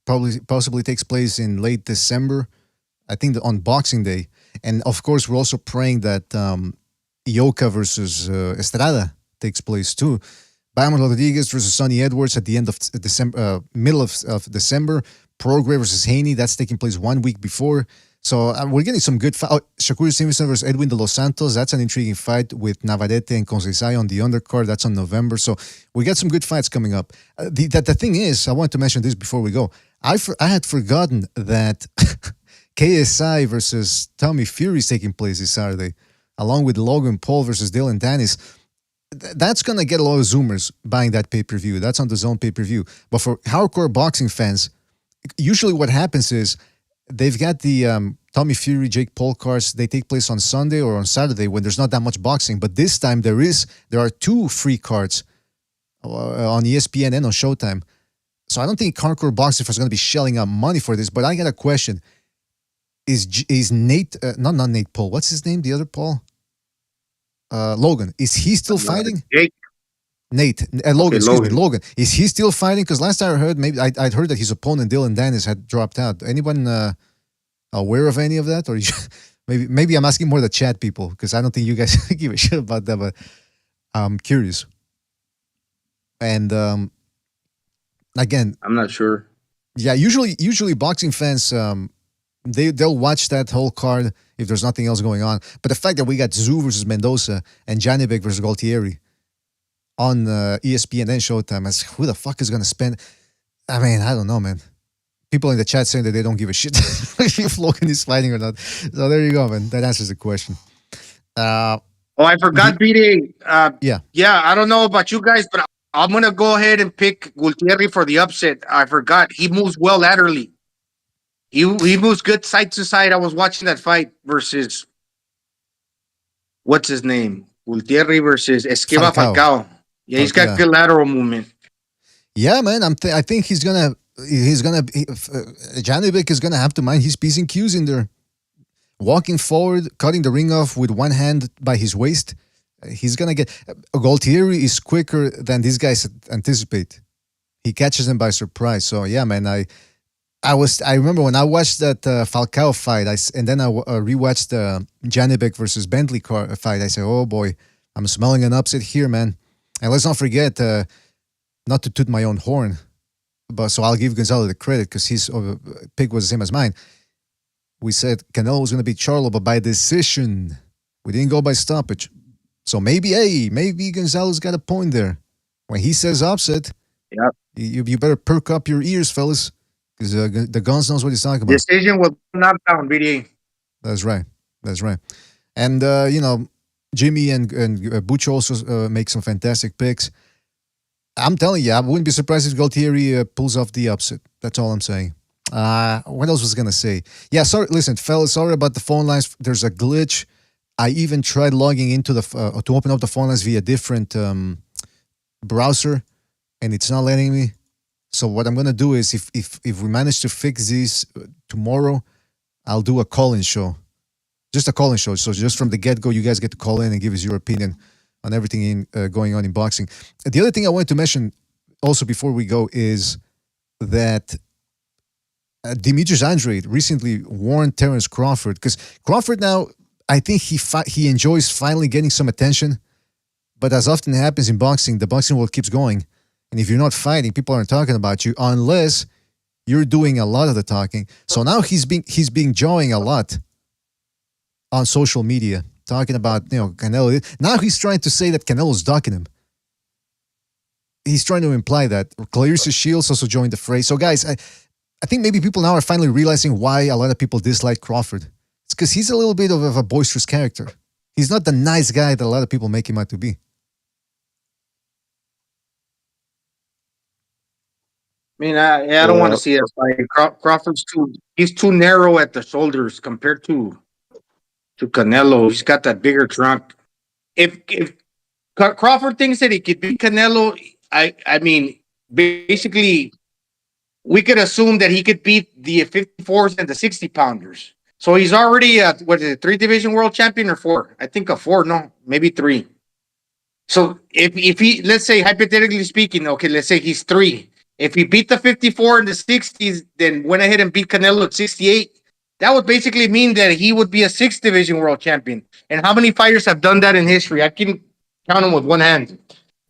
Possibly takes place in late December. I think on Boxing Day. And of course, we're also praying that Ioka versus Estrada takes place too. Bam Rodriguez versus Sonny Edwards at the end of December, middle of December. Prograis versus Haney, that's taking place 1 week before. So we're getting some good fight. Shakur Stevenson versus Edwin de Los Santos, that's an intriguing fight with Navarrete and Conceição on the undercard. That's on November. So we got some good fights coming up. The thing is, I want to mention this before we go. I had forgotten that KSI versus Tommy Fury is taking place this Saturday, along with Logan Paul versus Dylan Dennis. That's going to get a lot of Zoomers buying that pay-per-view. That's on the Zone pay-per-view. But for hardcore boxing fans, usually what happens is they've got the Tommy Fury, Jake Paul cards. They take place on Sunday or on Saturday when there's not that much boxing. But this time there are 2 free cards on ESPN and on Showtime. So I don't think hardcore boxing fans are going to be shelling out money for this. But I got a question. Is Nate, not Nate Paul, what's his name? The other Paul? Logan, is he still fighting? Jake. Nate, Logan, excuse me, Logan. Is he still fighting? Because last time I heard, I'd heard that his opponent Dylan Dennis had dropped out. Anyone aware of any of that? Or maybe I'm asking more the chat people because I don't think you guys give a shit about that. But I'm curious. And again, I'm not sure. Yeah, usually boxing fans they'll watch that whole card if there's nothing else going on. But the fact that we got Zhu versus Mendoza and Janibek versus Galtieri on ESPN and Showtime, who the fuck is going to spend? I mean, I don't know, man. People in the chat saying that they don't give a shit if Logan is fighting or not. So there you go, man. That answers the question. I forgot, BD. Yeah, I don't know about you guys, but I'm going to go ahead and pick Galtieri for the upset. I forgot. He moves well laterally. He moves good side to side. I was watching that fight versus what's his name? Gutierrez versus Esquiva Falcao. Yeah, he's got good lateral movement. Yeah, man. I think Janibek is gonna have to mind his P's and Q's in there. Walking forward, cutting the ring off with one hand by his waist. He's gonna get. Galtieri is quicker than these guys anticipate. He catches them by surprise. So yeah, man. I remember when I watched that Falcao fight, and then I rewatched the Janibek versus Bentley fight. I said, "Oh boy, I'm smelling an upset here, man." And let's not forget, not to toot my own horn, but so I'll give Gonzalo the credit because his pick was the same as mine. We said Canelo was going to beat Charlo, but by decision. We didn't go by stoppage. So maybe Gonzalo's got a point there. When he says upset, you better perk up your ears, fellas. Because the Guns knows what he's talking about. Decision was not down, BDA. That's right. And, Jimmy and Butch also make some fantastic picks. I'm telling you, I wouldn't be surprised if Galtieri pulls off the upset. That's all I'm saying. What else was I going to say? Yeah, sorry. Listen, fellas, sorry about the phone lines. There's a glitch. I even tried logging into to open up the phone lines via different browser, and it's not letting me. So what I'm gonna do is, if we manage to fix these tomorrow, I'll do a call-in show, just a call-in show. So just from the get-go, you guys get to call in and give us your opinion on everything going on in boxing. The other thing I wanted to mention also before we go is that Demetrius Andrade recently warned Terence Crawford, because Crawford now, I think he enjoys finally getting some attention, but as often happens in boxing, the boxing world keeps going. And if you're not fighting, people aren't talking about you unless you're doing a lot of the talking. So now he's being jawing a lot on social media, talking about Canelo. Now he's trying to say that Canelo's ducking him. He's trying to imply that. Clarissa Shields also joined the fray. So guys, I think maybe people now are finally realizing why a lot of people dislike Crawford. It's because he's a little bit of a boisterous character. He's not the nice guy that a lot of people make him out to be. I mean, I don't want to see that fight. Crawford's he's too narrow at the shoulders compared to Canelo. He's got that bigger trunk. If Crawford thinks that he could beat Canelo, I mean, basically, we could assume that he could beat the 54s and the 60-pounders. So he's already a 3-division world champion or 4? I think a 4, no, maybe 3. So if he, let's say, hypothetically speaking, okay, let's say he's 3. If he beat the 54 and the 60s, then went ahead and beat Canelo at 68, that would basically mean that he would be a 6th division world champion. And how many fighters have done that in history? I can count them with one hand.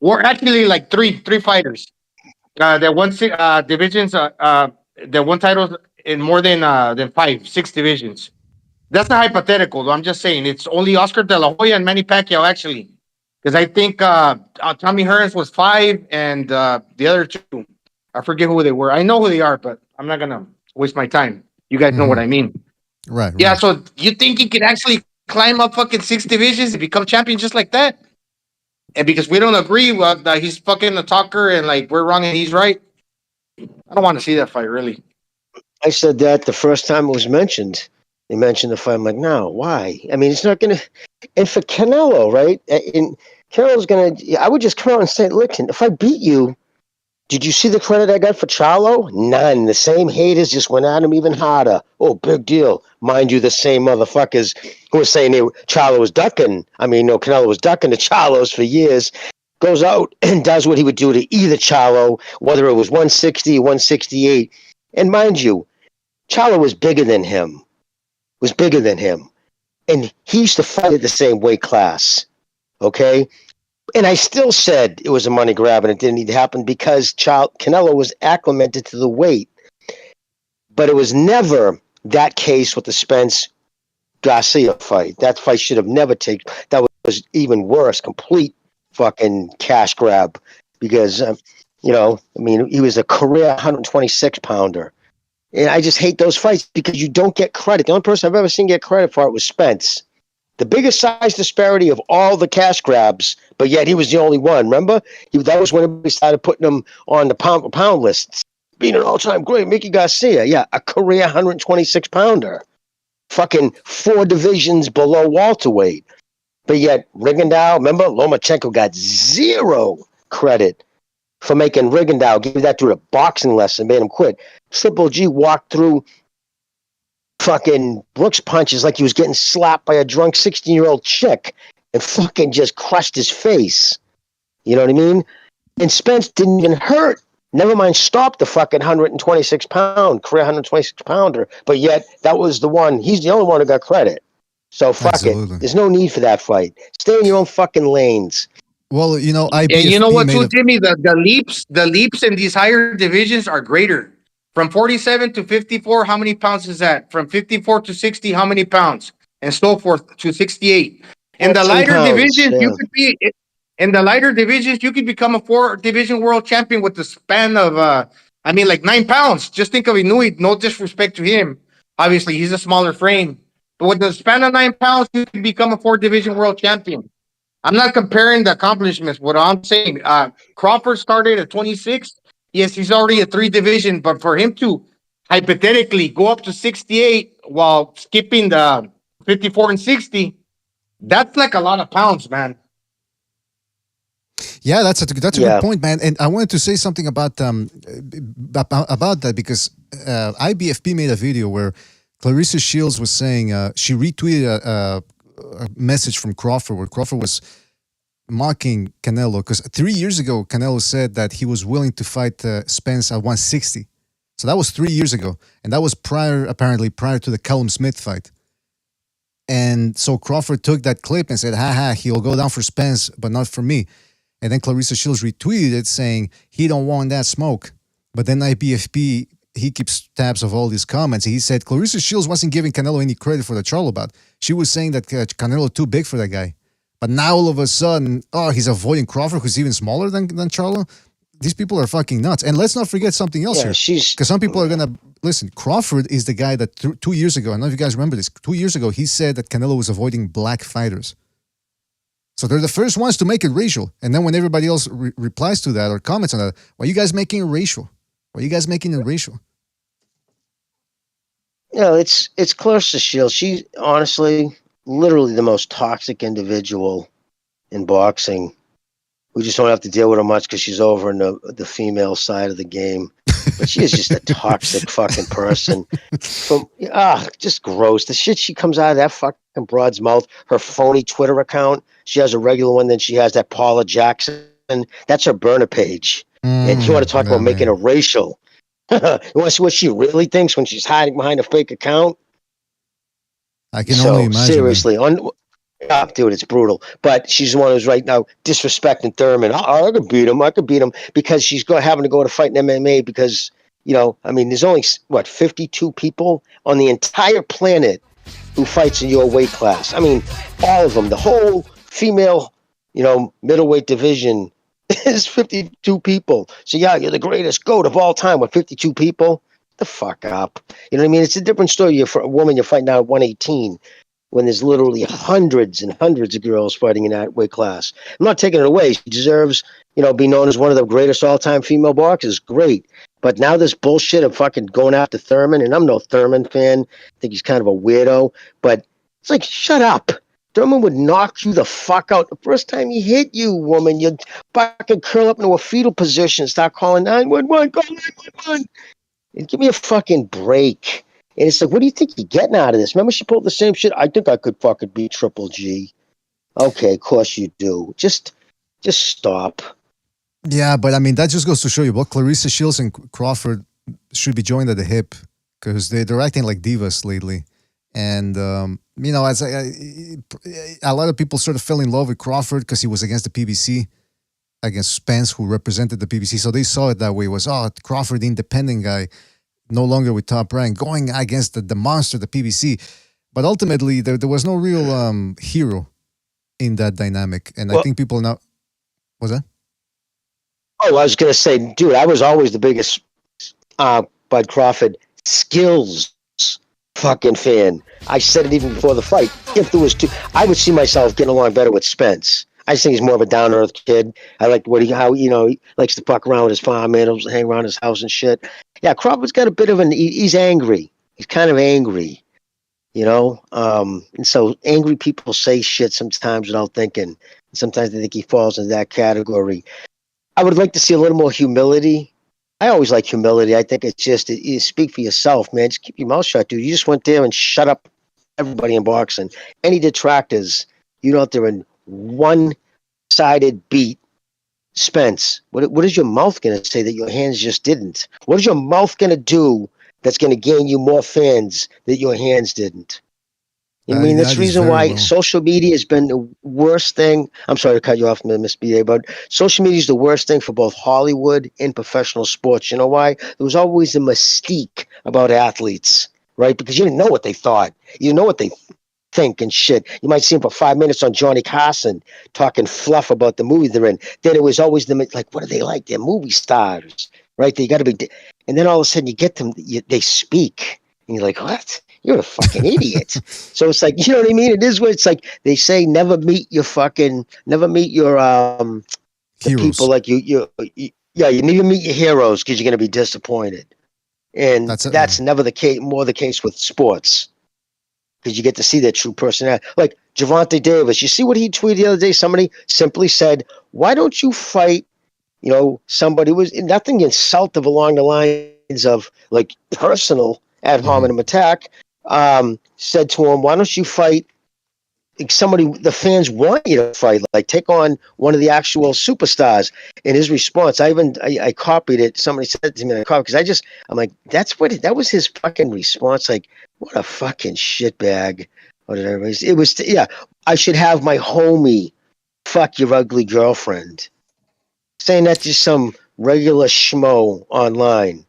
Or actually, like three fighters that won divisions, that won titles in more than 6 divisions. That's not hypothetical, though. I'm just saying it's only Oscar De La Hoya and Manny Pacquiao, actually. Because I think Tommy Hearns was 5, and the other 2, I forget who they were. I know who they are, but I'm not going to waste my time. You guys know what I mean. Right. Yeah, so you think he could actually climb up fucking 6 divisions and become champion just like that? And because we don't agree, that he's fucking a talker and like we're wrong and he's right. I don't want to see that fight, really. I said that the first time it was mentioned. They mentioned the fight. I'm like, no, why? I mean, it's not going to. And for Canelo, right? And Canelo's going to. I would just come out and say, listen, if I beat you, did you see the credit I got for Charlo? None. The same haters just went at him even harder. Oh, big deal. Mind you, the same motherfuckers who were saying Charlo was ducking. I mean, no, Canelo was ducking the Charlos for years. Goes out and does what he would do to either Charlo, whether it was 160 or 168. And mind you, Charlo was bigger than him. And he used to fight at the same weight class. Okay? And I still said it was a money grab and it didn't need to happen because Canelo was acclimated to the weight. But it was never that case with the Spence Garcia fight. That fight should have never taken. That was even worse, complete fucking cash grab. Because, I mean, he was a career 126 pounder. And I just hate those fights because you don't get credit. The only person I've ever seen get credit for it was Spence. The biggest size disparity of all the cash grabs, but yet he was the only one. Remember? That was when we started putting him on the pound lists. Being an all-time great, Mickey Garcia. Yeah, a career 126 pounder. Fucking 4 divisions below welterweight. But yet, Rigondeaux, remember? Lomachenko got 0 credit for making Rigondeaux, gave that dude a boxing lesson, made him quit. Triple G walked through fucking Brooks punches like he was getting slapped by a drunk 16-year-old chick and fucking just crushed his face. You know what I mean? And Spence didn't even hurt. Never mind, stopped the fucking 126 pound, career 126 pounder. But yet, that was the one. He's the only one who got credit. So fuck Absolutely. it. There's no need for that fight. Stay in your own fucking lanes. Well, And you know what, too, Jimmy? The leaps in these higher divisions are greater. From 47 to 54, how many pounds is that? From 54 to 60, how many pounds? And so forth to 68. In the lighter divisions, you could be in the lighter divisions, you could become a 4-division world champion with the span of like 9 pounds. Just think of Inouye, no disrespect to him. Obviously, he's a smaller frame. But with the span of 9 pounds, you could become a 4-division world champion. I'm not comparing the accomplishments. What I'm saying, Crawford started at 26. Yes, he's already a 3-division, but for him to hypothetically go up to 68 while skipping the 54 and 60, that's like a lot of pounds, man. Yeah, that's a good point, man. And I wanted to say something about that because IBFP made a video where Clarissa Shields was saying she retweeted a message from Crawford where Crawford was mocking Canelo because 3 years ago Canelo said that he was willing to fight Spence at 160. So that was 3 years ago, and that was apparently prior to the Callum Smith fight. And so Crawford took that clip and said, "Ha, he'll go down for Spence, but not for me." And then Clarissa Shields retweeted it saying he don't want that smoke. But then IBFP, he keeps tabs of all these comments. He said Clarissa Shields wasn't giving Canelo any credit for the Charlo bout. She was saying that Canelo too big for that guy. But now all of a sudden, he's avoiding Crawford, who's even smaller than Charlo. These people are fucking nuts. And let's not forget something else here. Because some people are going to... Listen, Crawford is the guy that 2 years ago, I don't know if you guys remember this, 2 years ago, he said that Canelo was avoiding black fighters. So they're the first ones to make it racial. And then when everybody else replies to that or comments on that, why are you guys making it racial? Why are you guys making it racial? No, it's Clarissa Shields. She's honestly, literally the most toxic individual in boxing. We just don't have to deal with her much because she's over in the female side of the game. But she is just a toxic fucking person. Just gross. The shit she comes out of that fucking broad's mouth, her phony Twitter account. She has a regular one, then she has that Paula Jackson. That's her burner page. And you want to talk about making it racial. You want to see what she really thinks when she's hiding behind a fake account? I can only imagine. Seriously, dude, it's brutal. But she's the one who's right now disrespecting Thurman. I could beat him. I could beat him because she's having to go to fight in MMA because, I mean, there's only, 52 people on the entire planet who fights in your weight class. I mean, all of them, the whole female, middleweight division is 52 people. So, yeah, you're the greatest GOAT of all time with 52 people. The fuck up. You know what I mean? It's a different story. You're a woman, you're fighting now at 118 when there's literally hundreds and hundreds of girls fighting in that weight class. I'm not taking it away. She deserves, be known as one of the greatest all-time female boxers. Great. But now this bullshit of fucking going after Thurman, and I'm no Thurman fan. I think he's kind of a weirdo. But it's like, shut up. Thurman would knock you the fuck out. The first time he hit you, woman, you'd fucking curl up into a fetal position, start calling 911, call 911. And give me a fucking break. And it's like, what do you think you're getting out of this? Remember she pulled the same shit? I think I could fucking beat Triple G. Okay, of course you do. Just stop. Yeah, but I mean, that just goes to show you what Clarissa Shields and Crawford should be joined at the hip because they're acting like divas lately. And, as a lot of people sort of fell in love with Crawford because he was against the PBC, against Spence, who represented the PBC. So they saw it that way. It was, Crawford, the independent guy, no longer with Top Rank, going against the monster, the PBC. But ultimately, there was no real hero in that dynamic. And I think people now... What's that? Oh, I was going to say, dude, I was always the biggest Bud Crawford skills fucking fan. I said it even before the fight. If there was I would see myself getting along better with Spence. I just think he's more of a down-to-earth kid. I like how he likes to fuck around with his farm animals, hang around his house and shit. Yeah, Crawford's got a bit of he's angry. He's kind of angry, and so angry people say shit sometimes without thinking. Sometimes they think he falls into that category. I would like to see a little more humility. I always like humility. I think it's just, you speak for yourself, man. Just keep your mouth shut, dude. You just went there and shut up everybody in boxing. Any detractors, you out there and one-sided beat Spence. What is your mouth going to say that your hands just didn't? What is your mouth going to do that's going to gain you more fans that your hands didn't? I mean, that's the reason why social media has been the worst thing. I'm sorry to cut you off, Miss BA, but social media is the worst thing for both Hollywood and professional sports. You know why? There was always a mystique about athletes, right? Because you didn't know what they thought. You didn't know what they think and shit. You might see them for 5 minutes on Johnny Carson talking fluff about the movie they're in. Then it was always like, what are they like? They're movie stars, right? They got to be. And then all of a sudden you get them, they speak. And you're like, what? You're a fucking idiot. So it's like, you know what I mean? It is what it's like. They say never meet your the people like you never meet your heroes because you're going to be disappointed. And that's never the case, more the case with sports. Because you get to see their true personality. Like Gervonta Davis, you see what he tweeted the other day? Somebody simply said, why don't you fight, somebody was nothing insultive along the lines of like personal ad hominem attack. Said to him, why don't you fight somebody the fans want you to fight, like take on one of the actual superstars? And his response, I copied it. Somebody said to me, I copied because I'm like, that was his fucking response. Like, what a fucking shitbag. It was, I should have my homie fuck your ugly girlfriend. Saying that to some regular schmo online.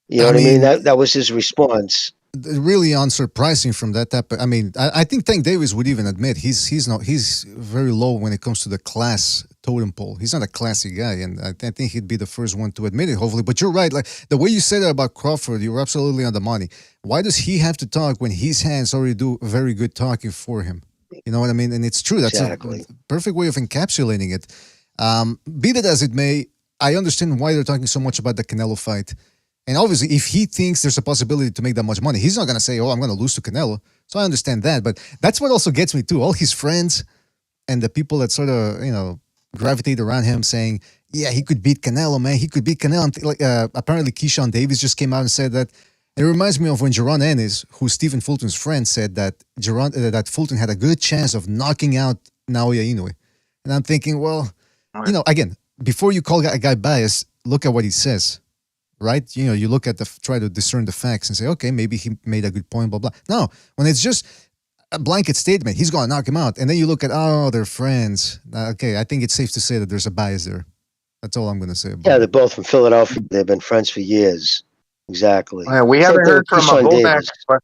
You know what I mean? That was his response. Really unsurprising from that type. I mean, I think Tank Davis would even admit he's very low when it comes to the class totem pole. He's not a classy guy, and I think he'd be the first one to admit it, hopefully. But you're right. Like the way you said it about Crawford, you were absolutely on the money. Why does he have to talk when his hands already do very good talking for him? You know what I mean? And it's true. That's exactly a perfect way of encapsulating it. Be that as it may, I understand why they're talking so much about the Canelo fight. And obviously, if he thinks there's a possibility to make that much money, he's not going to say, I'm going to lose to Canelo. So I understand that. But that's what also gets me, too. All his friends and the people that sort of, gravitate around him saying, yeah, he could beat Canelo, man. He could beat Canelo. Apparently, Keyshawn Davis just came out and said that. It reminds me of when Crawford-Ennis, who's Stephen Fulton's friend, said that that Fulton had a good chance of knocking out Naoya Inoue. And I'm thinking, well, again, before you call a guy biased, look at what he says. right? You know, you look at try to discern the facts and say, okay, maybe he made a good point, blah, blah. No, when it's just a blanket statement, he's going to knock him out. And then you look at, oh, they're friends. Okay, I think it's safe to say that there's a bias there. That's all I'm going to say about Yeah, it. they're both from Philadelphia. They've been friends for years. Exactly. We Same haven't thing heard with from Keyshawn Bomac, Davis. but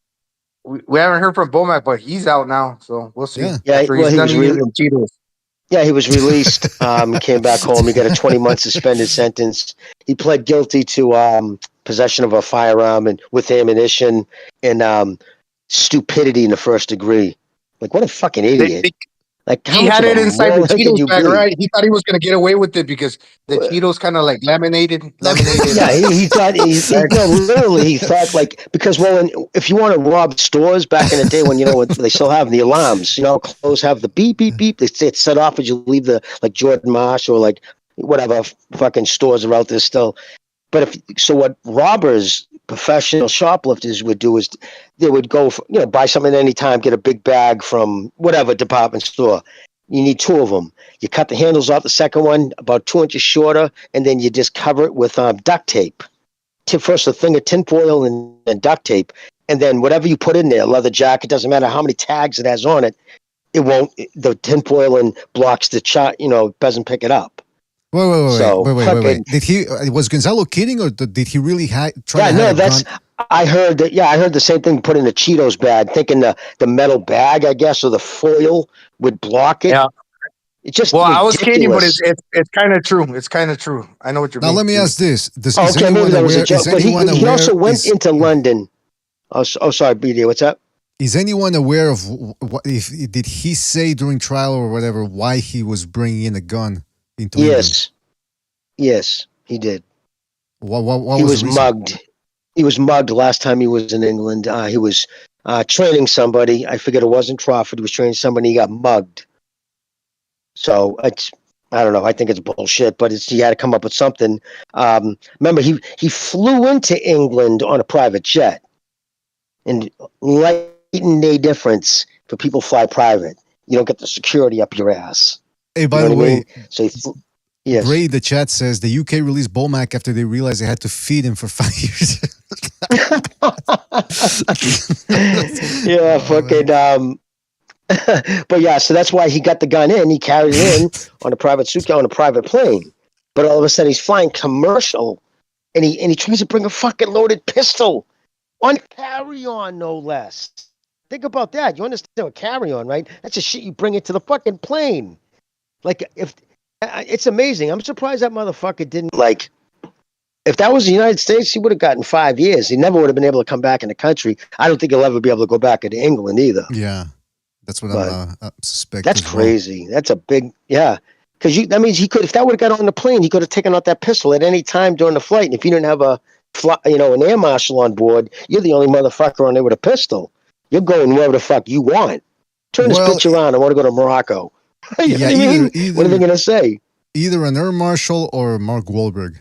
we haven't heard from Bomac, but he's out now, so we'll see. Yeah. Yeah, After well, he's he done was eating really, them Cheetos. yeah, he was released. Came back home. He got a 20-month suspended sentence. He pled guilty to possession of a firearm and with ammunition and stupidity in the first degree. Like, what a fucking idiot! Like, how He much had of it a inside the moron can Cheetos you bag, be? right? He thought he was going to get away with it because the Cheetos kind of like laminated. Yeah, he thought literally he thought like because if you want to rob stores back in the day when they still have the alarms, clothes have the beep beep beep. It's set off as you leave the like Jordan Marsh or like whatever fucking stores are out there still. But what robbers, professional shoplifters would do is they would go buy something at any time, get a big bag from whatever department store. You need two of them. You cut the handles off the second one about 2 inches shorter, and then you just cover it with duct tape. First a thing of tinfoil and then duct tape, and then whatever you put in there, leather jacket, doesn't matter how many tags it has on it, it won't. The tinfoil and blocks the doesn't pick it up. Wait. Did he? Was Gonzalo kidding, or did he really try? Yeah, no, that's. I heard that. Yeah, I heard the same thing. Put in a Cheetos bag, thinking the metal bag, I guess, or the foil would block it. Yeah. It's just well, ridiculous. I was kidding, but it's kind of true. It's kind of true. I know what you're. Now let me ask this: okay, maybe that was a joke. But he also went into London. Oh, sorry, BD. What's up? Is anyone aware of what? Did he say during trial or whatever why he was bringing in a gun into England? Yes, he did. What he was mugged. He was mugged last time he was in England. He was training somebody. I forget, it wasn't Crawford. He was training somebody. He got mugged. So I don't know. I think it's bullshit, but he had to come up with something. Remember, he flew into England on a private jet. And light and day difference for people fly private. You don't get the security up your ass. Hey, by the way, so yes. Bray, the chat says the UK released Bomac after they realized they had to feed him for 5 years. Yeah, fucking. But yeah, so that's why he got the gun in. He carried it in on a private suitcase on a private plane. But all of a sudden, he's flying commercial, and he tries to bring a fucking loaded pistol on carry-on, no less. Think about that. You understand what carry-on, right? That's the shit you bring into the fucking plane. Like, it's amazing. I'm surprised that motherfucker didn't, like, if that was the United States, he would have gotten 5 years. He never would have been able to come back in the country. I don't think he'll ever be able to go back into England either. Yeah, that's what I suspect. That's crazy. That's a big, yeah. Because that means he could, if that would have got on the plane, he could have taken out that pistol at any time during the flight. And if you didn't have an air marshal on board, you're the only motherfucker on there with a pistol. You're going wherever the fuck you want. Turn this bitch around. I want to go to Morocco. What are they going to say? Either an air marshal or Mark Wahlberg,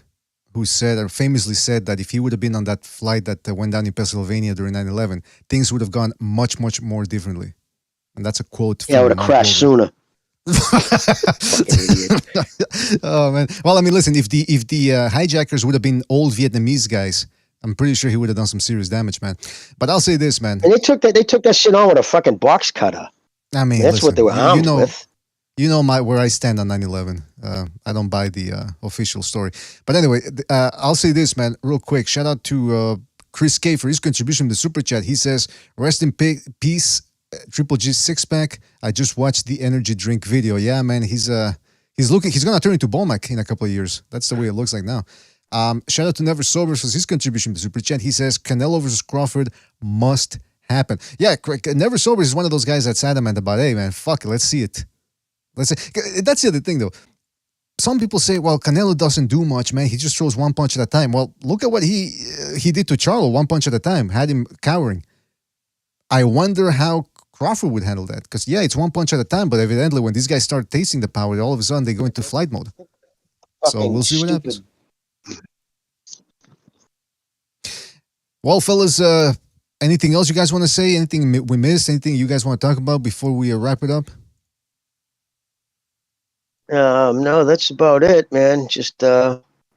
who said or famously said that if he would have been on that flight that went down in Pennsylvania during 9/11, things would have gone much, much more differently. And that's a quote. Yeah, I would have crashed sooner. Oh man. Well, I mean, listen. If the hijackers would have been old Vietnamese guys, I'm pretty sure he would have done some serious damage, man. But I'll say this, man. And they took that shit on with a fucking box cutter. I mean, that's what they were armed with. You know where I stand on 9/11. I don't buy the official story. But anyway, I'll say this, man, real quick. Shout out to Chris K for his contribution to the super chat. He says, "Rest in peace, Triple G six pack. I just watched the energy drink video. Yeah, man, he's gonna turn into Bomac in a couple of years. That's the way it looks like now." Shout out to Never Sober for his contribution to the super chat. He says, "Canelo versus Crawford must happen." Yeah, Never Sober is one of those guys that's adamant about, hey, man, fuck it, let's see it. Let's say that's the other thing, though. Some people say, well, Canelo doesn't do much, man. He just throws one punch at a time. Well, look at what he did to Charlo, one punch at a time, had him cowering. I wonder how Crawford would handle that. Because, yeah, it's one punch at a time, but evidently when these guys start tasting the power, all of a sudden they go into flight mode. So we'll see what happens. Well, fellas, anything else you guys want to say? Anything we missed? Anything you guys want to talk about before we wrap it up? No, that's about it, man. Just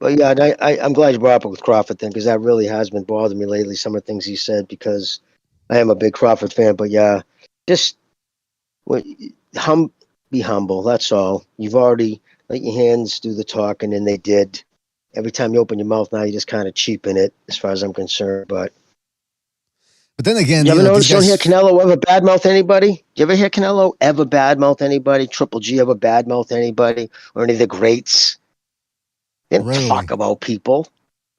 But yeah, and I'm glad you brought up with Crawford thing because that really has been bothering me lately. Some of the things he said because I am a big Crawford fan. But yeah, just be humble. That's all. You've already let your hands do the talking, and they did. Every time you open your mouth now, you just kind of cheapen it, as far as I'm concerned. But then again, you ever notice these you don't hear guys, Canelo ever badmouth anybody? You ever hear Canelo ever badmouth anybody? Triple G ever badmouth anybody? Or any of the greats? They don't rarely. talk about people.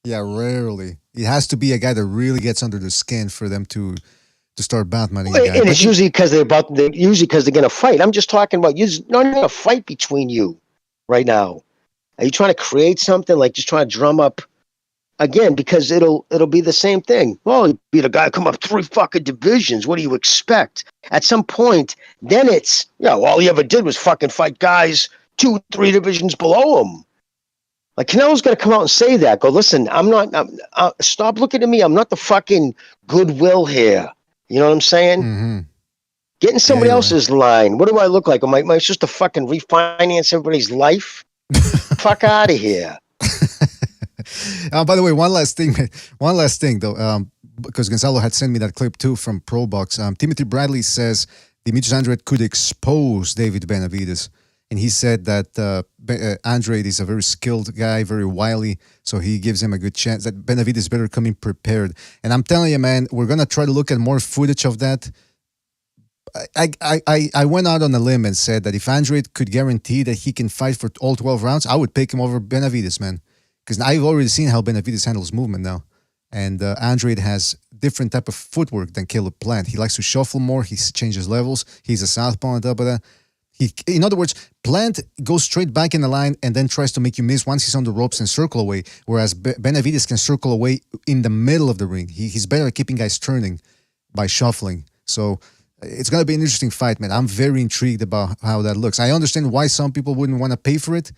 Yeah, rarely. It has to be a guy that really gets under the skin for them to start badmouthing a guy. And it's usually because they're going to fight. I'm just talking about you're not even a fight between you right now. Are you trying to create something like just trying to drum up again? Because it'll be the same thing. Well, you beat a guy, come up 3 fucking divisions. What do you expect? At some point, then it's all he ever did was fucking fight guys 2-3 divisions below him. Like Canelo's gonna come out and say that. Go, listen, stop looking at me. I'm not the fucking goodwill here. You know what I'm saying? Mm-hmm. Get in somebody else's line. What do I look like? Am I supposed to fucking refinance everybody's life? Fuck out of here. By the way, one last thing though, because Gonzalo had sent me that clip too from ProBox. Timothy Bradley says Demetrius Andrade could expose David Benavidez. And he said that Andrade is a very skilled guy, very wily, so he gives him a good chance. That Benavidez better come in prepared. And I'm telling you, man, we're gonna try to look at more footage of that. I went out on a limb and said that if Andrade could guarantee that he can fight for all 12 rounds, I would pick him over Benavidez, man. Because I've already seen how Benavidez handles movement now. And Andrade has different type of footwork than Caleb Plant. He likes to shuffle more. He changes levels. He's a southpaw on top of that. In other words, Plant goes straight back in the line and then tries to make you miss once he's on the ropes and circle away, whereas Benavidez can circle away in the middle of the ring. He's better at keeping guys turning by shuffling. So it's going to be an interesting fight, man. I'm very intrigued about how that looks. I understand why some people wouldn't want to pay for it,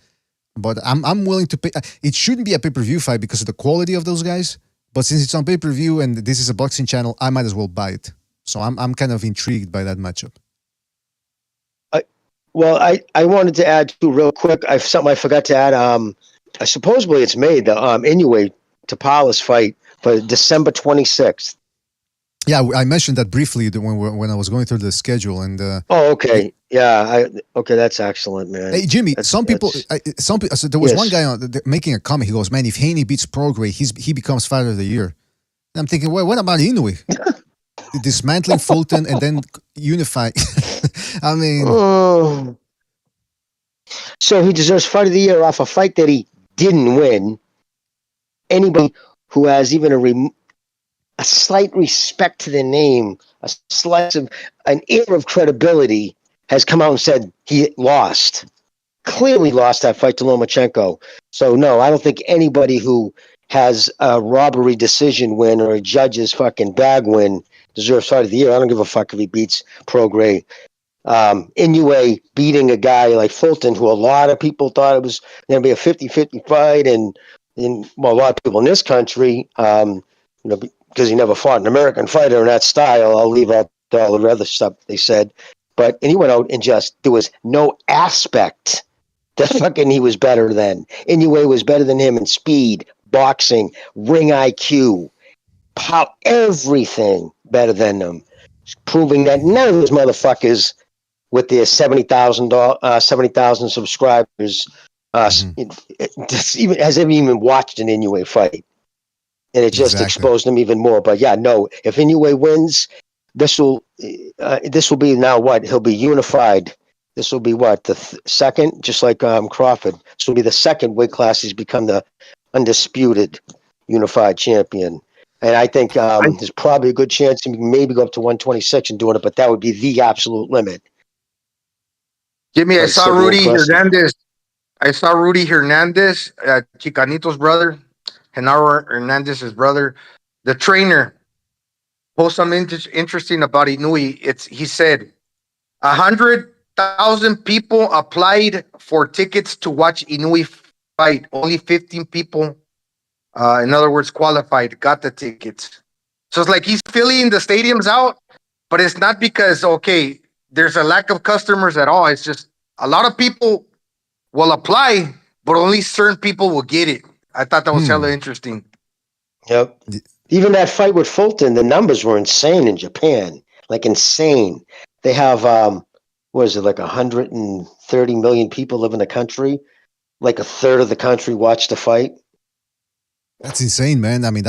but I'm willing to pay. It shouldn't be a pay-per-view fight because of the quality of those guys, but since it's on pay-per-view and this is a boxing channel, I might as well buy it. So I'm kind of intrigued by that matchup. Well, I wanted to add too real quick. Something I forgot to add. Supposedly it's made the Inoue Tapales fight for December 26th. Yeah, I mentioned that briefly when I was going through the schedule and. Oh, okay. Yeah. Okay, that's excellent, man. Hey, Jimmy. Some people. So there was one guy making a comment. He goes, "Man, if Haney beats Prograis, he becomes Fighter of the Year." And I'm thinking, well, what about Inoue? Dismantling Fulton and then unify. I mean, so he deserves Fight of the Year off a fight that he didn't win. Anybody who has even a slight respect to the name, an air of credibility, has come out and said he lost. Clearly lost that fight to Lomachenko. So no, I don't think anybody who has a robbery decision win or a judge's fucking bag win deserves Fight of the Year. I don't give a fuck if he beats Prograis. Inoue beating a guy like Fulton, who a lot of people thought it was going to be a 50-50 fight, and a lot of people in this country, because he never fought an American fighter in that style. I'll leave out all the other stuff they said. And he went out and there was no aspect that fucking he was better than. Inoue was better than him in speed, boxing, ring IQ, everything better than them. Proving that none of those motherfuckers with their 70,000 subscribers has ever even watched an Inoue fight. And it just exposed him even more. But yeah, no, if Inoue wins, this will be now what? He'll be unified. This will be what? The second, just like Crawford. This will be the second weight class he's become the undisputed unified champion. And I think there's probably a good chance he can maybe go up to 126 and doing it, but that would be the absolute limit. Jimmy, I saw Rudy Hernandez. Chicanito's brother, Genaro Hernandez's brother, the trainer, post something interesting about Inoue. He said 100,000 people applied for tickets to watch Inoue fight. Only 15 people, in other words, qualified, got the tickets. So it's like he's filling the stadiums out, but it's not because, there's a lack of customers at all. It's just a lot of people will apply, but only certain people will get it. I thought that was hella interesting. Yep. Even that fight with Fulton, the numbers were insane in Japan. Like insane. They have what is it, like 130 million people live in the country? Like a third of the country watched the fight. That's insane, man. I mean,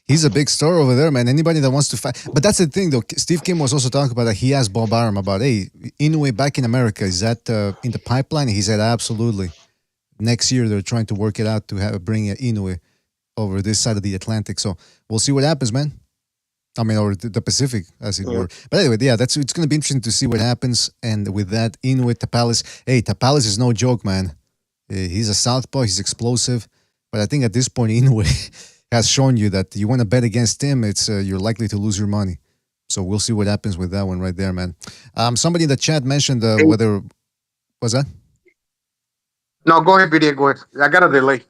he's a big star over there, man. Anybody that wants to fight. But that's the thing, though. Steve Kim was also talking about that. He asked Bob Arum about, hey, Inoue back in America, is that in the pipeline? He said, absolutely. Next year, they're trying to work it out to bring Inoue over this side of the Atlantic. So we'll see what happens, man. I mean, or the Pacific, as it were. But anyway, yeah, it's going to be interesting to see what happens. And with that, Inoue, Tapales. Hey, Tapales is no joke, man. He's a southpaw. He's explosive. But I think at this point, Inoue has shown you that you want to bet against him, it's you're likely to lose your money. So we'll see what happens with that one right there, man. Somebody in the chat mentioned whether... Was that? No, go ahead, BDA. Go ahead. I got a delay.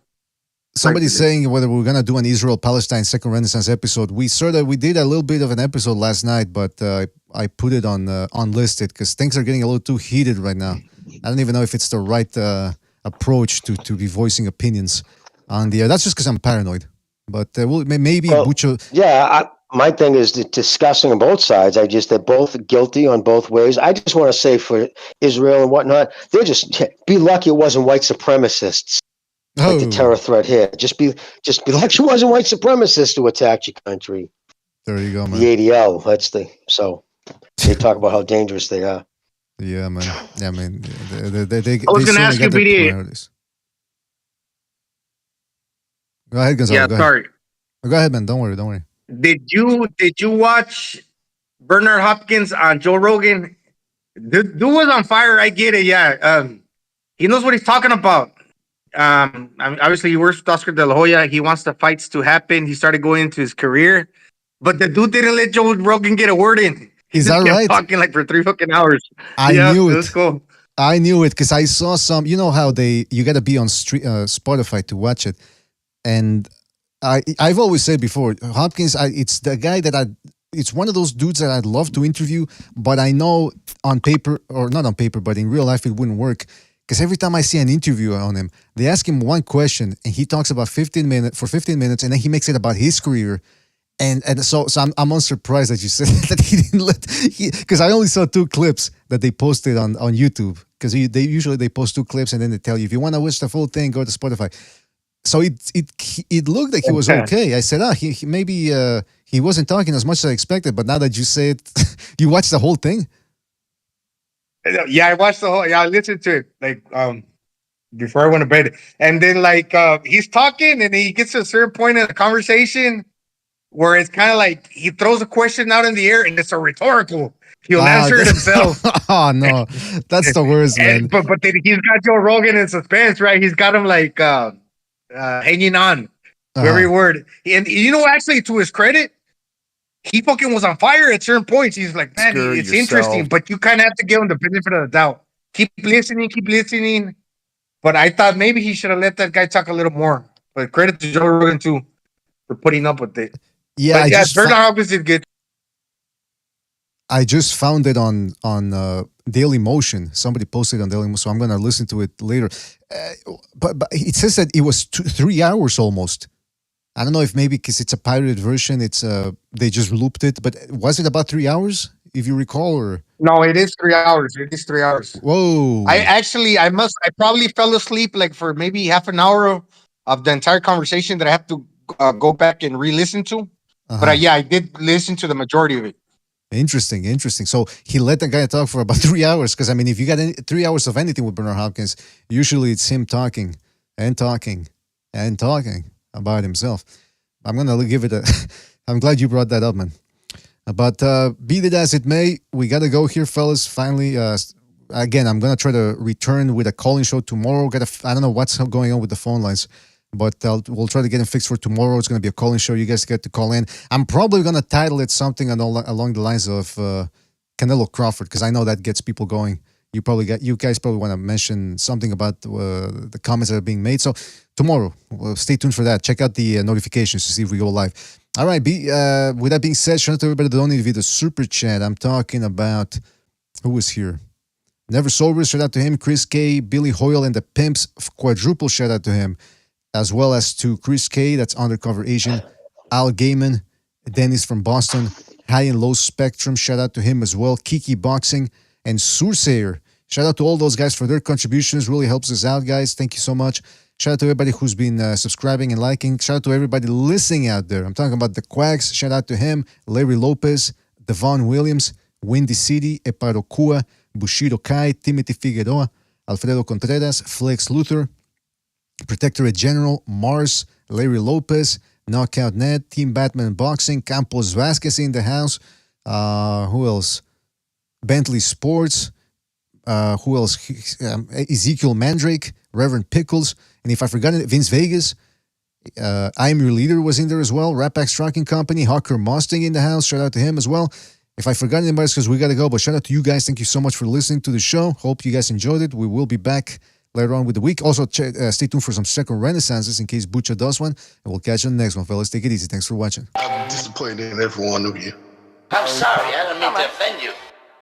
Somebody's saying whether we're going to do an Israel-Palestine Second Renaissance episode. We did a little bit of an episode last night, but I put it on unlisted because things are getting a little too heated right now. I don't even know if it's the right approach to be voicing opinions on the air. That's just because I'm paranoid. But maybe Bucho... Yeah, my thing is discussing on both sides. They're both guilty on both ways. I just want to say for Israel and whatnot, they're just be lucky it wasn't white supremacists. Like the terror threat here. Just be like it wasn't white supremacists to attack your country. There you go, man. The ADL. So they talk about how dangerous they are. Yeah, man. Yeah, man. I was going to ask you, BDA. Go ahead, Gonzalo. Yeah, sorry. Go ahead, man. Don't worry. Did you watch Bernard Hopkins on Joe Rogan? Dude was on fire. I get it. Yeah. He knows what he's talking about. Obviously he works with Oscar De La Hoya. He wants the fights to happen. He started going into his career, but the dude didn't let Joe Rogan get a word in. Is that right? Talking like for 3 fucking hours. I knew it. Let's go. I knew it because I saw some. You know how you got to be on Spotify to watch it, and I've always said before, Hopkins. It's the guy that it's one of those dudes that I'd love to interview, but I know on paper or not on paper, but in real life it wouldn't work. Because every time I see an interview on him, they ask him one question and he talks about 15 minutes, and then he makes it about his career. And so I'm unsurprised that you said that he didn't let, because I only saw 2 clips that they posted on YouTube. Because they usually post 2 clips and then they tell you, if you want to watch the full thing, go to Spotify. So it looked like he was okay. I said, he maybe he wasn't talking as much as I expected, but now that you say it, you watched the whole thing? Yeah, I watched the whole. Yeah, I listened to it before I went to bed, and then he's talking, and he gets to a certain point in the conversation where it's kind of like he throws a question out in the air, and it's a rhetorical. He'll answer it himself. Oh no, that's the worst, man. But then he's got Joe Rogan in suspense, right? He's got him hanging on to every word, and actually, to his credit, he fucking was on fire at certain points. He's like, man, it's interesting, but you kind of have to give him the benefit of the doubt. Keep listening. But I thought maybe he should have let that guy talk a little more. But credit to Joe Rogan too for putting up with it. Yeah, Bernard Hopkins did good. I just found it on Daily Motion. Somebody posted it on Daily Motion, so I'm gonna listen to it later. But it says that it was 3 hours almost. I don't know if maybe because it's a pirated version, they just looped it. But was it about 3 hours, if you recall, or? No, it is 3 hours. It is 3 hours. Whoa! I probably fell asleep for maybe half an hour of the entire conversation that I have to go back and re-listen to. But I did listen to the majority of it. Interesting. So he let the guy talk for about 3 hours. Because I mean, if you got 3 hours of anything with Bernard Hopkins, usually it's him talking about himself. I'm gonna give it I'm glad you brought that up, man. But be that as it may, we gotta go here, fellas. Finally, again, I'm gonna try to return with a calling show tomorrow. I don't know what's going on with the phone lines, but we'll try to get them fixed for tomorrow. It's gonna be a calling show. You guys get to call in. I'm probably gonna title it something along the lines of Canelo Crawford, because I know that gets people going. You guys probably want to mention something about the comments that are being made. So tomorrow, stay tuned for that. Check out the notifications to see if we go live. All right. With that being said, shout out to everybody that donated via the super chat. I'm talking about who was here. Never Sober, shout out to him. Chris K, Billy Hoyle, and the Pimps, quadruple shout out to him. as well as to Chris K, that's Undercover Asian, Al Gaiman, Dennis from Boston, High and Low Spectrum, shout out to him as well, Kiki Boxing, and Sursayer. Shout out to all those guys for their contributions, really helps us out, guys. Thank you so much. Shout out to everybody who's been subscribing and liking. Shout out to everybody listening out there. I'm talking about the Quacks. Shout out to him, Larry Lopez, Devon Williams, Windy City, Eparokua, Bushido Kai, Timothy Figueroa, Alfredo Contreras, Flex Luther, Protectorate General, Mars, Larry Lopez, Knockout Ned, Team Batman Boxing, Campos Vasquez in the house. Who else? Bentley Sports. Who else? Ezekiel Mandrake, Reverend Pickles. And if I forgot it, Vince Vegas. I'm Your Leader was in there as well. Rapax Trucking Company, Hawker Mustang in the house. Shout out to him as well. If I forgot anybody, it's because we got to go. But shout out to you guys. Thank you so much for listening to the show. Hope you guys enjoyed it. We will be back later on with the week. Also, stay tuned for some second renaissances in case Bucha does one. And we'll catch you on the next one, fellas. Take it easy. Thanks for watching. I'm disappointed in every one of you. I'm sorry, I don't mean to offend you.